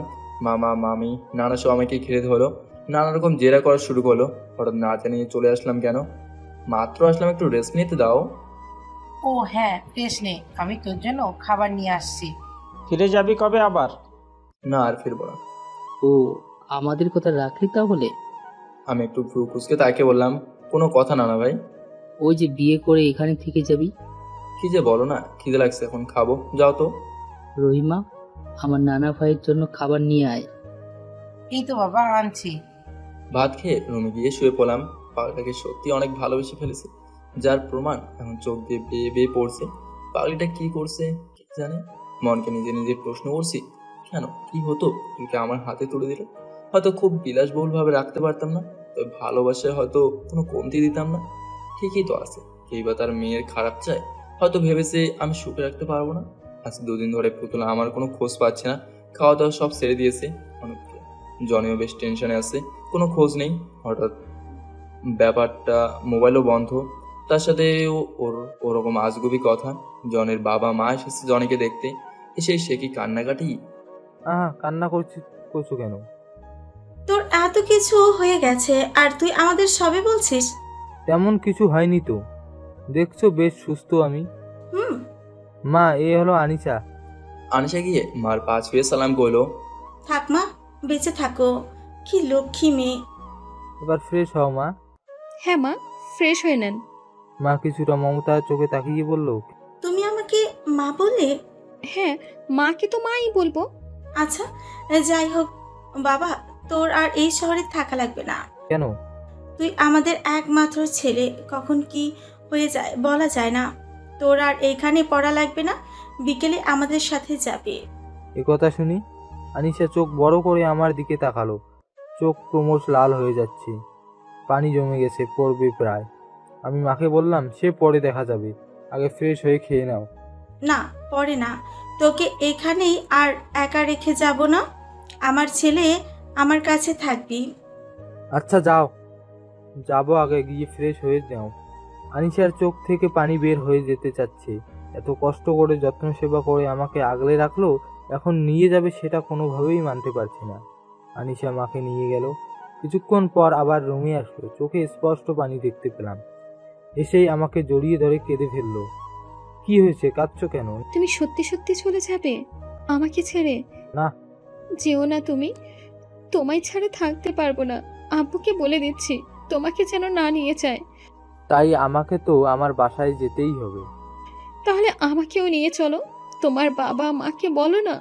মামা মামি নানা সব আমাকে ঘিরে ধরলো। নানা রকম জেরা করা শুরু করলো। হঠাৎ না জানিয়ে চলে আসলাম কেন? মাত্র আসলাম, একটু রেস্ট নিতে দাও। ও হ্যাঁ, রেস্ট নে, আমি তোর জন্য খাবার নিয়ে আসছি। ফিরে যাবি কবে আবার? না, আর ফিরবো না। ও, আমাদের কথা রাখলি তাহলে? আমি একটু ভ্রু কুচকে তাকে বললাম, কোনো কথা না না ভাই। ওই যে বিয়ে করে এখানে থেকে যাবি। কি যে বলো না, খিদে লাগছে, এখন খাবো, যাও তো। রহিমা, আমার নানা ভাইয়ের জন্য খাবার নিয়ে আয়। এই তো বাবা, আনছি। ভাত খেয়ে রুমে গিয়ে শুয়ে পড়লাম। পাগলিটাকে সত্যি অনেক ভালোবেসে ফেলেছে, যার প্রমাণ এখন চোখ দিয়ে বেয়ে বেয়ে পড়ছে। পাগলিটা কি করছে কি জানে। মনকে নিজে নিজে প্রশ্ন করছি, কেন, কি হতো তুইকে আমার হাতে তুলে দিলে? হয়তো খুব বিলাসবহুল ভাবে রাখতে পারতাম না, তবে ভালোবাসায় হয়তো কোনো কমতি দিতাম না। ঠিকই তো আছে, কেই বা তার মেয়ের খারাপ চায়। হয়তো ভেবেছে আমি সুখে রাখতে পারবো না। আজ দুদিন ধরে পুতুল আমার কোনো খোঁজ পাচ্ছে না। খাওয়া দাওয়া সব ছেড়ে দিয়েছে। অনেক জনিও বেশ টেনশনে আছে, কোনো খোঁজ নেই। হঠাৎ ব্যাপারটা, মোবাইলও বন্ধ, তার সাথে ওরকম আজগুবি কথা। জনের বাবা মা এসেছে জনিকে দেখতে। এসে সে কি কান্নাকাটি। কান্না করছো কেন? তোর এত কিছু হয়ে গেছে আর তুই আমাদের সবে বলছিস? তেমন কিছু হয়নি তো, দেখছো বেশ সুস্থ আমি। মা, এ হলো আনিশা। আনিশা গিয়ে মার পা ছুঁয়ে সালাম করলো। থাক মা, বেঁচে থাকো, কি লক্ষ্মী মেয়ে। এবার ফ্রেশ হও মা। হ্যাঁ মা, ফ্রেশ হয়ে নেন। মা কিছুটা মমতার চোখে তাকিয়ে বলল, তুমি আমাকে মা বললে? হ্যাঁ, মাকে তো মাই বলবো। আচ্ছা, যাই হোক বাবা, তোর আর এই শহরে থাকা লাগবে না। কেন? তুই আমাদের একমাত্র ছেলে, কখন কি হয়ে যায় বলা যায় না। তোর আর এইখানে পড়া লাগবে না, বিকেলে আমাদের সাথে যাবে। এ কথা শুনি আনিশা চোখ বড় করে আমার দিকে তাকালো। চোখ ক্রমশ লাল হয়ে যাচ্ছে, পানি জমে গেছে, পড়বে প্রায়। আমি মাকে বললাম, সে পরে দেখা যাবে, আগে ফ্রেশ হয়ে খেয়ে নাও। না, পরে না, তোকে এখানেই আর একা রেখে যাব না। আমার ছেলে আমার কাছে থাকবি। আচ্ছা যাবো, আগে গিয়ে ফ্রেশ হয়ে যাও। আনিশার চোখ থেকে পানি বের হয়ে যেতে চাচ্ছে। এত কষ্ট করে যত্ন সেবা করে আমাকে আগলে রাখলো, এখন নিয়ে যাবে সেটা কোনোভাবেই মানতে পারছি না। আনিশা মাকে নিয়ে গেল। কিছুক্ষণ পর আবার রুমে আসলো, চোখে স্পষ্ট পানি দেখতে পেলাম। এসেই আমাকে জড়িয়ে ধরে কেঁদে ফেললো। কি হয়েছে, কাঁদছো কেন? তুমি সত্যি সত্যি চলে যাবে আমাকে ছেড়ে? না। যেও না তুমি, তোমায় ছাড়া থাকতে পারবো না। আব্বুকে বলে দিচ্ছি তোমাকে যেন না নিয়ে যায়। তাই আমাকে তো আমার বাসায় যেতেই হবে। তাহলে আমাকেও নিয়ে চলো। তোমার বাবা মাকে বলো না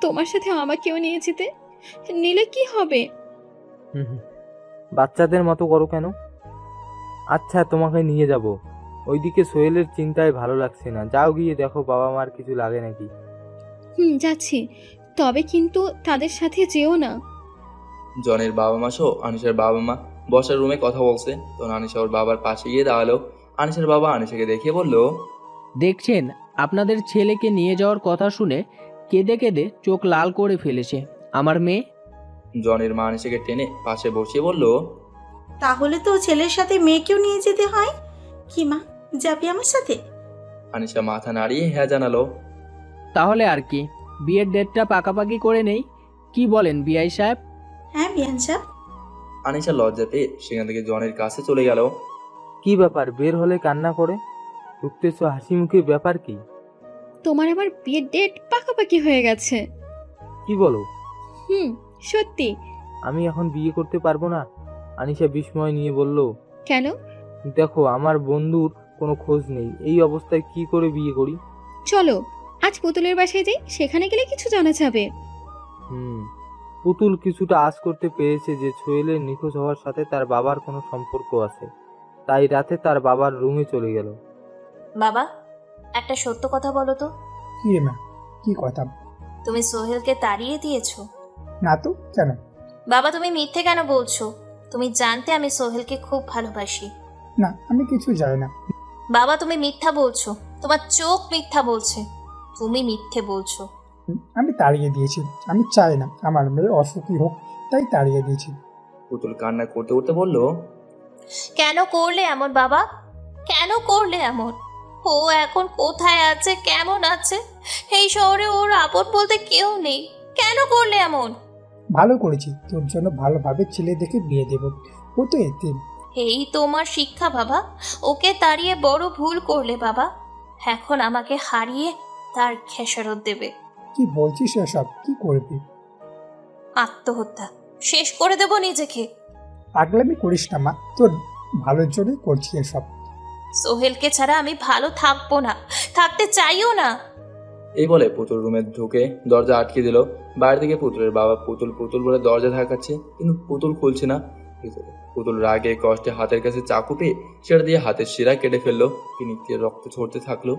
তোমার সাথে আমাকেও নিয়ে যেতে। নিলে কি হবে? বাচ্চাদের মতো করো কেন? আচ্ছা, তোমাকে নিয়ে যাব। ওইদিকে সোহেলের চিন্তায় ভালো লাগছে না। যাও, গিয়ে দেখো বাবা মার কিছু লাগে নাকি। যাচ্ছি, তবে কিন্তু তাদের সাথে যেও না। জনের বাবা মা সহ আনিশার বাবা মা বসার রুমে কথা বলছে, তো আনিশা ওর বাবার পাশে গিয়ে দাঁড়ালো। আনিশার বাবা আনিশাকে দেখে বলল, দেখছেন, আপনাদের ছেলেকে নিয়ে যাওয়ার কথা শুনে কেঁদে কেঁদে চোখ লাল করে ফেলেছে আমার মেয়ে। জনের মা আনিশাকে টেনে পাশে বসিয়ে বলল, তাহলে তো ছেলের সাথে মেয়েকেও নিয়ে যেতে হয়। কি মা, যাবি আমার সাথে? আনিশা মাথা নাড়িয়ে হ্যাঁ জানালো। তাহলে আর কি, বিয়ের ডেটটা পাকাপাকি করে নেই, কি বলেন বিআই সাহেব? হ্যাঁ বিয়ান সাহেব। আনিশা লজ্জা পেয়ে সেখান থেকে জনের কাছে চলে গেল। কি ব্যাপার, বের হলে কান্না করে ঢুকতেছো হাসি মুখে, ব্যাপার কি? তোমার আবার বিয়ের ডেট পাকাপাকি হয়ে গেছে। কি বলো? সত্যি। আমি এখন বিয়ে করতে পারবো না? আনিশা বিস্ময় নিয়ে বলল। কেন? দেখো, আমার বন্ধুর কোনো খোঁজ নেই, এই অবস্থায় কি করে বিয়ে করি? চলো আজ পুতুলের বাসায় যাই, সেখানে গেলে কিছু জানা যাবে। পুতুল কিছুটা আশ করতে পেরেছে যে সোহেলের নিখোঁজ হওয়ার সাথে তার বাবার কোনো সম্পর্ক আছে, তাই রাতে তার বাবার রুমে চলে গেল। বাবা, একটা সত্য কথা বলো তো। কি মা, কি কথা? তুমি সোহেলকে তাড়িয়ে দিয়েছো? না তো, কেন? বাবা, তুমি মিথ্যে কেন বলছো? তুমি জানতে আমি সোহেলকে খুব ভালোবাসি। না, আমি কিছু জানি না। বাবা, তুমি মিথ্যা বলছো, তোমার চোখ মিথ্যা বলছে, তুমি মিথ্যে বলছো। আমি তাড়িয়ে দিয়েছি, আমি চাই না আমার মেয়ে অসুখী হোক, তাই তাড়িয়ে দিয়েছি। পুতুল কান্না করতে করতে বলল, কেন করলে এমন বাবা, কেন করলে এমন? ও এখন কোথায় আছে, কেমন আছে? এই শহরে ওর আপন বলতে কেউ নেই, কেন করলে এমন? ভালো করেছি, তোর জন্য ভালোভাবে ছেলে দেখে বিয়ে দেব, ও তো এতিম। এই তোমার শিক্ষা বাবা, ওকে তাড়িয়ে বড় ভুল করলে বাবা, এখন আমাকে হারিয়ে তার খেসারত দেবে। কি বলছিস এসব? কি করবি? আত্মহত্যা, শেষ করে দেব নিজেকে। পাগলামি করিস না মা, তোর ভালোর জন্যই করছি এসব। সোহেলকে ছাড়া আমি ভালো থাকবো না, থাকতে চাইও না। এই বলে পুতুল রুমে ঢুকে দরজা আটকে দিল। বাইরে থেকে পুতুলের বাবা পুতুল পুতুল বলে দরজা ধাকাচ্ছে, কিন্তু পুতুল খুলছে না। পুতুল রাগে কষ্টে হাতের কাছে চাকু পেয়ে সেটা দিয়ে হাতের শিরা কেটে ফেললো। পিনিকে রক্ত ঝরতে থাকলো।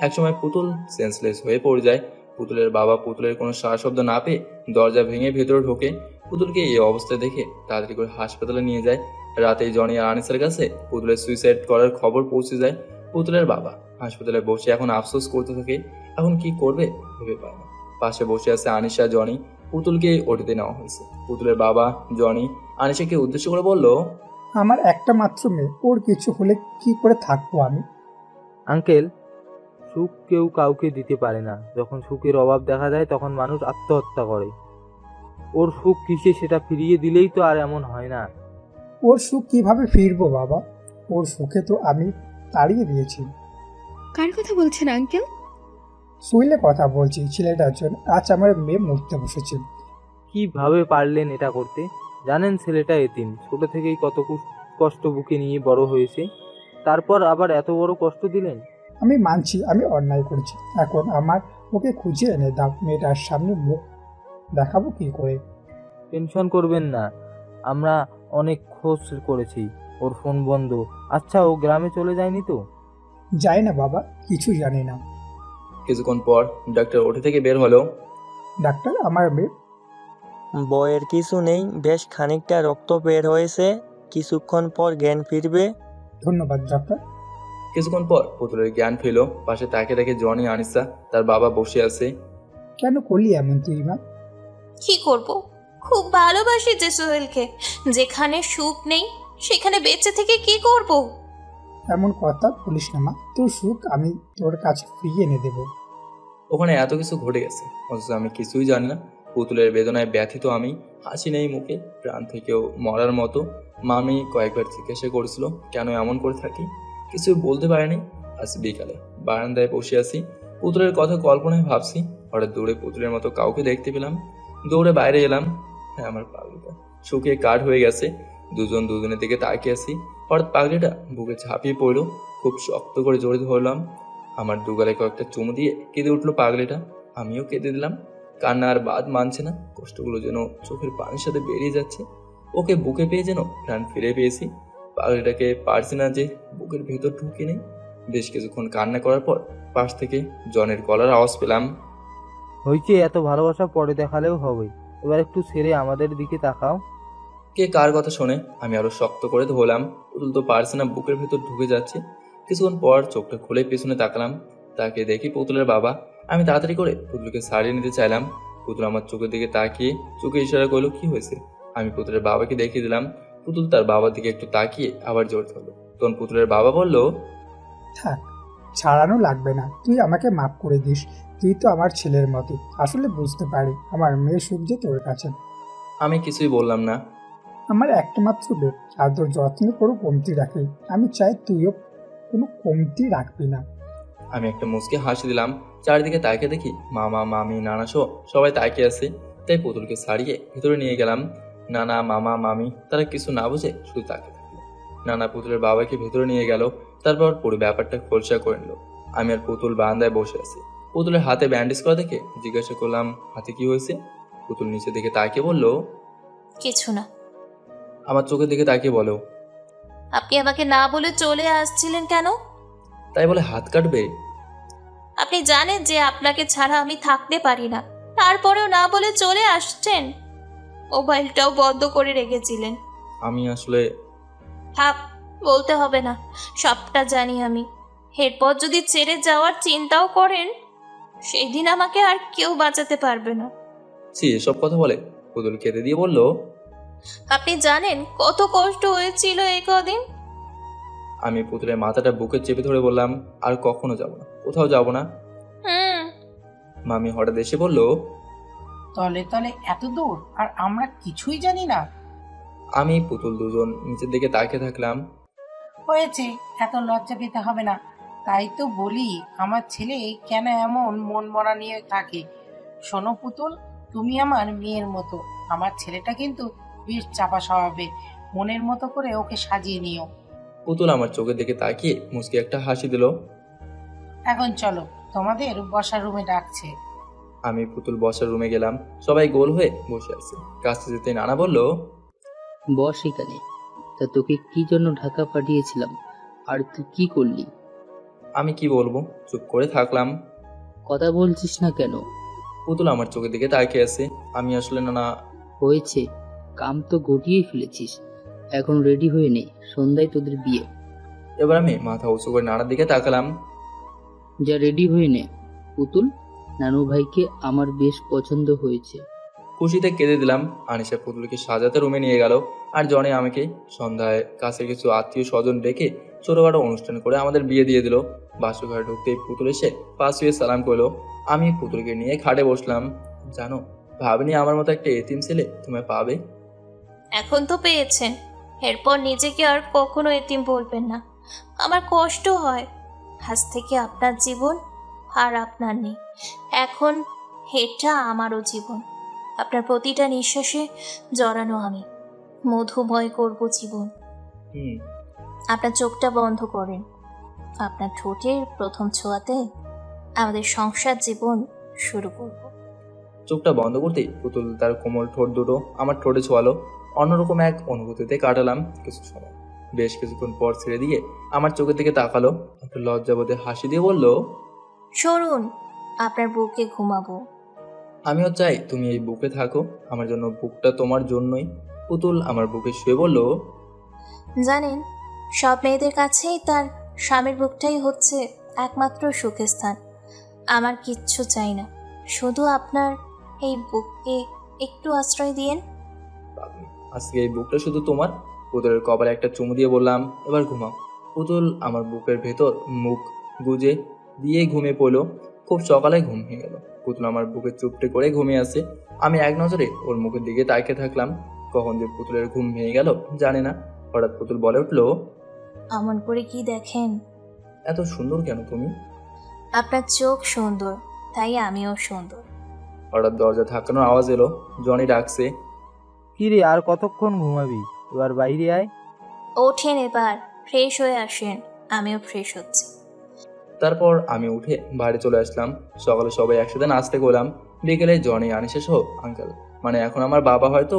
একসময় পুতুল সেন্সলেস হয়ে পড়ে যায়। পুতুলের বাবা পুতুলের কোনো সারা শব্দ না পেয়ে দরজা ভেঙে ভেতরে ঢোকে। পুতুলকে এই অবস্থায় দেখে তাড়াতাড়ি করে হাসপাতালে নিয়ে যায়। রাতেই জনি আর আনিসের কাছে পুতুলের সুইসাইড করার খবর পৌঁছে যায়। পুতুলের বাবা হাসপাতালে বসে এখন আফসোস করতে থাকে, এখন কি করবে ভেবে পায় না। পাশে বসে আছে আনিশা, জনি। পুতুলকে ওটিতে নেওয়া হয়েছে। পুতুলের বাবা জনি আনিশাকে উদ্দেশ্য করে বলল, আমার একটা মাত্র মেয়ে, ওর কিছু হলে কি করে থাকবো আমি? আঙ্কেল, সুখ কেউ কাউকে দিতে পারে না। যখন সুখের অভাব দেখা যায় তখন মানুষ আত্মহত্যা করে। ওর সুখ কিসে সেটা ফিরিয়ে দিলেই তো আর এমন হয় না। ওর সুখ কিভাবে ফিরবো বাবা? ওর সুখে তো আমি তাড়িয়ে দিয়েছি। কার কথা বলছেন আঙ্কেল? শুইলে কথা বলছি। ছেলেটার জন্য আজ আমার মেয়ে মরতে বসেছে। কিভাবে পারলেন এটা করতে? জানেন ছেলেটা এতিম, ছোট থেকেই কত কষ্ট বুকে নিয়ে বড় হয়েছে, তারপর আবার এত বড় কষ্ট দিলেন। আমি মানছি আমি অন্যায় করেছি। এখন আমার ওকে খুঁজে এনে দাও। মেয়েটার সামনে মুখ দেখাবো কি করে? টেনশন করবেন না, আমরা অনেক খোঁজ করেছি, ওর ফোন বন্ধ। আচ্ছা, ও গ্রামে চলে যায়নি তো? যাই না বাবা, কিছু জানি না। কিছুক্ষণ পর ডাক্তার ওঠে থেকে বের হলো। ডাক্তার, আমার মেয়ে। বয়ের কিছু নেই, বেশ খানিকটা রক্ত বের হয়েছে, কিছুক্ষণ পর জ্ঞান ফিরবে। ধন্যবাদ ডাক্তার। কিছুক্ষণ পর পুতুলের জ্ঞান ফিরল। পাশে তাকে দেখে জনি, আনিসা, তার বাবা বসে আছে। কেন করলি এমন তুই মা? কি করব, খুব ভালোবাসি যে সোহেলকে। যেখানে সুখ নেই সেখানে বেঁচে থেকে কি করব? এমন কথা বলিস না মা, তোর সুখ আমি তোর কাছে ফিরিয়ে এনে দেবো। ওখানে এত কিছু ঘটে গেছে, অথচ আমি কিছুই জানি না। পুতুলের বেদনায় ব্যথিত আমি, হাসি নেই মুখে, প্রাণ থেকেও মরার মতো। মামি কয়েকবার জিজ্ঞাসা করেছিল কেন এমন করে থাকি, কিছু বলতে পারেনি। আজ বিকালে বারান্দায় বসে আছি, পুতুলের কথা কল্পনায় ভাবছি। হঠাৎ দৌড়ে পুতুলের মতো কাউকে দেখতে পেলাম। দৌড়ে বাইরে এলাম। হ্যাঁ, আমার পাগলিটা শুকিয়ে কাঠ হয়ে গেছে। দুজন দুজনের দিকে তাকিয়ে আছি। হঠাৎ পাগলিটা বুকে ঝাঁপিয়ে পড়লো। খুব শক্ত করে জড়ে ধরলাম। আমার দুগালে কয়েকটা চুমু দিয়ে কেঁদে উঠলো পাগলিটা। আমিও কেঁদে দিলাম। কান্না আর বাদ মানছে না, কষ্টগুলো যেন চোখের পানির সাথে বেরিয়ে যাচ্ছে। ওকে বুকে পেয়ে যেন প্রাণ ফিরে পেয়েছি। পাগলিটাকে পারছি না যে বুকের ভেতর ঢুকে নেই। বেশ কিছুক্ষণ কান্না করার পর পাশ থেকে জনের গলার আওয়াজ পেলাম। হয়েছে, এত ভালোবাসা পরে দেখালেও হবে, এবার একটু ছেড়ে আমাদের দিকে তাকাও। কে কার কথা শোনে আমি আরো শক্ত করে ধরলাম। পুতুল তো পারছে না, বুকের ভেতর ঢুকে যাচ্ছে। কিছুক্ষণ পর চোখটা খুলে পেছনে তাকালাম। তাকে দেখি পুতুলের বাবা। আমি তাড়াতাড়ি করে পুতুলকে ছাড়িয়ে নিতে চাইলাম। পুতুল আমার চোখের দিকে তাকিয়ে চোখে ইশারা করলো কি হয়েছে। আমি পুতুলের বাবাকে দেখিয়ে দিলাম। পুতুল তার বাবার দিকে একটু তাকিয়ে আবার জোর ধরলো। তখন পুতুলের বাবা বলল, থাক, ছাড়ানো লাগবে না, তুই আমাকে মাফ করে দিস। তুই তো আমার ছেলের মতো। আসলে বুঝতে পারি আমার মেয়ে সুখ যে তোর কাছে। আমি কিছুই বললাম না। আমার একটা মাত্র মেয়ে, আদর যত্নে কোনো কমতি রাখি। আমি চাই তুইও কোনো কমতি রাখবি না। আমি একটা মুচকে হাসি দিলাম। চারিদিকে তাকিয়ে দেখি মামা, মামি, নানা সহ সবাই তাকিয়ে আছে। তাই পুতুলকে ছাড়িয়ে ভেতরে নিয়ে গেলাম। নানা, মামা, মামি তারা কিছু না বুঝে শুধু তাকিয়ে থাকলো। নানা পুতুলের বাবাকে ভেতরে নিয়ে গেল। তারপর পুরো ব্যাপারটা খোলসা করে নিল। আমি আর পুতুল বারান্দায় বসে আছি। পুতুলের হাতে ব্যান্ডেজ করা দেখে জিজ্ঞাসা করলাম, হাতে কি হয়েছে? পুতুল নিচের দিকে তাকিয়ে বলল, কিছু না। আমার চোখের দিকে তাকিয়ে বলো, আপনি আমাকে না বলে চলে আসছিলেন কেন? তাই বলে হাত কাটবে? আপনি জানেন যে আপনাকে ছাড়া আমি থাকতে পারি না, তারপরেও না বলে চলে আসছেন। মোবাইলটাও বন্ধ করে রেখেছিলেন। আমি আসলে থাক, বলতে হবে না, সবটা জানি আমি। এরপর যদি ছেড়ে যাওয়ার চিন্তাও করেন, সেই দিন আমাকে আর কেউ বাঁচাতে পারবে না। এসব কথা বলে পুতুল কেঁদে দিয়ে বলল, আপনি জানেন কত কষ্ট হয়েছিল এই কদিন। আমি পুতুলের মাথাটা বুকে চেপে ধরে বললাম, আর কখনো যাব না, কোথাও যাব না। মামি হঠাৎ এসে বলল, তলে তলে এত দূর আর আমরা কিছুই জানি না। আমি পুতুল দুজন নিচের দিকে তাকিয়ে থাকলাম। হয়েছে, এত লজ্জা পেতে হবে না। তাই তো বলি আমার ছেলে কেন এমন মন মরা নিয়ে থাকে। শোনো পুতুল, তুমি আমার মেয়ের মতো। আমার ছেলেটা কিন্তু বেশ চাপা স্বভাবের, মনের মতো করে ওকে সাজিয়ে নিও। পুতুল আমার চোখের দিকে তাকিয়ে মুচকি একটা হাসি দিল। এখন চলো, তোমাদের বসার রুমে ডাকছে। আমি পুতুল বসার রুমে গেলাম। সবাই গোল হয়ে বসে আছে। কাছে যেতে নানা বলল, বস এখানে। তা তোকে কি জন্য ঢাকা পাঠিয়েছিলাম আর তুই কি করলি? আমি কি বলবো, চুপ করে থাকলাম। কথা বলছিস না কেন? পুতুল আমার চোখের দিকে তাকিয়ে আছে। আমি আসলে নানা। হয়েছে, কাম তো গটিয়ে ফেলেছিস, এখন রেডি হয়ে নে, সন্ধ্যায় তোদের বিয়ে। এবার আমি মাথা উঁচু করে নানার দিকে তাকালাম। যা রেডি হয়ে নে। পুতুল, নানু ভাইকে আমার বেশ পছন্দ হয়েছে। খুশিতে কেঁদে দিলাম। আনিশা পুতুলকে সাজাতে রুমে নিয়ে গেল। আর জনে আমাকে। সন্ধ্যায় কাছে কিছু আত্মীয় স্বজন ডেকে ছোটখাটো অনুষ্ঠান করে আমাদের বিয়ে দিয়ে দিল। বাসর ঘরে ঢুকতেই পুতুল এসে পাশ হয়ে সালাম করলো। আমি পুতুলকে নিয়ে খাটে বসলাম। জানো, ভাবিনি আমার মতো একটা এতিম ছেলে তুমি পাবে। এখন তো পেয়েছেন, এরপর নিজেকে আর কখনো এতিম বলবেন না। আমার কষ্ট হয়, আজ থেকে আপনার জীবন আর আপনার নেই। এখন এটা আমারও জীবন। আপনার প্রতিটা নিঃশ্বাসে জড়ানো আমি। মধুময় করব জীবন। আপনার চোখটা বন্ধ করেন। আপনার ঠোঁটের প্রথম ছোঁয়াতে আমাদের সংসার জীবন শুরু করব। চোখটা বন্ধ করতেই পুতুল তার কোমল ঠোঁট দুটো আমার ঠোঁটে ছোঁয়ালো। অন্যরকম এক অনুভূতিতে কাটালাম কিছু সময়। বেশ কিছুক্ষণ পর ছেড়ে দিয়ে আমার চোখের দিকে তাকালো, একটু লজ্জাবোধে হাসি দিয়ে বলল, সরুন, আপনার বুকে ঘুমাবো। আমিও চাই তুমি এই বুকে থাকো, আমার জন্য বুকটা তোমার জন্যই। পুতুল আমার বুকে শুয়ে বলল, জানেন, সব মেয়েদের কাছেই তার স্বামীর বুকটাই হচ্ছে একমাত্র সুখের স্থান। আমার কিচ্ছু চাই না, শুধু আপনার এই বুককে একটু আশ্রয় দিয়েন। আজকে এই বুকটা শুধু তোমার। পুতুলের কপালে একটা চুমু দিয়ে বললাম, এবার ঘুমাও। পুতুল আমার বুকের ভেতর মুখ গুজে দিয়ে ঘুমিয়ে পড়লো। খুব সকালে ঘুম হয়ে গেল। পুতুল আমার বুকে চুপটে করে ঘুমিয়ে আছে। আমি এক নজরে ওর মুখের দিকে তাকিয়ে থাকলাম। কখন যে পুতুলের ঘুম ভেঙে গেল জানি না। হঠাৎ পুতুল বলে উঠলো, আমন করে কি দেখেন? এত সুন্দর কেন তুমি? আপনার চোখ সুন্দর, তাই আমিও সুন্দর। হঠাৎ দরজা ধাক্কানোর আওয়াজ এলো। জনি ডাকছে, কি রে, আর কতক্ষণ ঘুমাবি? এবার বাইরে আয়। ওঠেন, এবার ফ্রেশ হয়ে আসেন। আমিও ফ্রেশ হচ্ছি। তারপর আমি উঠে বাড়ি চলে আসলাম। সকালে সবাই একসাথে নাচতে গেলাম। বিকেলে জনি, আনিশা সহ আঙ্কেল, মানে এখন আমার বাবা হয়তো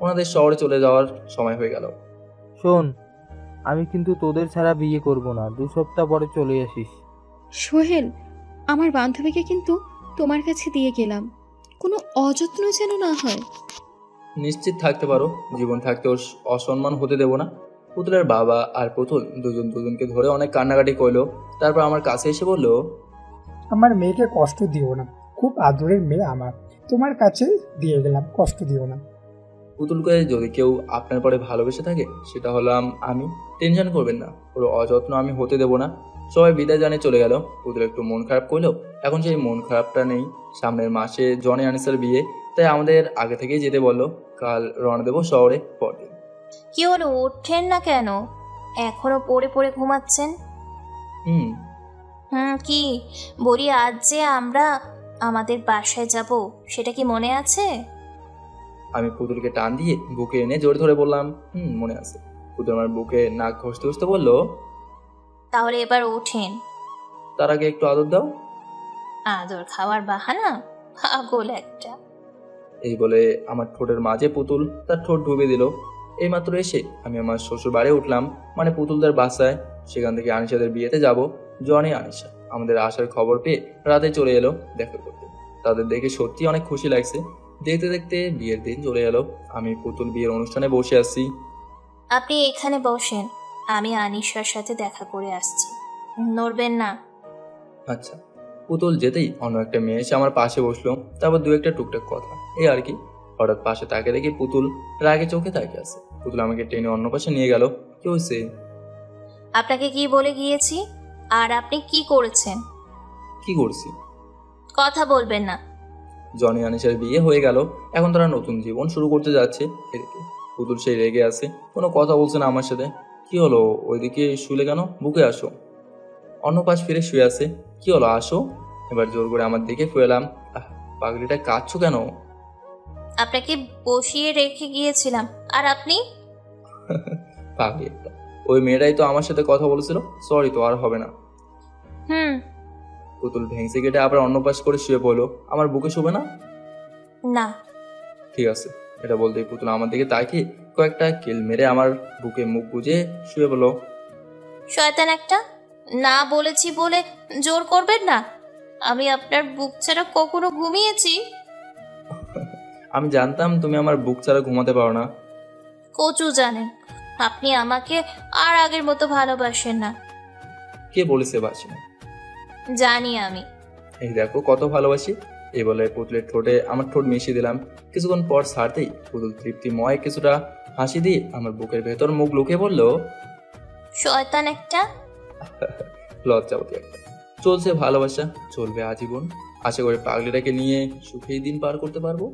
ওনাদের শহরে চলে যাওয়ার সময় হয়ে গেল। শোন, আমি কিন্তু তোদের ছাড়া বিয়ে করব না। 2 সপ্তাহ পরে চলে আসিস। সোহেল, আমার বান্ধবীকে কিন্তু তোমার কাছে দিয়ে গেলাম, কোনো অযত্ন যেন না হয়। নিশ্চিত থাকতে পারো, জীবন থাকতে ওর অসম্মান হতে দেব না। পুতুলের বাবা আর পুতুল দুজনকে ধরে অনেক কান্নাকাটি করলো। তারপর আমার কাছে এসে বলল, আমার মেয়েকে কষ্ট দিও না, খুব আদরের মেয়ে আমার, তোমার কাছে দিয়ে গেলাম, কষ্ট দিও না। পুতুলকে যদি কেউ আপনার পরে ভালোবেসে থাকে সেটা হলাম আমি। টেনশন করবেন না, ওর অযত্ন আমি হতে দেব না। সবাই বিদায় জানিয়ে চলে গেল। পুতুল একটু মন খারাপ করলো। এখন সেই মন খারাপটা নেই। সামনের মাসে জনি আনিসার বিয়ে, তাই আমাদের আগে থেকেই যেতে বললো। কাল রওনা দেবো শহরে। পরদিন। কি হলো, উঠছেন না কেন? এখনো পড়ে পড়ে ঘুমাচ্ছেন? কি বলি, আজ যে আমরা আমাদের বাসায় যাব, সেটা কি মনে আছে? আমি পুতুলকে টান দিয়ে বুকে এনে জোরে ধরে বললাম, মনে আছে। পুতুল আমার বুকে নাক ঘষতে ঘষতে বললো, তাহলে এবার ওঠেন। তার আগে একটু আদর দাও। আদর খাওয়ার বাহানা, পাগল একটা। এই বলে আমার ঠোঁটের মাঝে পুতুল তার ঠোঁট ডুবে দিল। এইমাত্র এসে আমি আমার শ্বশুর বাড়ি উঠলাম, মানে পুতুলদের বাসায়। সেখান থেকে আনিশাদের বিয়েতে যাব। জনি, আনিশা আমাদের আসার খবর পেয়ে রাতে চলে এলো দেখা করতে। তাদের দেখে সত্যি অনেক খুশি লাগছে। দেখতে দেখতে বিয়ের দিন চলে এলো। আমি পুতুল বিয়ের অনুষ্ঠানে বসে আছি। আপনি এখানে বসেন, আমি আনিশার সাথে দেখা করে আসছি। নড়বেন না। আচ্ছা। পুতুল যেতেই অন্য একটা মেয়ে এসে আমার পাশে বসলো। তারপর 2-1টা টুকটাক কথা, এই আর কি। হঠাৎ পাশে তাকে দেখি পুতুল রাগে চোখে তাকিয়ে আছে। পুতুল আমাকে টেনে অন্য পাশে নিয়ে গেল। কি হয়েছে? আপনাকে কি বলে গিয়েছি, আর আপনি কি করেছেন? কি করছি? কথা বলবেন না। জনি আনিশার বিয়ে হয়ে গেল, এখন তারা নতুন জীবন শুরু করতে যাচ্ছে। এদিকে পুতুল সেই রেগে আছে, কোনো কথা বলছে না আমার সাথে। কি হলো, ওইদিকে শুলে কেন? বুকে আসো। অন্য পাশ ফিরে শুয়ে আছে। কি হলো, আসো। এবার জোর করে আমার দিকে ফুয়েলাম। পাগড়িটা কাঁদছো কেন? আপনাকে বসিয়ে রেখে গিয়েছিলাম, আর আপনি? পাগড়ি একটা। ওই মেয়েটাই তো আমার সাথে কথা বলেছিল। সরি, তো আর হবে না। পুতুল ভেঙে কেটে আবার অন্য পাশ করে শুয়ে পড়লো। আমার বুকে শোবে না? না। ঠিক আছে। এটা বলতেই পুতুল আমার দিকে তাকিয়ে কয়েকটা কিল মেরে আমার বুকে মুখ গুজে শুয়ে বলল, শয়তান একটা, না বলেছি বলে জোর করবেন না। আমি আপনার বুক ছাড়া কখনো ঘুমিয়েছি? আমি জানতাম তুমি আমার বুক ছাড়া ঘুমাতে পারো না। কচু জানেন, আপনি আমাকে আর আগের মতো ভালোবাসেন না। কে বলেছে বাসি না? জানি আমি। এই দেখো কত ভালোবাসি। এই বলে পুতুলের ঠোঁটে আমার ঠোঁট মিশিয়ে দিলাম। কিছুক্ষণ পর ছাড়তেই পুতুল তৃপ্তিময় কিছুটা হাসি দিয়ে আমার বুকের ভেতর মুখ লুকিয়ে বলল, শয়তান একটা। লজ্জাবতী একটা। চলছে ভালোবাসা, চলবে আজীবন। আশা করি পাগলিটাকে নিয়ে সুখেই দিন পার করতে পারবো।